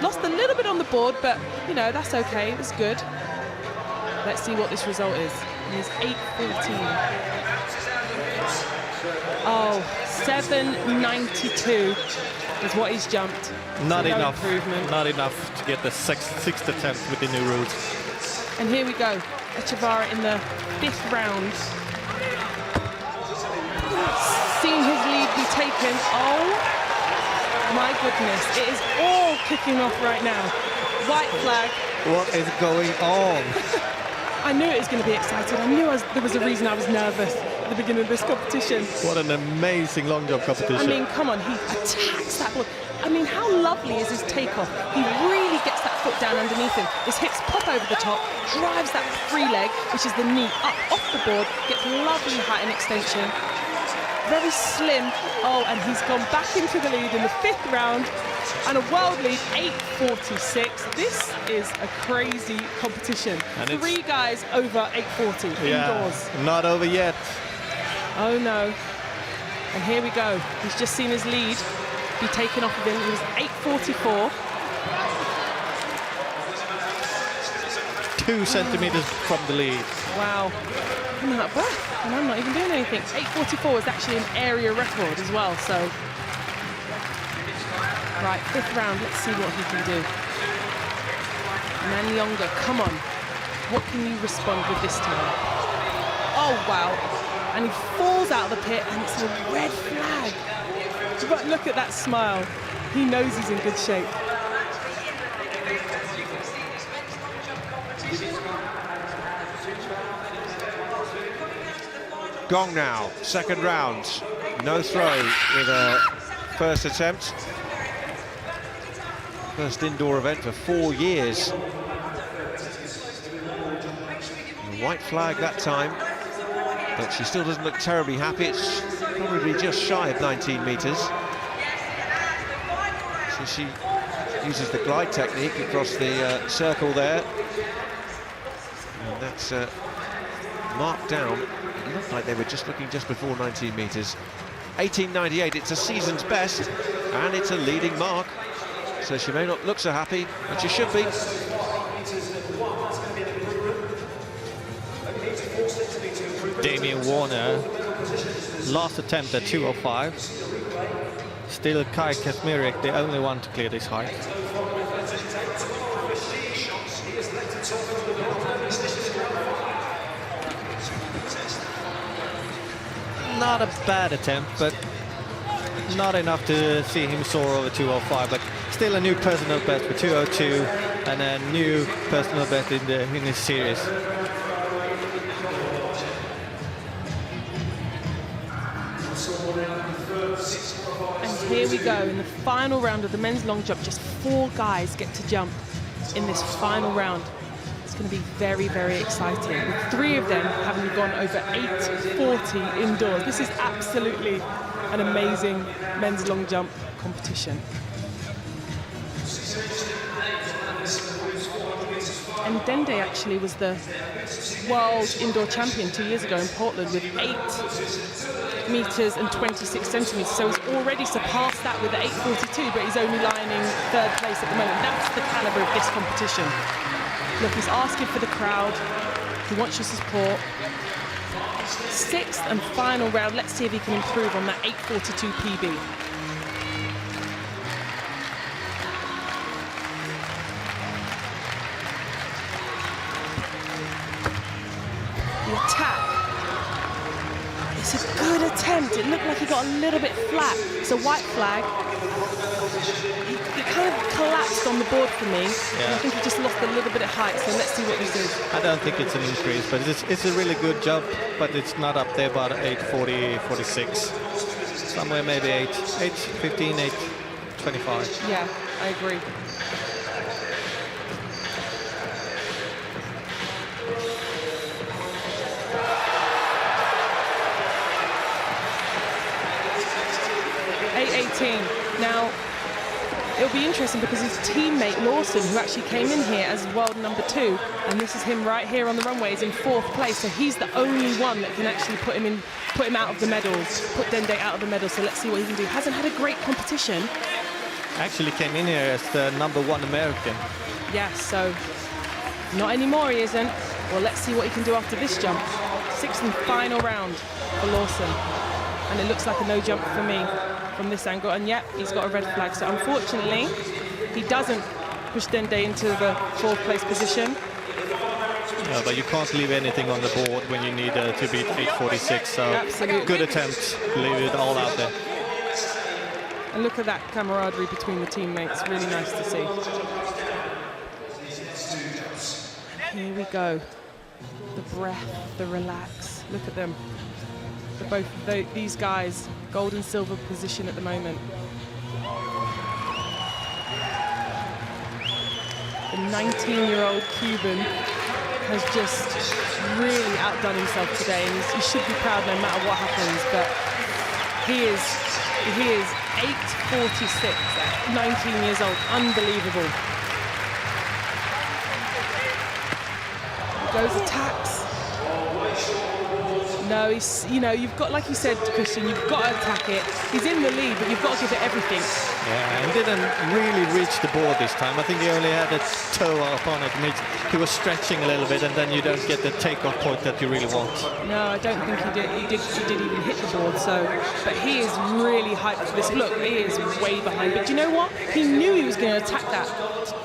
Lost a little bit on the board, but, you know, that's okay. It's good. Let's see what this result is. It is 8:14. Oh, 7.92 is what he's jumped. Not no enough. Improvement. Not enough to get the sixth attempt with the new rules. And here we go. Echevarria in the 5th round. Seeing his lead be taken. Oh my goodness. It is all kicking off right now. White flag. What is going on? I knew it was going to be exciting. I knew there was a reason I was nervous at the beginning of this competition. What an amazing long jump competition. I mean, come on, he attacks that board. I mean, how lovely is his takeoff? He really gets that foot down underneath him. His hips pop over the top, drives that free leg, which is the knee, up off the board, gets lovely height and extension. Very slim. Oh, and he's gone back into the lead in the 5th round. And a world lead, 8:46. This is a crazy competition. And 3 guys over 8:40 indoors. Not over yet. Oh no. And here we go. He's just seen his lead be taken off of him. He was 8:44. 2 centimeters from the lead. Wow. I'm out of breath, and I'm not even doing anything. 8:44 is actually an area record as well, so. Right, 5th round, let's see what he can do. Manyonga, come on. What can you respond with this time? Oh, wow. And he falls out of the pit, and it's a red flag. But look at that smile. He knows he's in good shape. gong now, second round. No throw with a first attempt. First indoor event for 4 years. A white flag that time, but she still doesn't look terribly happy. It's probably just shy of 19 metres. So she uses the glide technique across the circle there. And that's marked down. It looked like they were just looking just before 19 metres. 18.98, it's a season's best, and it's a leading mark. So she may not look so happy, but she should be. Damien Warner, last attempt at 2:05. Still Kai Kasmiric, the only one to clear this height. Not a bad attempt, but not enough to see him soar over 2:05. But still a new personal best for 2:02, and a new personal best in this series. And here we go, in the final round of the men's long jump. Just 4 guys get to jump in this final round. It's going to be very, very exciting, with 3 of them having gone over 8:40 indoors. This is absolutely an amazing men's long jump competition. And Dende actually was the world indoor champion 2 years ago in Portland with 8 meters and 26 centimeters. So he's already surpassed that with the 8:42, but he's only lying in 3rd place at the moment. That's the caliber of this competition. Look, he's asking for the crowd. He wants your support. 6th and final round. Let's see if he can improve on that 8:42 PB. The attack. It's a good attempt. It looked like he got a little bit flat. It's a white flag. He kind of collapsed on the board for me. Yeah. I think he just lost a little bit of height, so let's see what this is. I don't think it's an increase, but it's a really good jump, but it's not up there about 8:40, 46. Somewhere maybe 8:15, 8:25. Yeah, I agree. Now, it'll be interesting because his teammate Lawson, who actually came in here as world number 2, and this is him right here on the runway, is in 4th place. So he's the only one that can actually put him out of the medals, put Dende out of the medals. So let's see what he can do. Hasn't had a great competition. Actually came in here as the #1 American. Yeah, so not anymore he isn't. Well, let's see what he can do after this jump. 6th and final round for Lawson. And it looks like a no jump for me from this angle, and yep, he's got a red flag. So unfortunately, he doesn't push Dende into the 4th place position. Yeah, but you can't leave anything on the board when you need to beat 8:46. So absolutely. Good attempt, leave it all out there. And look at that camaraderie between the teammates. Really nice to see. Here we go. The breath, the relax. Look at them. Both these guys, gold and silver position at the moment. The 19-year-old Cuban has just really outdone himself today, and he should be proud no matter what happens. But he is 8:46 at 19 years old. Unbelievable. Goes attacks. No, you've got, like you said, Christian, you've got to attack it. He's in the lead, but you've got to give it everything. Yeah, he didn't really reach the board this time. I think he only had a toe up on it. He was stretching a little bit, and then you don't get the takeoff point that you really want. No, I don't think he did. He did even hit the board. But he is really hyped for this. Look, he is way behind. But you know what? He knew he was going to attack that,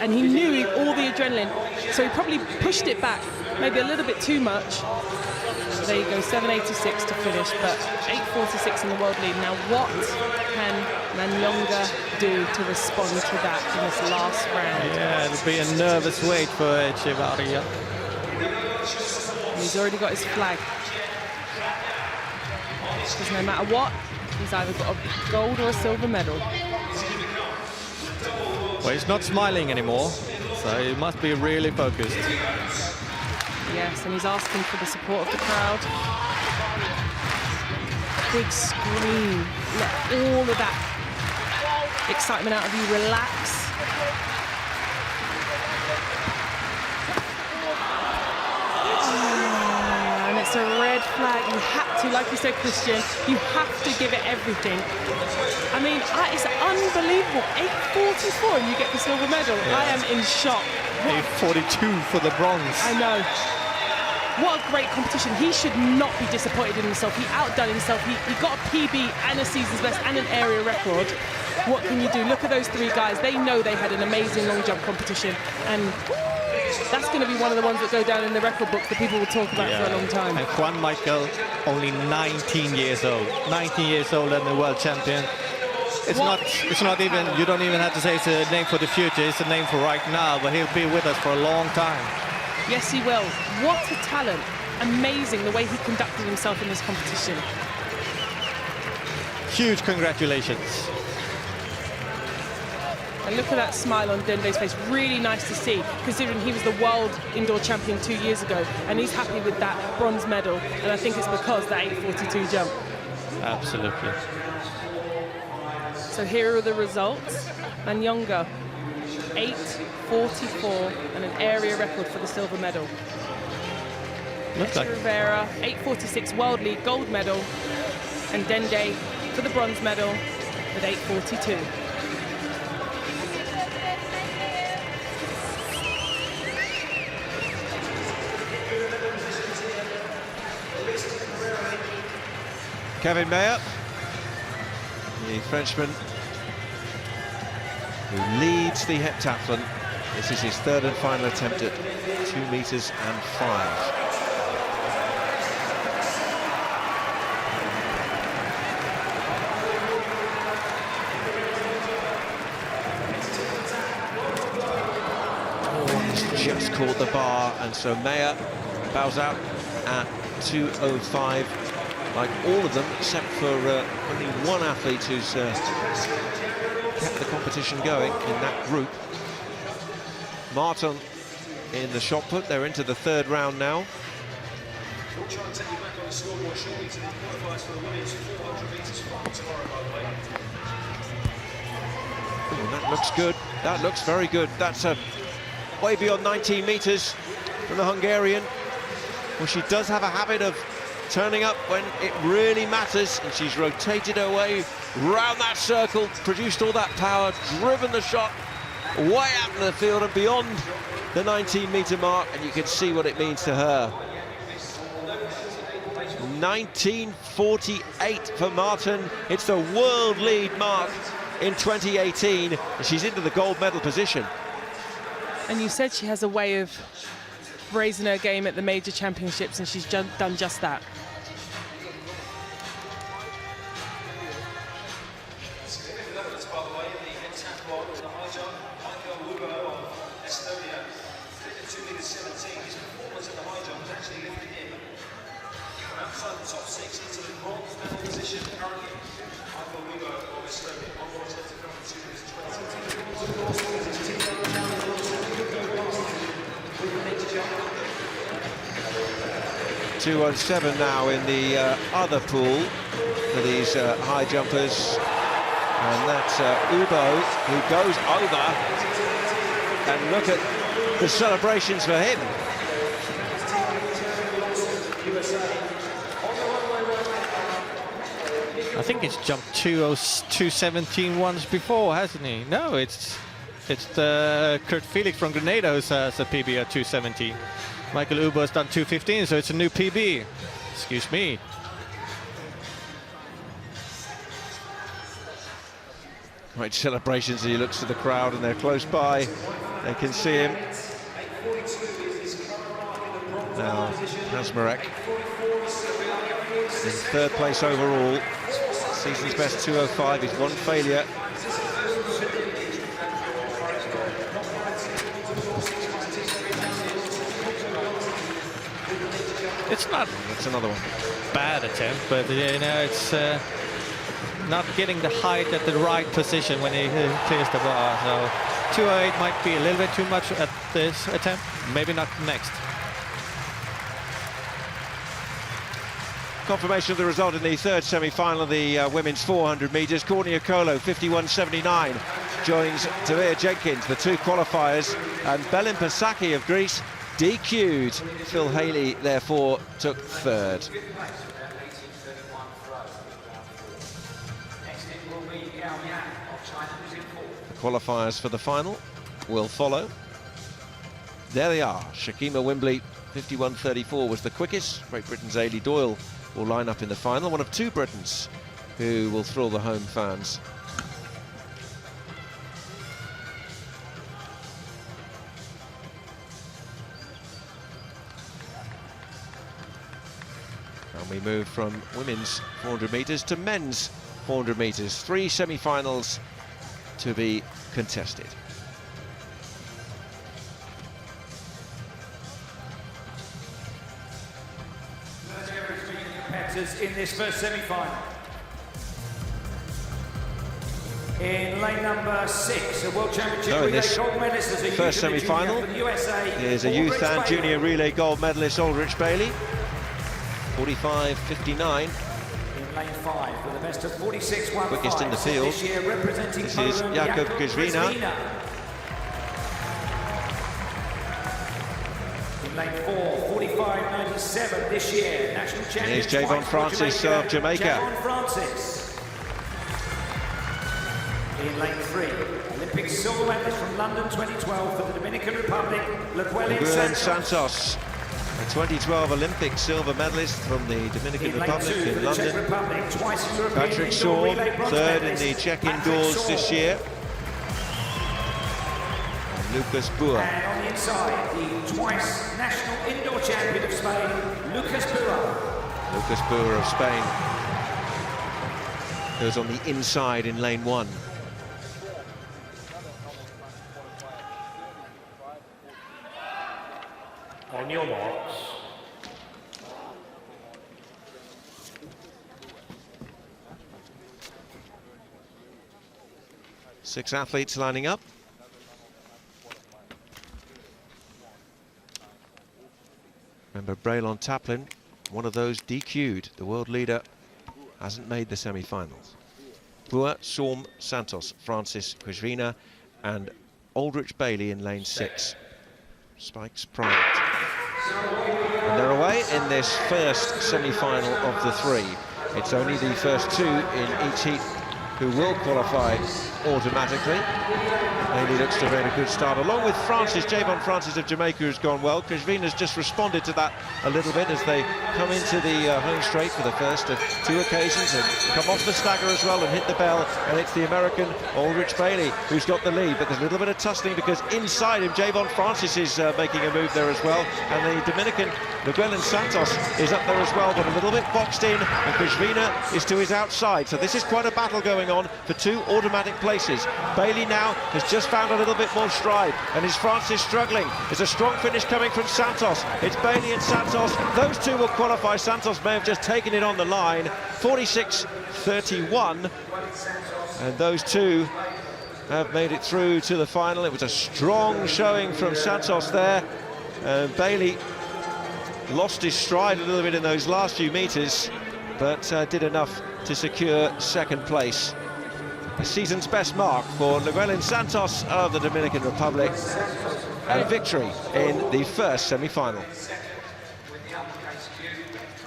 and he knew all the adrenaline. So he probably pushed it back, maybe a little bit too much. There you go, 7:86 to finish, but 8:46 in the world lead. Now, what can Nanyonga do to respond to that in this last round? Yeah, it'll be a nervous wait for Echevarria. He's already got his flag. Because no matter what, he's either got a gold or a silver medal. Well, he's not smiling anymore, so he must be really focused. Yes, and he's asking for the support of the crowd. Big scream. Let all of that excitement out of you. Relax. And it's a red flag. You have to, like you said, Christian, you have to give it everything. I mean, it's unbelievable. 8:44 and you get the silver medal. Yeah. I am in shock. 8:42 for the bronze. I know. What a great competition. He should not be disappointed in himself. He outdone himself. He got a PB and a season's best and an area record. What can you do? Look at those three guys. They know they had an amazing long jump competition. And that's going to be one of the ones that go down in the record books that people will talk about for a long time. And Juan Michael, only 19 years old. 19 years old and the world champion. It's not even, you don't even have to say it's a name for the future. It's a name for right now, but he'll be with us for a long time. Yes, he will. What a talent. Amazing the way he conducted himself in this competition. Huge congratulations. And look at that smile on Dende's face. Really nice to see, considering he was the world indoor champion 2 years ago. And he's happy with that bronze medal. And I think it's because that 8:42 jump. Absolutely. So here are the results. Manyonga, 8:44 and an area record for the silver medal. Looks like Rivera, 8:46 world league gold medal. And Dende for the bronze medal with 8:42. Kevin Mayer, the Frenchman who leads the heptathlon. This is his third and final attempt at 2 meters and 5. He's just caught the bar, and so Mayer bows out at 2:05. Like all of them, except for only one athlete who's kept the competition going in that group. Martin in the shot put. They're into the third round now. We'll try and take you back on the scoreboard shortly to the qualifiers for the women's 400 metres final tomorrow, by the way. And that looks good. That looks very good. That's way beyond 19 meters from the Hungarian. Well, she does have a habit of turning up when it really matters, and she's rotated her way round that circle, produced all that power, driven the shot way out in the field and beyond the 19-meter mark, and you can see what it means to her. 19:48 for Martin. It's the world lead mark in 2018, and she's into the gold medal position. And you said she has a way of raising her game at the major championships, and she's done just that. By the way, the Pentathlon, the high jump, Michael of Estonia, 2 meters 17. His performance in the high jump has actually lifted him from outside the top 6 into the bronze medal position currently. Michael of Estonia, one more attempt to come in 2 meters 20. 2:17 now in the other pool for these high jumpers, and that's Ubo who goes over, and look at the celebrations for him. I think he's jumped 2:17 once before, hasn't he? No, it's Kurt Felix from Grenada who has a PB at 2:17. Michael Ubo has done 2:15, so it's a new PB. Excuse me. Great celebrations as he looks to the crowd, and they're close by. They can see him. Now, Hasmarek in third place overall. Season's best 2:05, he's one failure. It's not That's another one. bad attempt, but you know, it's not getting the height at the right position when he clears the bar. So 208 might be a little bit too much at this attempt. Maybe not next. Confirmation of the result in the third semi-final of the women's 400 metres. Courtney Okolo, 51.79, joins Tavia Jenkins, the two qualifiers, and Belin Pasaki of Greece DQ'd. Phil Haley, therefore, took third. The qualifiers for the final will follow. There they are. Shakima Wimbley, 51.34 was the quickest. Great Britain's Ailey Doyle will line up in the final, one of two Britons who will thrill the home fans. And we move from women's 400 metres to men's 400 metres. 3 semi-finals to be contested. In this first semi-final. In lane number 6, a World Championship relay gold medalist as a first semi-final is a youth and junior relay gold medalist Aldrich Bailey, 45.59. In lane 5 with the best of 46.15. Quickest in the field. This year representing This is Poland, Jakub Kuzvina. In lane 4, 45.97 this year, national champion. Here's Javon Francis of Jamaica. Javon Francis. In lane 3, Olympic silver medalist from London 2012 for the Dominican Republic, Llewellyn Santos, a 2012 Olympic silver medalist from the Dominican Republic in London. Patrick Shaw, third in the Czech indoors this year. Lucas Boer. And on the inside, the twice national indoor champion of Spain, Lucas Boer. Lucas Boer of Spain goes on the inside in lane 1. On your marks. Six athletes lining up. Remember, Braylon Taplin, one of those DQ'd. The world leader hasn't made the semi-finals. Boer, Storm, Santos, Francis, Kuzvina and Aldrich Bailey in lane 6. Spikes primed. And they're away in this first semi-final of the 3. It's only the first 2 in each heat who will qualify automatically. Haley looks to have made a good start, along with Francis, Javon Francis of Jamaica, who's gone well. Kuzvina's just responded to that a little bit as they come into the home straight for the first of 2 occasions and come off the stagger as well and hit the bell. And it's the American Aldrich Bailey who's got the lead, but there's a little bit of tussling because inside him Javon Francis is making a move there as well, and the Dominican Llewellyn Santos is up there as well, but a little bit boxed in, and Kuzvina is to his outside. So this is quite a battle going on for 2 automatic places. Bailey now has just found a little bit more stride, and is Francis struggling? There's a strong finish coming from Santos. It's Bailey and Santos. Those 2 will qualify. Santos may have just taken it on the line. 46.31, and those 2 have made it through to the final. It was a strong showing from Santos there. Bailey lost his stride a little bit in those last few metres, but did enough to secure second place. The season's best mark for Llewellyn Santos of the Dominican Republic, and a victory in the first semi-final.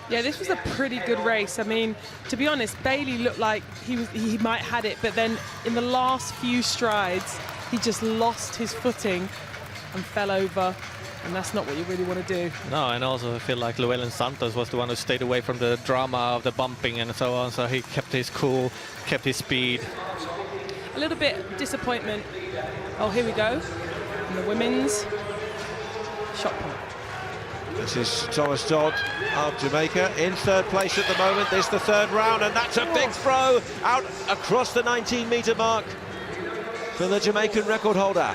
Yeah, this was a pretty good race. I mean, to be honest, Bailey looked like he might had it, but then in the last few strides, he just lost his footing and fell over. And that's not what you really want to do. No, and also I feel like Llewellyn Santos was the one who stayed away from the drama of the bumping and so on, so he kept his cool, kept his speed. A little bit of disappointment. Oh, here we go. And the women's shot put. This is Thomas Dodd of Jamaica in third place at the moment. This is the third round, and that's a big throw out across the 19-metre mark for the Jamaican record holder.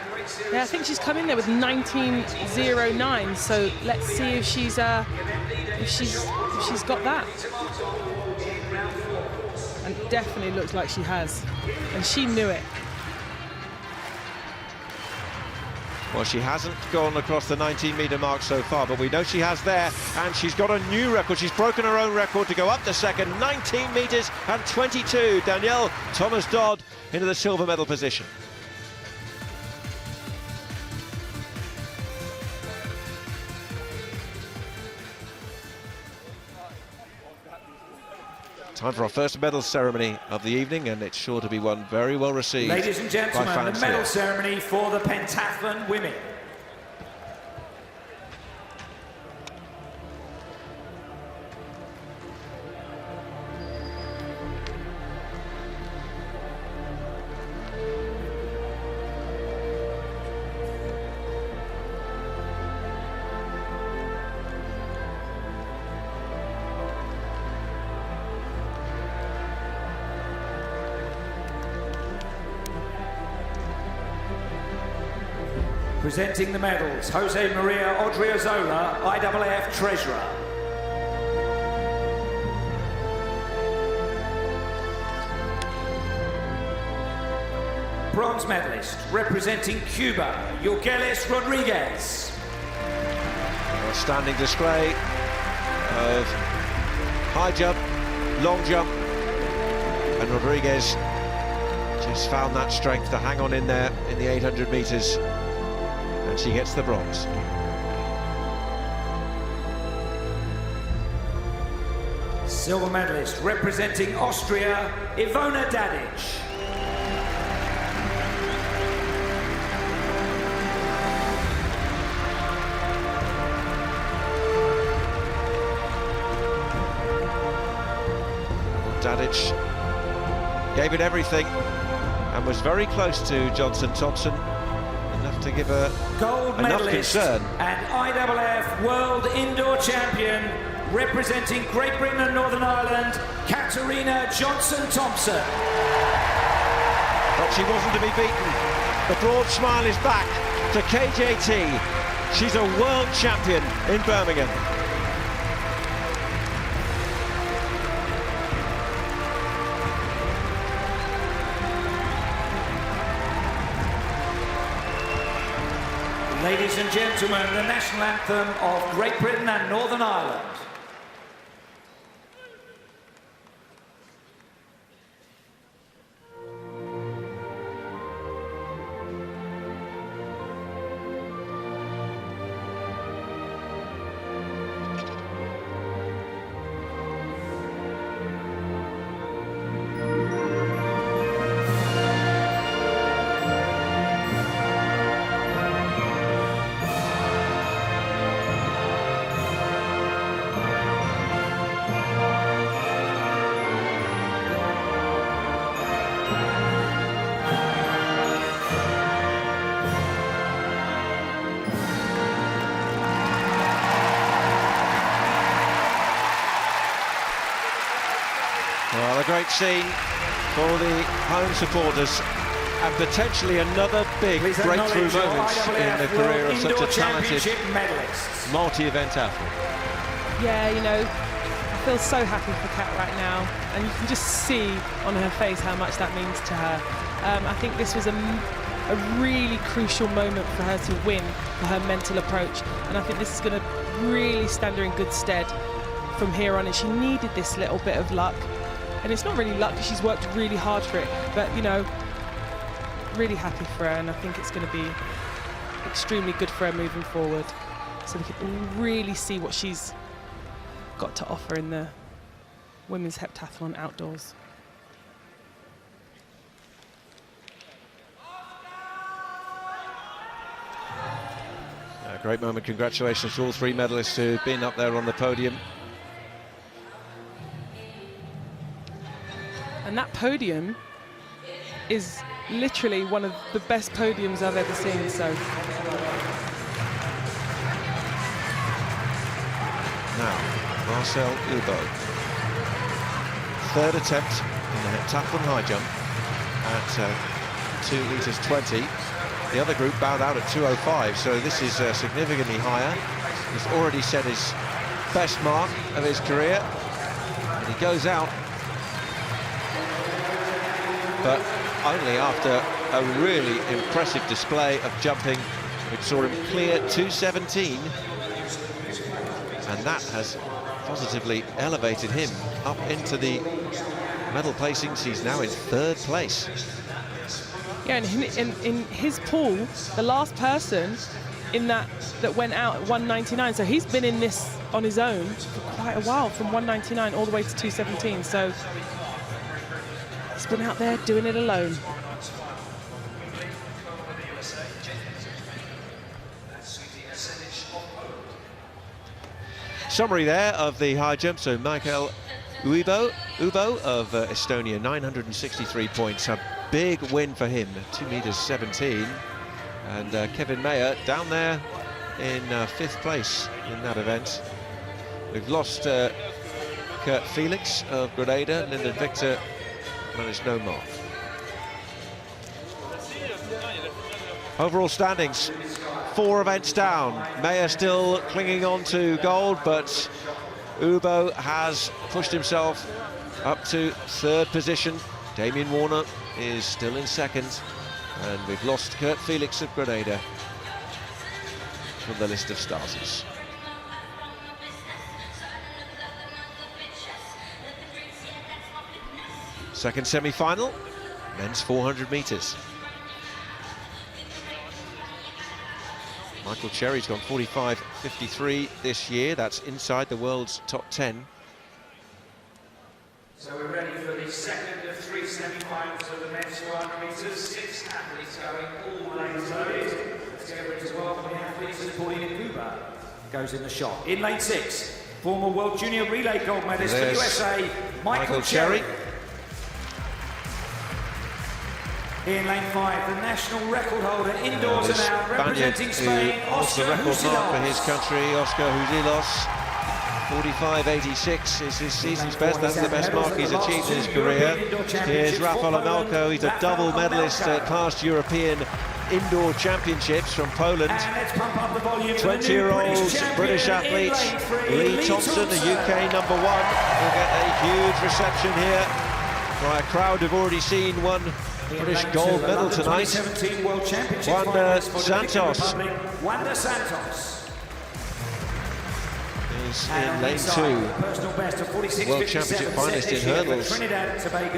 Yeah, I think she's come in there with 19.09, so let's see if she's if she's got that. And it definitely looks like she has. And she knew it. Well, she hasn't gone across the 19-metre mark so far, but we know she has there, and she's got a new record. She's broken her own record to go up to second, 19 metres and 22. Danielle Thomas-Dodd into the silver medal position. Time for our first medal ceremony of the evening, and it's sure to be one very well received. Ladies and gentlemen, the medal ceremony for the pentathlon women. Presenting the medals, Jose Maria Odriozola, IAAF Treasurer. Bronze medalist, representing Cuba, Yorgelis Rodriguez. A standing display of high jump, long jump, and Rodriguez just found that strength to hang on in there in the 800 metres. And she gets the bronze. Silver medalist representing Austria, Ivona Dadic. Dadic gave it everything and was very close to Johnson Thompson. To give her gold enough medalist concern. And IAAF World Indoor Champion representing Great Britain and Northern Ireland, Katarina Johnson-Thompson. But she wasn't to be beaten. The broad smile is back to KJT. She's a world champion in Birmingham. Ladies and gentlemen, the national anthem of Great Britain and Northern Ireland. Well, a great scene for the home supporters and potentially another big breakthrough moment in the career of such a talented multi-event athlete. Yeah, you know, I feel so happy for Kat right now, and you can just see on her face how much that means to her. I think this was a really crucial moment for her to win for her mental approach, and I think this is going to really stand her in good stead from here on. And she needed this little bit of luck, and it's not really luck because she's worked really hard for it, but you know, really happy for her, and I think it's going to be extremely good for her moving forward, so we can really see what she's got to offer in the women's heptathlon outdoors. A great moment. Congratulations to all three medalists who've been up there on the podium. And that podium is literally one of the best podiums I've ever seen. So now, Marcel Ubo, third attempt in the heptathlon high jump at 2 meters 20. The other group bowed out at 2:05, so this is significantly higher. He's already set his best mark of his career. And he goes out, but only after a really impressive display of jumping, which saw him clear 2:17, and that has positively elevated him up into the medal placings. He's now in 3rd place. Yeah, and in his pool, the last person in that went out at 199, so he's been in this on his own for quite a while, from 199 all the way to 2:17, so he's been out there doing it alone. Summary there of the high jump. So Michael Ubo of Estonia, 963 points. A big win for him, 2:17 meters. And Kevin Mayer down there in 5th place in that event. We've lost Kurt Felix of Grenada. Lyndon Victor managed no mark. Overall standings, 4 events down. Mayer still clinging on to gold, but Ubo has pushed himself up to 3rd position. Damien Warner is still in 2nd, and we've lost Kurt Felix of Grenada from the list of starters. Second semi-final, men's 400 meters. Michael Cherry's gone 45.53 this year. That's inside the world's top 10. So we're ready for the second of 3 semi-finals of the men's 400 metres. 6 athletes going, all lanes loaded. Let's get ready to welcome the athletes. Pauline Uber goes in the shot. In lane 6, former World Junior Relay gold medalist for USA, Michael Cherry. In lane 5, the national record holder indoors and out, representing Spain, Oscar the record mark for his country, Oscar Huzilos. 45.86 is his season's best. That's the best mark he's achieved in his career. Here's Rafał Amelko. He's a double medalist at past European Indoor Championships from Poland. 20-year-old British athlete Lee Thompson, the UK #1, will get a huge reception here by a crowd who've already seen one British gold medal tonight. Wanda Santos. Wanda Santos is in lane 2. World Championship finalist in hurdles.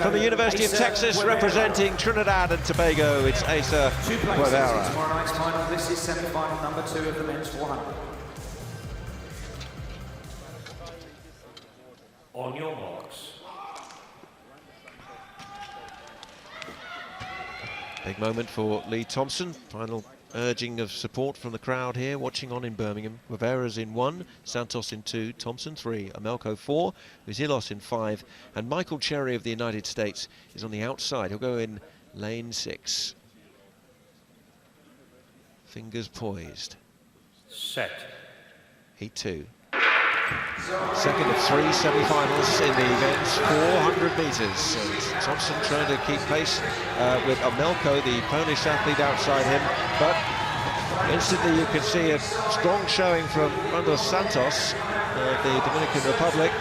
From the University of Texas, representing Trinidad and Tobago, it's Asa Guevara. Tomorrow night's final. This is semi-final number 2 of the men's 400. On your marks. Big moment for Lee Thompson. Final urging of support from the crowd here, watching on in Birmingham. Guevara's in 1, Santos in 2, Thompson 3, Amelko 4, Huzilos in 5, and Michael Cherry of the United States is on the outside. He'll go in lane 6. Fingers poised. Set. Heat 2. Second of 3 semi-finals in the men's 400 metres. And Thompson trying to keep pace with Amelko, the Polish athlete, outside him. But instantly you can see a strong showing from Wanda Santos of the Dominican Republic,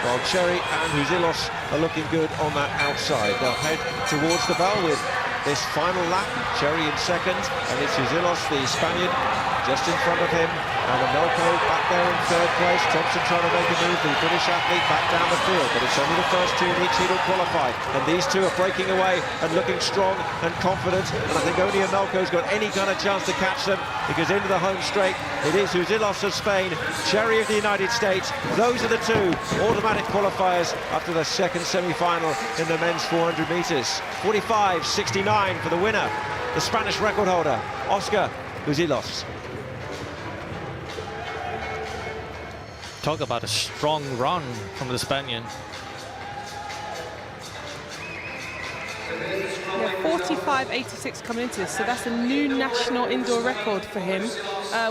while Cherry and Huzilos are looking good on that outside. They'll head towards the bell with this final lap. Cherry in 2nd, and it's Huzilos, the Spaniard, just in front of him, and Amelko back there in 3rd place. Thompson trying to make a move, the British athlete back down the field, but it's only the first 2 in each heat will qualify, and these 2 are breaking away and looking strong and confident, and I think only Amelko's got any kind of chance to catch them, because into the home straight it is Huzilos of Spain, Cherry of the United States. Those are the 2 automatic qualifiers after the second semi-final in the men's 400 metres. 45.69 for the winner, the Spanish record holder, Oscar Huzilos. Talk about a strong run from the Spaniard. Yeah, 45.86 coming into this, so that's a new national indoor record for him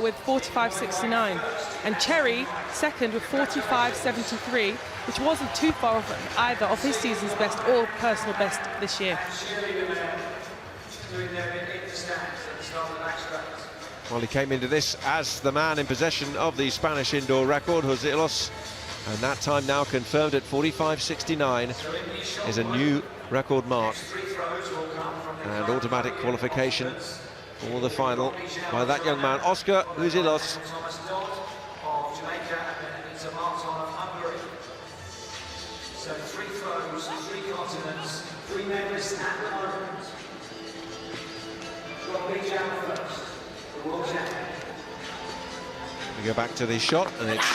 with 45.69. And Cherry, 2nd with 45.73, which wasn't too far off either of his season's best or personal best this year. Well, he came into this as the man in possession of the Spanish indoor record, José Ilos, and that time now confirmed at 45.69 is a new record mark. And automatic qualification for the final by that young man, Oscar Uzilos. So 3 throws, 3 continents, 3 medalists at the moment. Got Lee Jiang first, the world champion. We go back to the shot, and it's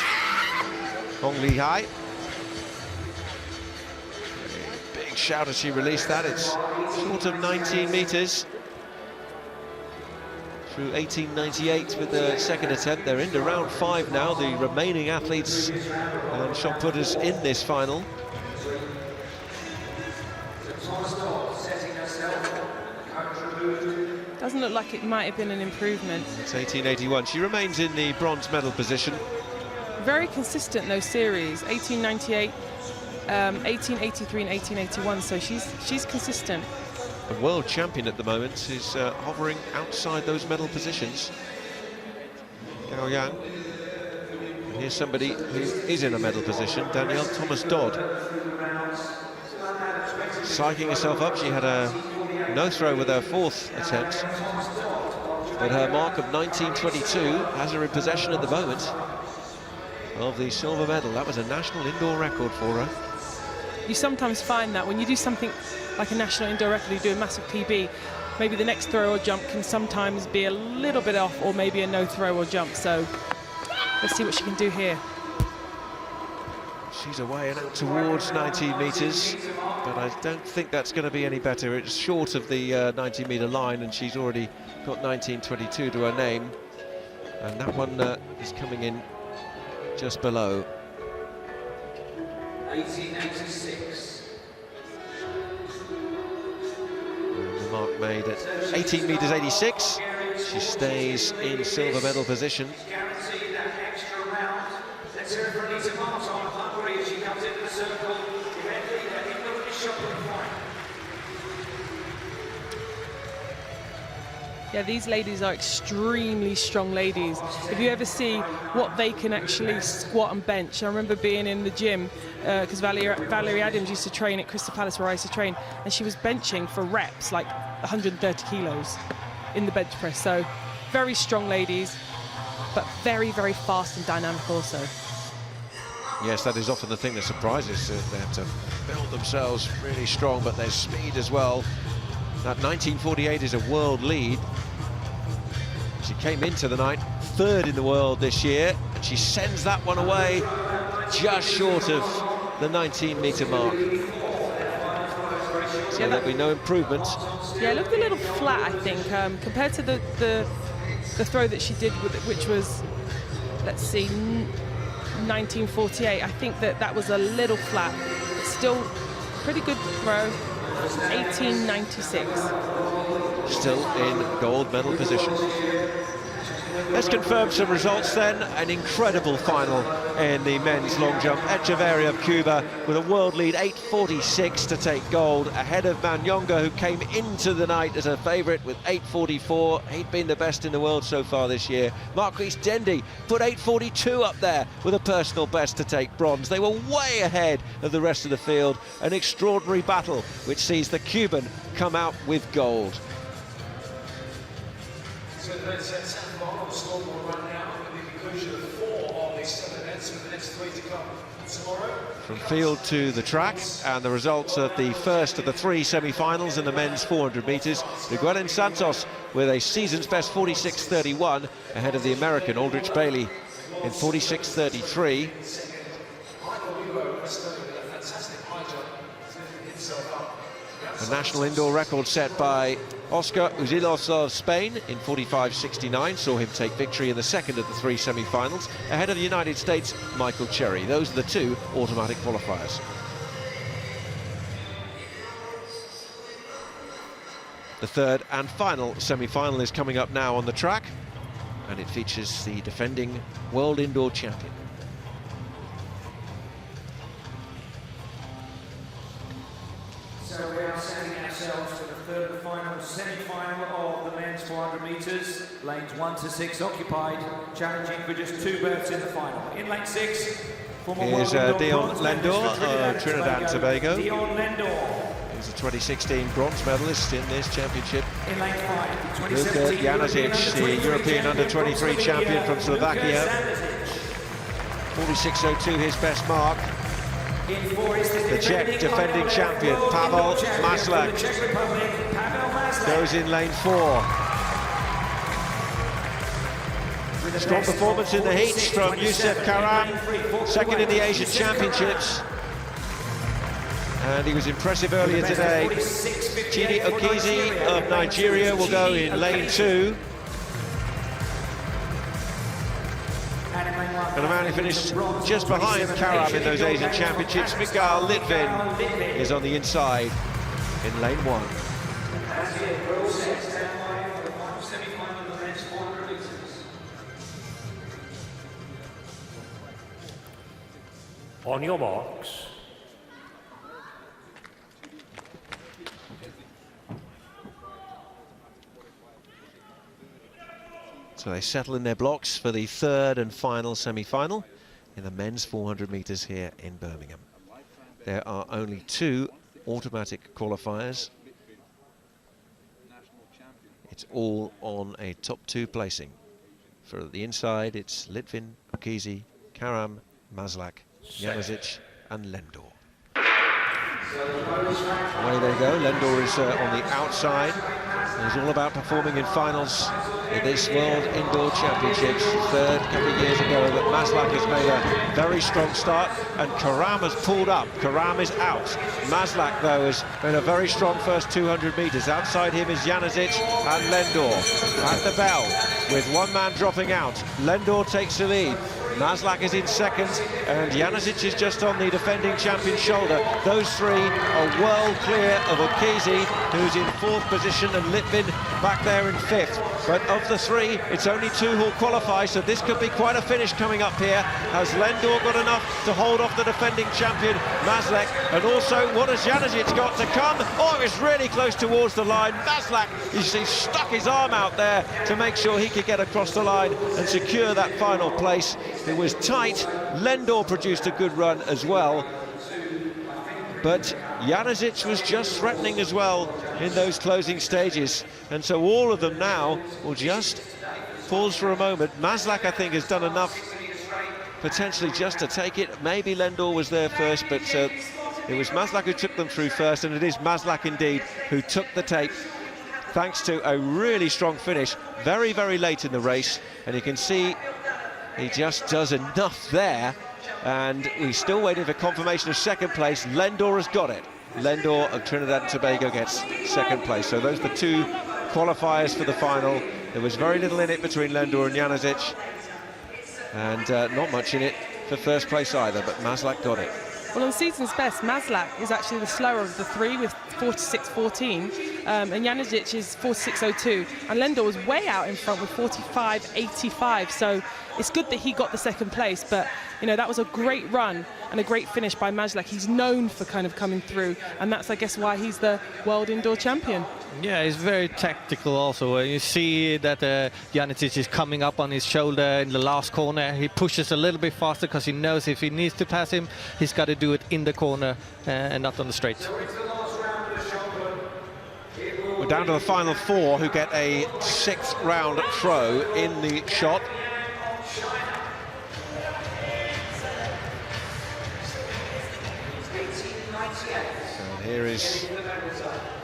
Hong Li Hai. Big shout as she released that. It's short of 19 metres. Through 18.98 with the second attempt. They're into round 5 now, the remaining athletes and shot putters in this final. Doesn't look like it might have been an improvement. It's 18.81. She remains in the bronze medal position. Very consistent, those series. 18.98, 18.83 and 18.81, so she's consistent. The world champion at the moment is hovering outside those medal positions. Yao Yang. And here's somebody who is in a medal position, Danielle Thomas-Dodd. Psyching herself up. She had a no-throw with her 4th attempt. But her mark of 19.22 has her in possession at the moment of the silver medal. That was a national indoor record for her. You sometimes find that when you do something like a national indoor record, you do a massive PB, maybe the next throw or jump can sometimes be a little bit off, or maybe a no throw or jump. So let's see what she can do here. She's away and out towards 19 metres, but I don't think that's going to be any better. It's short of the 90-metre line, and she's already got 19.22 to her name, and that one is coming in just below. 1886. The mark made at 18 metres 86. She stays in silver medal position. Guaranteed that extra round. Let's hear it for Anita Martin of Hungary as she comes into the circle. Yeah, these ladies are extremely strong ladies. If you ever see what they can actually squat and bench, I remember being in the gym because Valerie Adams used to train at Crystal Palace where I used to train, and she was benching for reps like 130 kilos in the bench press. So very strong ladies, but very, very fast and dynamic also. Yes, that is often the thing that surprises. They have to build themselves really strong, but there's speed as well. That 19.48 is a world lead. She came into the night 3rd in the world this year, and she sends that one away just short of the 19-metre mark. So there'll be no improvement. Yeah, it looked a little flat, I think, compared to the throw that she did, which was, let's see, 19.48. I think that was a little flat, but still pretty good throw. 18.96. Still in gold medal position. Let's confirm some results then. An incredible final in the men's long jump. Echeverria of Cuba with a world lead, 8.46 to take gold, ahead of Manyonga, who came into the night as a favourite with 8.44. He'd been the best in the world so far this year. Marquise Dendy put 8.42 up there with a personal best to take bronze. They were way ahead of the rest of the field. An extraordinary battle which sees the Cuban come out with gold. So let's have the scoreboard right now with the conclusion of 4 of these 7 events, with the next 3 to come tomorrow. From field to the track, and the results of the first of the 3 semi-finals in the men's 400 metres. Miguel Santos with a season's best 46.31 ahead of the American Aldrich Bailey in 46.33. A national indoor record set by Oscar Uzilos of Spain in 45.69 saw him take victory in the second of the 3 semi-finals ahead of the United States' Michael Cherry. Those are the 2 automatic qualifiers. The third and final semi-final is coming up now on the track, and it features the defending world indoor champion. So we are setting ourselves for the third and final semi-final of the men's 400 metres. Lanes 1 to 6 occupied, challenging for just 2 berths in the final. In lane 6, here's Dion Lendor of Trinidad and Tobago. Dion Lendor. He's a 2016 bronze medalist in this championship. In lane 5, Luka Janasic, the European under-23 champion from Slovakia. 46.02 his best mark. The Czech defending champion, Pavel Maslak, goes in lane 4. Strong performance in the heats from Youssef Karam, second in the Asian Championships. And he was impressive earlier today. Chidi Okizi of Nigeria will go in lane 2. And the man who finished just behind Karam in those Asian Championships, Mikhail Litvin, is on the inside in lane 1. On your marks. So they settle in their blocks for the third and final semi-final in the men's 400 metres here in Birmingham. There are only 2 automatic qualifiers. It's all on a top 2 placing. For the inside, it's Litvin, Okizi, Karam, Maslak, Janasic and Lendor. Away they go. Lendor is on the outside. He's all about performing in finals in this World Indoor Championships. Third couple of years ago, but Maslak has made a very strong start, and Karam has pulled up. Karam is out. Maslak, though, has made a very strong first 200 metres. Outside him is Janasic and Lendor. At the bell, with one man dropping out, Lendor takes the lead. Maslak is in second, and Janasic is just on the defending champion's shoulder. Those 3 are well clear of Okizi, who's in 4th position, and Litvin back there in 5th. But of the 3, it's only 2 who'll qualify, so this could be quite a finish coming up here. Has Lendor got enough to hold off the defending champion, Maslak? And also, what has Janasic got to come? Oh, it was really close towards the line. Maslak, he stuck his arm out there to make sure he could get across the line and secure that final place. It was tight. Lendor produced a good run as well, but Janasic was just threatening as well in those closing stages, and so all of them now will just pause for a moment. Maslak, I think, has done enough potentially just to take it. Maybe Lendor was there first, but it was Maslak who took them through first, and it is Maslak indeed who took the tape thanks to a really strong finish very, very late in the race. And you can see he just does enough there, and we're still waiting for confirmation of second place. Lendor has got it. Lendor of Trinidad and Tobago gets second place. So those are the 2 qualifiers for the final. There was very little in it between Lendor and Janasic, and not much in it for first place either, but Maslak got it. Well, on season's best, Maslak is actually the slower of the 3 with 46.14, and Janasic is 46.02, and Lendor was way out in front with 45.85. So it's good that he got the second place, but you know, that was a great run and a great finish by Maslak. He's known for kind of coming through, and that's, I guess, why he's the world indoor champion. Yeah, he's very tactical also. You see that Janasic is coming up on his shoulder in the last corner. He pushes a little bit faster because he knows if he needs to pass him, he's got to do it in the corner and not on the straight. We're down to the final 4 who get a 6th round throw in the shot. And here is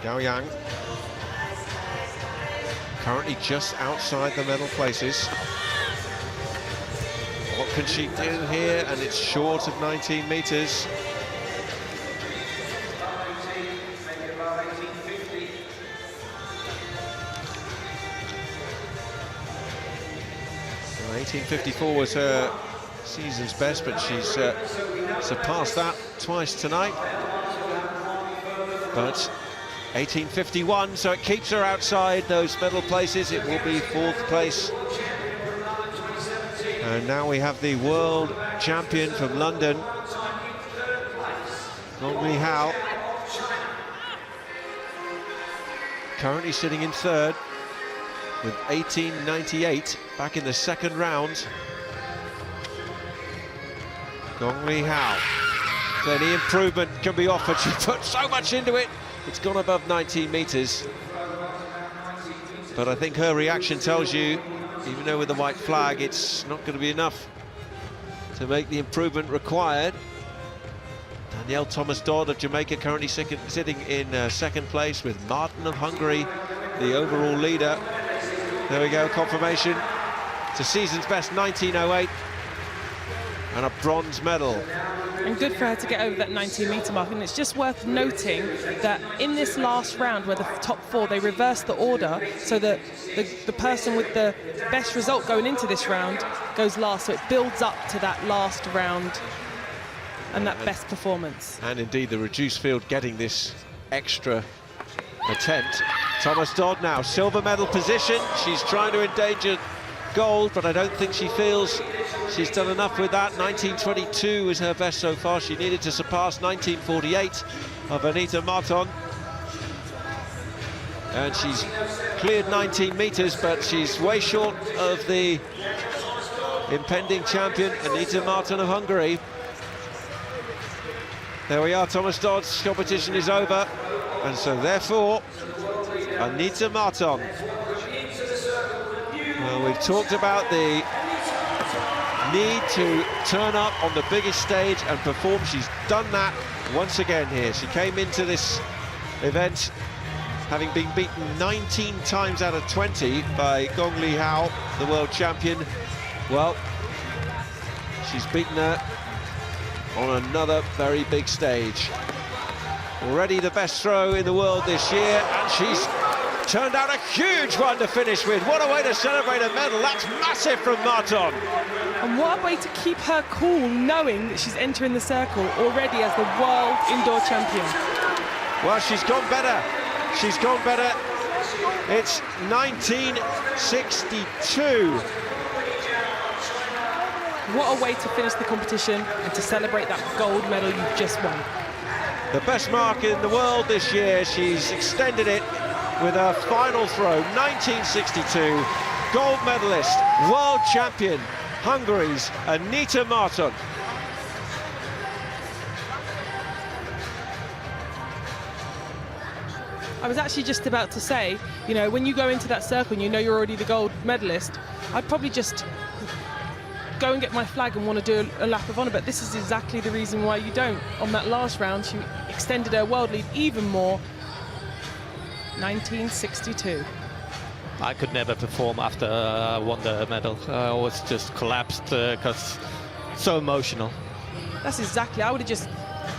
Gao Yang, currently just outside the medal places. What can she do here? And it's short of 19 metres. Well, 18.54 was her season's best, but she's surpassed that twice tonight. But 18.51, so it keeps her outside those medal places. It will be 4th place. And now we have the world champion from London, Gong Li Hao. currently sitting in third with 18.98 back in the second round. Gong Li Hao. If any improvement can be offered, she put so much into it. It's gone above 19 meters. But I think her reaction tells you, even though with the white flag, it's not going to be enough to make the improvement required. Danielle Thomas-Dodd of Jamaica currently sitting in second place, with Martin of Hungary, the overall leader. There we go, confirmation. It's a season's best 19.08 and a bronze medal. And good for her to get over that 19-metre mark. And it's just worth noting that in this last round, where the top four, they reversed the order so that the person with the best result going into this round goes last. So it builds up to that last round and that best performance. And indeed, the reduced field getting this extra attempt. Thomas-Dodd now, silver medal position. She's trying to endanger gold, but I don't think she feels she's done enough with that. 19.22 is her best so far. She needed to surpass 19.48 of Anita Marton. And she's cleared 19 meters, but she's way short of the impending champion, Anita Marton of Hungary. There we are, Thomas-Dodd's competition is over, and so therefore Anita Marton. Well, we've talked about the need to turn up on the biggest stage and perform. She's done that once again here. She came into this event having been beaten 19 times out of 20 by Gong Li Hao, the world champion. Well, she's beaten her on another very big stage. Already the best throw in the world this year, and she's turned out a huge one to finish with. What a way to celebrate a medal. That's massive from Marton. And what a way to keep her cool, knowing that she's entering the circle already as the world indoor champion. Well, she's gone better. She's gone better. It's 19.62. What a way to finish the competition and to celebrate that gold medal you've just won. The best mark in the world this year. She's extended it with her final throw. 19.62. Gold medalist, world champion, Hungary's Anita Marton. I was actually just about to say, you know, when you go into that circle and you know you're already the gold medalist, I'd probably just go and get my flag and want to do a lap of honour, but this is exactly the reason why you don't. On that last round, she extended her world lead even more. 19.62. I could never perform after I won the medal. I always just collapsed because so emotional. That's exactly, I would have just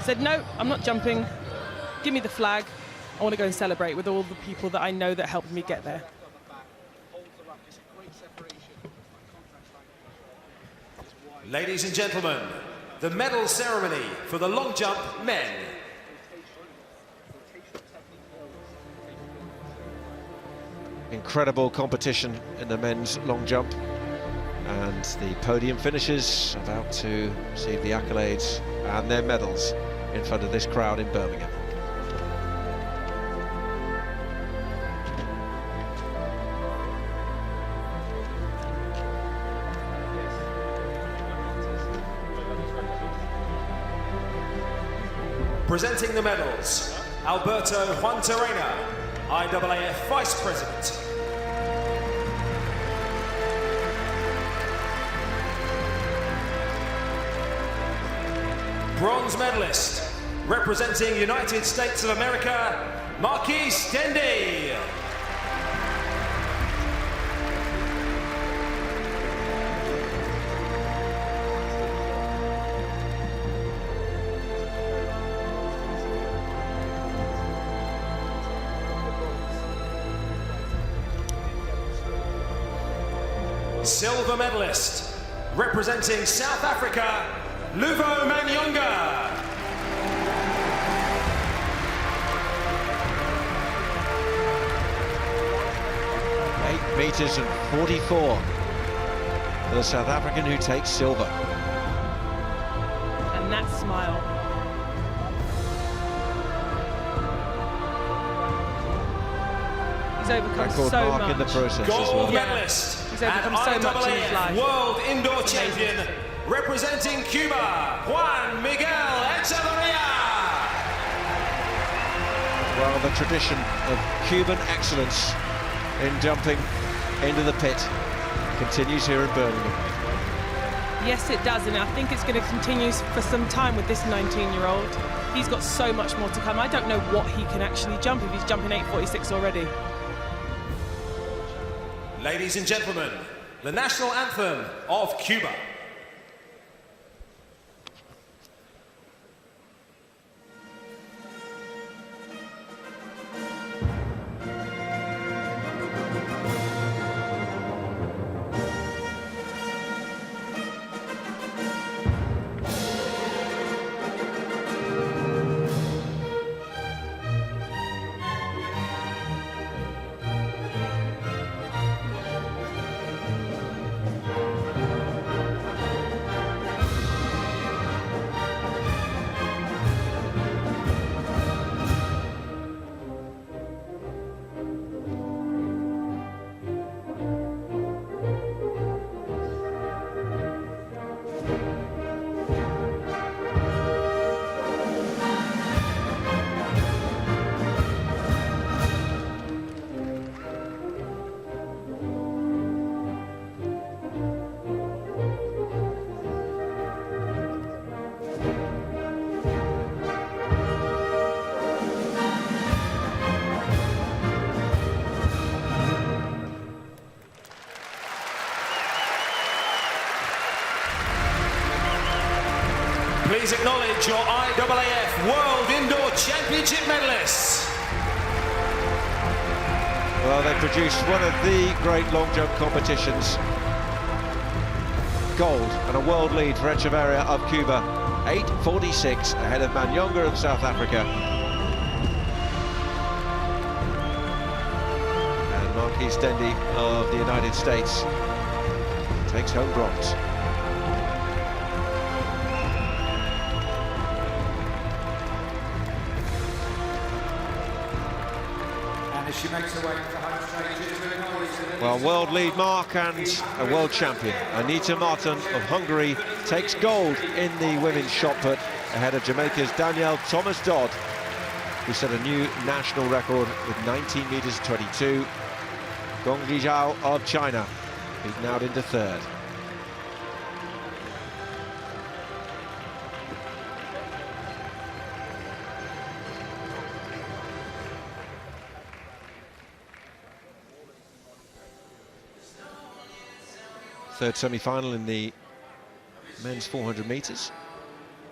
said, no, I'm not jumping. Give me the flag. I want to go and celebrate with all the people that I know that helped me get there. Ladies and gentlemen, the medal ceremony for the long jump men. Incredible competition in the men's long jump, and the podium finishers about to receive the accolades and their medals in front of this crowd in Birmingham. Presenting the medals, Alberto Juanterena, IAAF Vice President. Bronze medalist, representing United States of America, Marquise Dendy. Silver medalist, representing South Africa, Luvo Manyonga. meters and 44 for the South African, who takes silver. And that smile. He's overcome Record so mark much. in the process as Gold well. medalist He's and overcome so much in his life. IAAF World Indoor Champion, representing Cuba, Juan Miguel Echeverria. Well, the tradition of Cuban excellence in jumping into the pit continues here in Birmingham. Yes, it does, and I think it's going to continue for some time with this 19-year-old. He's got so much more to come. I don't know what he can actually jump if he's jumping 8:46 already. Ladies and gentlemen, the national anthem of Cuba. Please acknowledge your IAAF World Indoor Championship medalists. Well, they produced one of the great long jump competitions. Gold and a world lead for Echeverria of Cuba. 8:46 ahead of Manyonga of South Africa. And Marquis Dendy of the United States takes home bronze. She makes her way to home straight. Well, world lead mark and a world champion. Anita Martin of Hungary takes gold in the women's shot put ahead of Jamaica's Danielle Thomas-Dodd, who set a new national record with 19 meters 22. Gong Lijao of China beaten out into third. Third semi-final in the men's 400 meters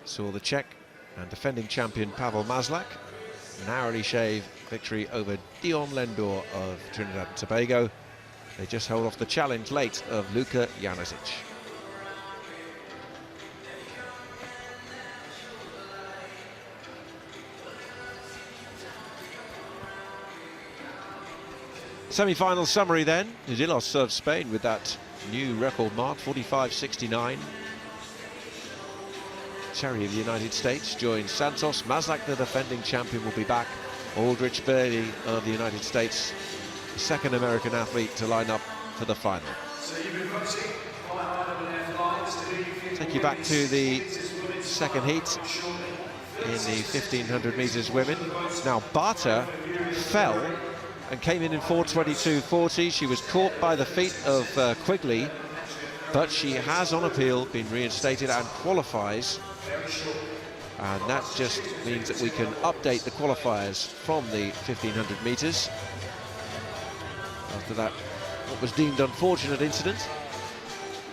saw the Czech and defending champion Pavel Maslak narrowly shave victory over Dion Lendor of Trinidad and Tobago. They just held off the challenge late of Luka Janasic. Semi-final summary then. Nudillos served Spain with that new record mark, 45.69. Cherry of the United States joins Santos. Maslak, the defending champion, will be back. Aldrich Bailey of the United States, the second American athlete to line up for the final. Take you back to the second heat in the 1500 meters women. Now Barter fell and came in 4:22.40. She was caught by the feet of Quigley, but she has on appeal been reinstated and qualifies, and that just means that we can update the qualifiers from the 1500 meters after that what was deemed unfortunate incident.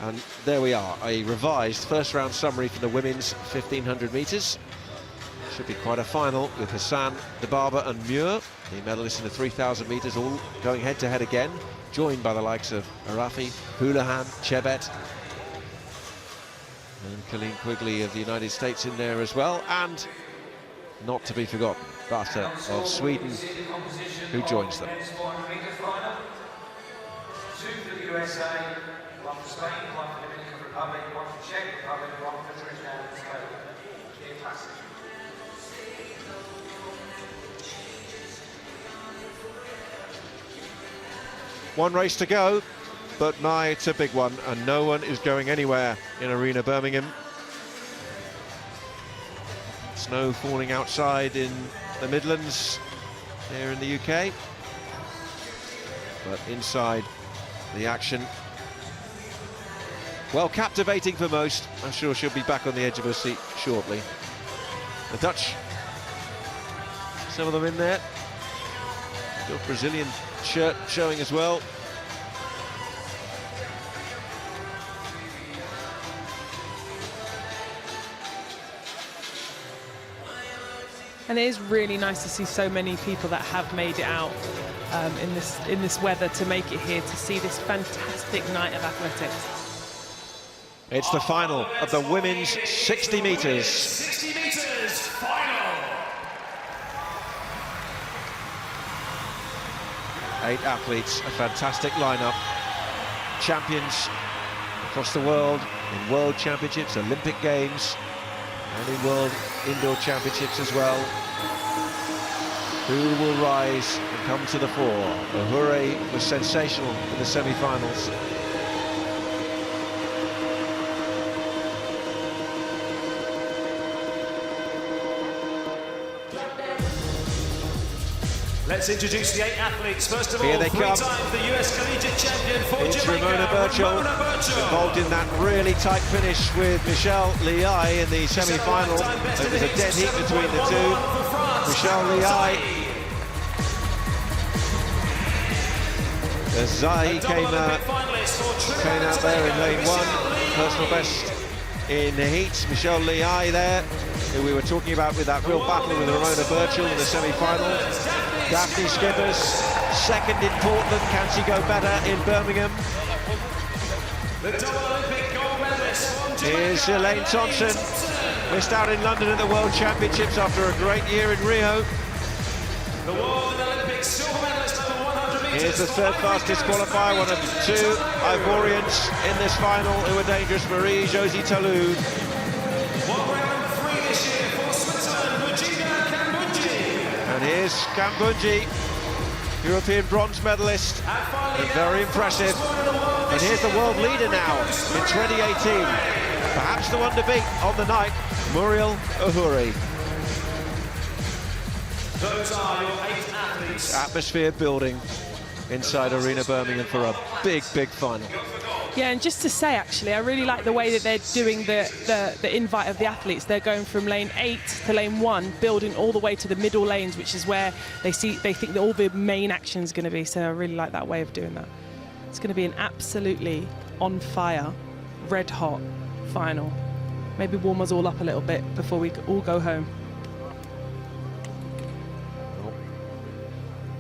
And there we are, a revised first round summary for the women's 1500 meters. Should be quite a final with Hassan, Debaba and Muir, the medalists in the 3000 meters, all going head to head again, joined by the likes of Arafi, Houlihan, Chebet, and Colleen Quigley of the United States in there as well, and not to be forgotten, Barter of Sweden, who joins them. Two for the USA, one for Spain, one for the Dominican Republic, one for Czech Republic, one for Trinidad and Tobago. Classic. One race to go, but my, it's a big one, and no one is going anywhere in Arena Birmingham. Snow falling outside in the Midlands here in the UK, but inside the action, well, captivating for most. I'm sure she'll be back on the edge of her seat shortly. The Dutch, some of them in there. Still Brazilian shirt showing as well. And it is really nice to see so many people that have made it out in this weather to make it here to see this fantastic night of athletics. It's the final of the women's 60 metres. 60 metres final. 8 athletes, a fantastic lineup. Champions across the world in World Championships, Olympic Games, and in World Indoor Championships as well. Who will rise and come to the fore? Ahure was sensational in the semi-finals. Let's introduce the 8 athletes. First of Here all, they 3 come. times the US Collegiate Champion for It's Jamaica, Ramona Birchall, involved in that really tight finish with Michelle Liai in the semi-final. It was a dead heat between the two. Michelle Liai. Zahi came out there in lane 1, personal best in the heats. Michelle Liai there, who we were talking about with that real battle with Ramona Birchall in the semi-final. Daphne Skippers, second in Portland. Can she go better in Birmingham? Here's Elaine Thompson, missed out in London at the World Championships after a great year in Rio. The World Olympic silver medalist over 100 metres. Here's the third fastest qualifier, one of the 2 Ivorians in this final who are dangerous, Marie-Josie Talou. And here's Kambunji, European bronze medalist, and very impressive. And here's the world leader now in 2018. Perhaps the one to beat on the night, Muriel Ahure. Those are your 8 athletes. Atmosphere building inside Arena Birmingham for a big, big final. Yeah, and just to say, actually, I really like the way that they're doing the invite of the athletes. They're going from lane 8 to lane 1, building all the way to the middle lanes, which is where they think that all the main action is going to be. So I really like that way of doing that. It's going to be an absolutely on fire, red hot final. Maybe warm us all up a little bit before we all go home.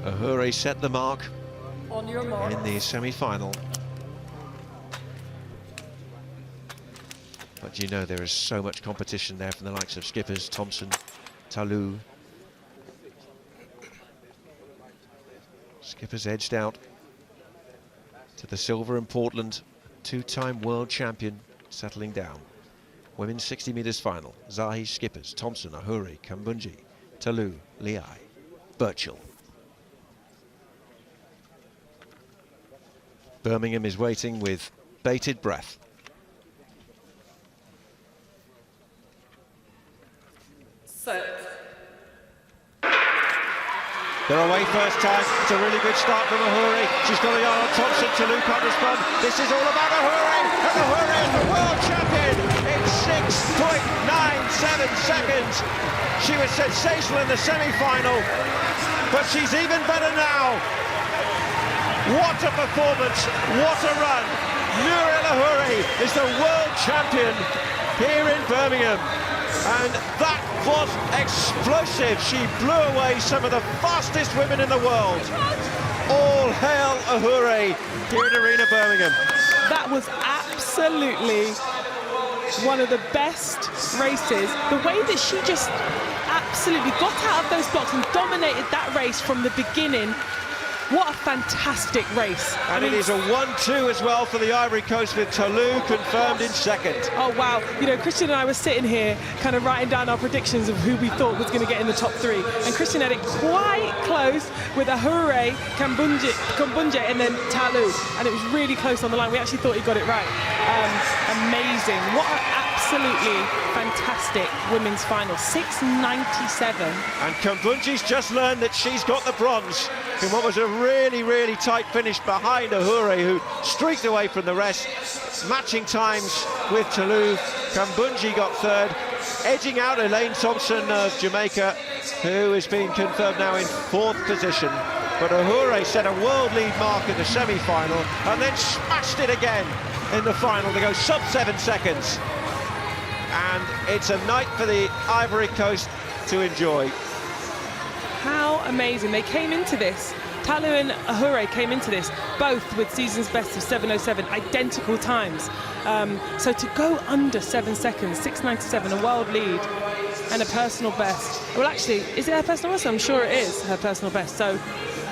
Ahure set the mark On your mark. in the semi-final. But you know there is so much competition there from the likes of Skippers, Thompson, Talou. Skippers edged out to the silver in Portland. 2-time world champion settling down. Women's 60 metres final. Zahi, Skippers, Thompson, Ahure, Kambunji, Talou, Liai, Birchall. Birmingham is waiting with bated breath. They're away first time. It's a really good start from Ahure. She's got a yard on Thompson. Talou can't respond. This is all about Ahure. And Ahure is the world champion in 6.97 seconds. She was sensational in the semi-final, but she's even better now. What a performance, what a run. Muriel Ahure is the world champion here in Birmingham. And that was explosive. She blew away some of the fastest women in the world. All hail Ahure here in Arena Birmingham. That was absolutely one of the best races. The way that she just absolutely got out of those blocks and dominated that race from the beginning. What a fantastic race. And it is a 1-2 as well for the Ivory Coast, with Talou confirmed in second. Oh, wow. You know, Christian and I were sitting here kind of writing down our predictions of who we thought was going to get in the top 3. And Christian had it quite close with Ahurey, Kambunje, and then Talou. And it was really close on the line. We actually thought he got it right. Amazing. What an absolutely fantastic women's final. 6:97. And Kambunji's just learned that she's got the bronze in what was a really, really tight finish behind Ahurey, who streaked away from the rest. Matching times with Talou. Kambunji got third, edging out Elaine Thompson of Jamaica, who is being confirmed now in 4th position. But Ahurey set a world lead mark in the semi-final and then smashed it again in the final to go sub 7 seconds. And it's a night for the Ivory Coast to enjoy. How amazing. They came into this, Talou and Ahurey came into this both with season's best of 7:07, identical times. So to go under 7 seconds, 6:97, a world lead and a personal best. Well, actually, is it her personal best? I'm sure it is her personal best. So,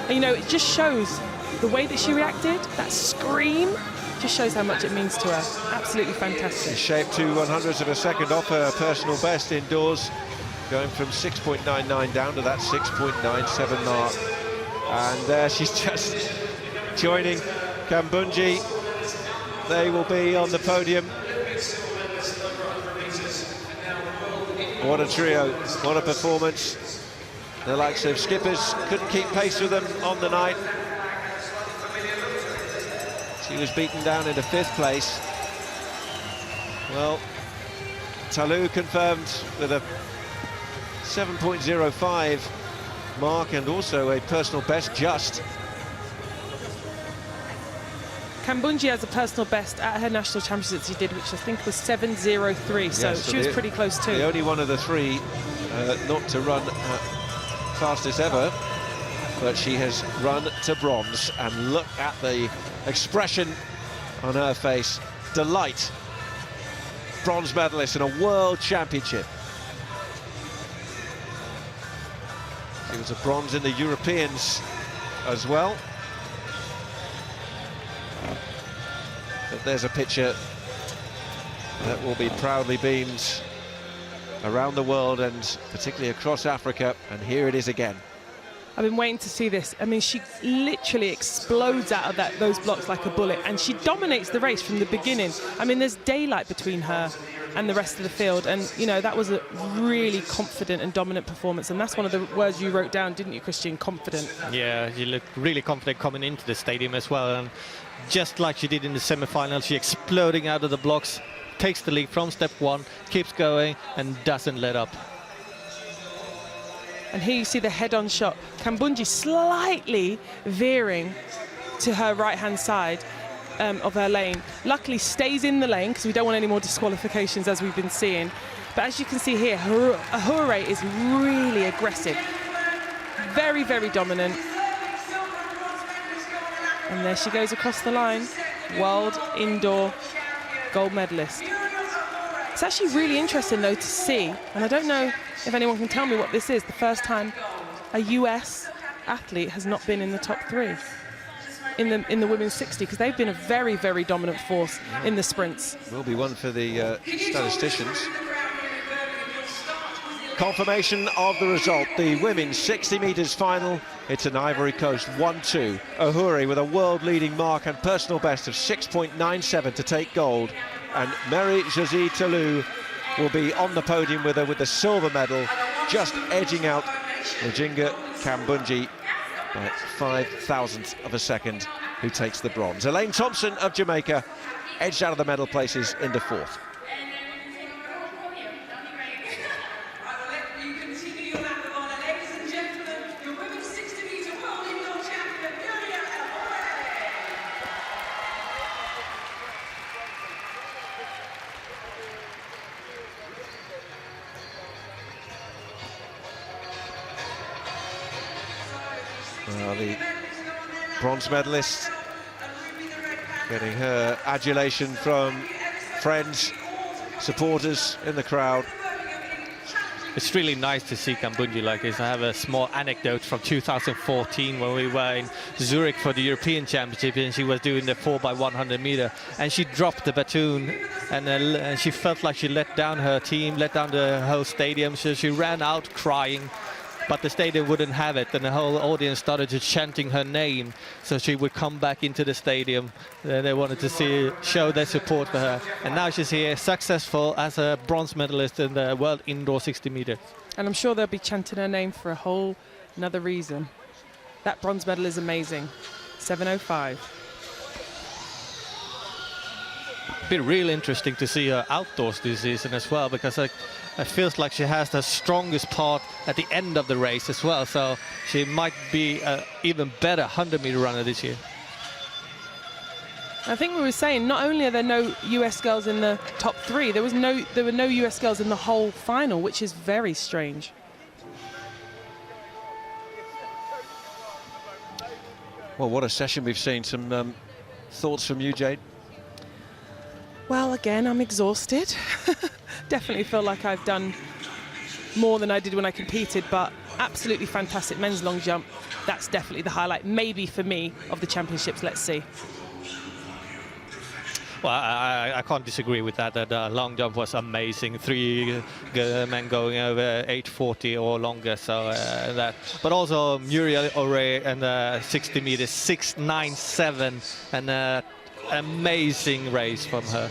you know, it just shows the way that she reacted, that scream, just shows how much it means to her. Absolutely fantastic. She's shaped 2/100ths of a second off her personal best indoors, going from 6.99 down to that 6.97 mark. And there she's just joining Kambunji. They will be on the podium. What a trio, what a performance. The likes of Skippers couldn't keep pace with them on the night. She was beaten down into 5th place. Well, Talou confirmed with a 7.05 mark and also a personal best just. Kambunji has a personal best at her national championships she did, which I think was 7:03, so Yes, she was pretty close too. The only one of the 3 not to run fastest ever, but she has run to bronze, and look at the expression on her face. Delight. Bronze medalist in a world championship. She was a bronze in the Europeans as well. But there's a picture that will be proudly beamed around the world and particularly across Africa, and here it is again. I've been waiting to see this. I mean, she literally explodes out of those blocks like a bullet, and she dominates the race from the beginning. I mean, there's daylight between her and the rest of the field, and, you know, that was a really confident and dominant performance, and that's one of the words you wrote down, didn't you, Christian? Confident. Yeah, you look really confident coming into the stadium as well, and just like she did in the semi-final, she exploding out of the blocks, takes the lead from step 1, keeps going, and doesn't let up. And here you see the head-on shot. Kambunji slightly veering to her right-hand side of her lane. Luckily stays in the lane because we don't want any more disqualifications, as we've been seeing. But as you can see here, Ahurey is really aggressive. Very, very dominant. And there she goes across the line. World indoor gold medalist. It's actually really interesting, though, to see, and I don't know if anyone can tell me what this is, the first time a US athlete has not been in the top 3 in the women's 60, because they've been a very, very dominant force in the sprints. Will be one for the statisticians. Confirmation of the result, the women's 60 metres final. It's an Ivory Coast 1-2. Ahurey with a world-leading mark and personal best of 6.97 to take gold. And Marie-Josée Talou will be on the podium with her with the silver medal, just edging out Njinga Kambunji by 5,000th of a second, who takes the bronze. Elaine Thompson of Jamaica edged out of the medal places into 4th. The bronze medalist getting her adulation from friends, supporters in the crowd. it's really nice to see Kambundji like this. I have a small anecdote from 2014 when we were in Zurich for the European Championship, and she was doing the 4x100 meter, and she dropped the baton, and she felt like she let down her team, let down the whole stadium, so she ran out crying. But the stadium wouldn't have it, and the whole audience started chanting her name, so she would come back into the stadium. They wanted to show their support for her, and now she's here, successful as a bronze medalist in the World Indoor 60 meter. And I'm sure they'll be chanting her name for a whole another reason. That bronze medal is amazing. 7:05. Be really interesting to see her outdoors this season as well, because it feels like she has the strongest part at the end of the race as well, so she might be an even better 100-meter runner this year. I think we were saying not only are there no US girls in the top 3, there were no US girls in the whole final, which is very strange. Well, what a session we've seen. Some thoughts from you, Jade? Well, again, I'm exhausted. Definitely feel like I've done more than I did when I competed, but absolutely fantastic men's long jump. That's definitely the highlight, maybe for me, of the championships. Let's see. Well, I can't disagree with that. The long jump was amazing. 3 men going over 8:40 or longer. So that, but also Muriel O'Reilly and 60 meters 6:97, and amazing race from her.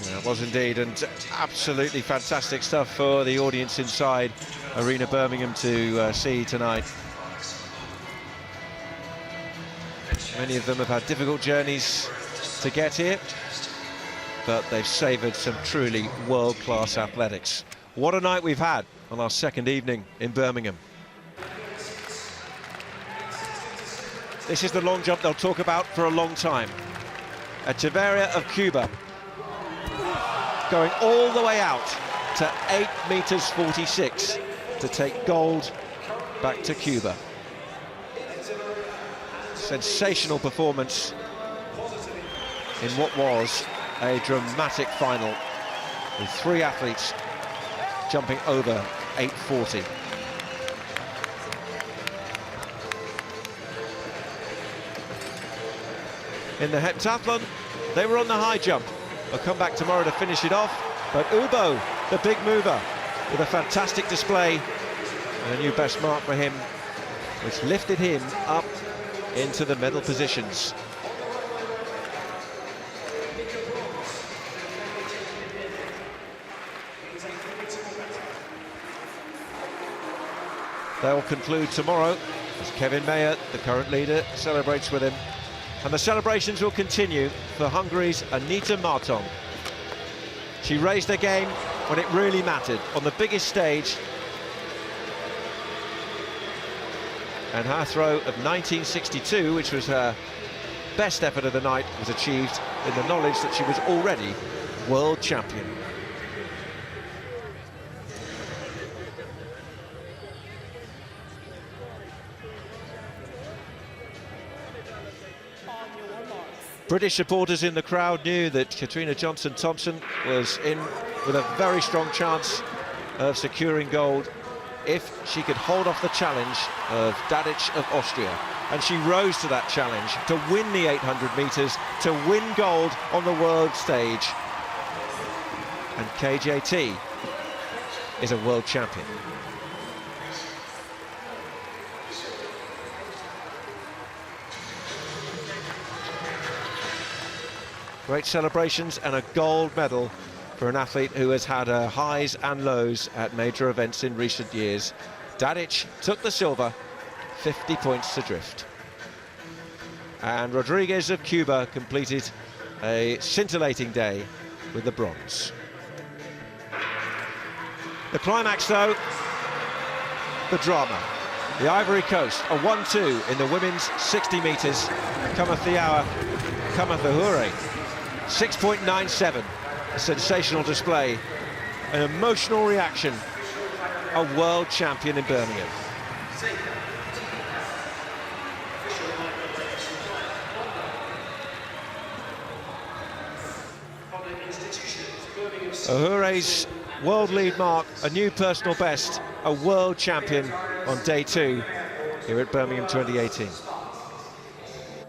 Yeah, it was indeed, and absolutely fantastic stuff for the audience inside Arena Birmingham to see tonight. Many of them have had difficult journeys to get here, but they've savoured some truly world-class athletics. What a night we've had on our second evening in Birmingham. This is the long jump they'll talk about for a long time. Echeverria of Cuba, going all the way out to 8:46 to take gold back to Cuba. Sensational performance in what was a dramatic final, with 3 athletes jumping over 8:40. In the heptathlon, they were on the high jump. They'll come back tomorrow to finish it off, but Ubo, the big mover, with a fantastic display and a new best mark for him, which lifted him up into the medal positions. They'll conclude tomorrow as Kevin Mayer, the current leader, celebrates with him. And the celebrations will continue for Hungary's Anita Marton. She raised her game when it really mattered, on the biggest stage. And her throw of 1962, which was her best effort of the night, was achieved in the knowledge that she was already world champion. British supporters in the crowd knew that Katrina Johnson-Thompson was in with a very strong chance of securing gold if she could hold off the challenge of Dadic of Austria. And she rose to that challenge to win the 800 metres, to win gold on the world stage. And KJT is a world champion. Great celebrations and a gold medal for an athlete who has had her highs and lows at major events in recent years. Dadic took the silver, 50 points adrift. And Rodriguez of Cuba completed a scintillating day with the bronze. The climax, though, the drama. The Ivory Coast, a 1-2 in the women's 60 metres. Cometh the hour, cometh the hooray. 6.97, a sensational display, an emotional reaction, a world champion in Birmingham. Ohure's world lead mark, a new personal best, a world champion on day 2 here at Birmingham 2018.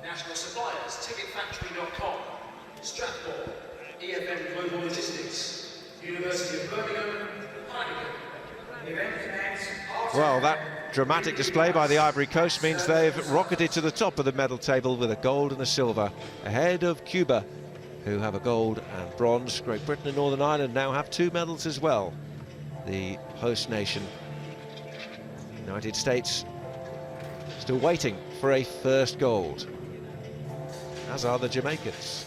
National suppliers, ticketfactory.com, Stratford, EFM Global Logistics, University of Birmingham, Heineken. Event connects. Well, that dramatic display by the Ivory Coast means they've rocketed to the top of the medal table with a gold and a silver, ahead of Cuba, who have a gold and bronze. Great Britain and Northern Ireland now have 2 medals as well, the host nation. United States still waiting for a first gold, as are the Jamaicans.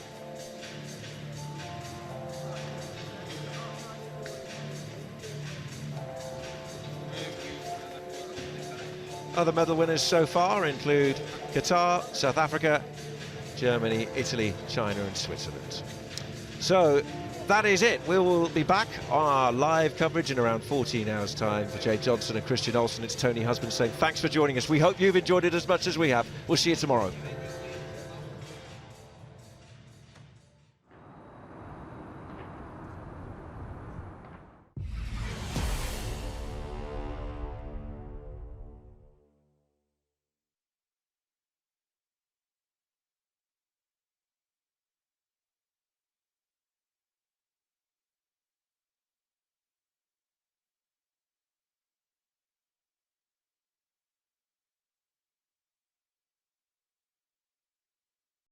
Other medal winners so far include Qatar, South Africa, Germany, Italy, China and Switzerland. So that is it. We will be back on our live coverage in around 14 hours time. For Jay Johnson and Christian Olsen, it's Tony Husband saying thanks for joining us. We hope you've enjoyed it as much as we have. We'll see you tomorrow.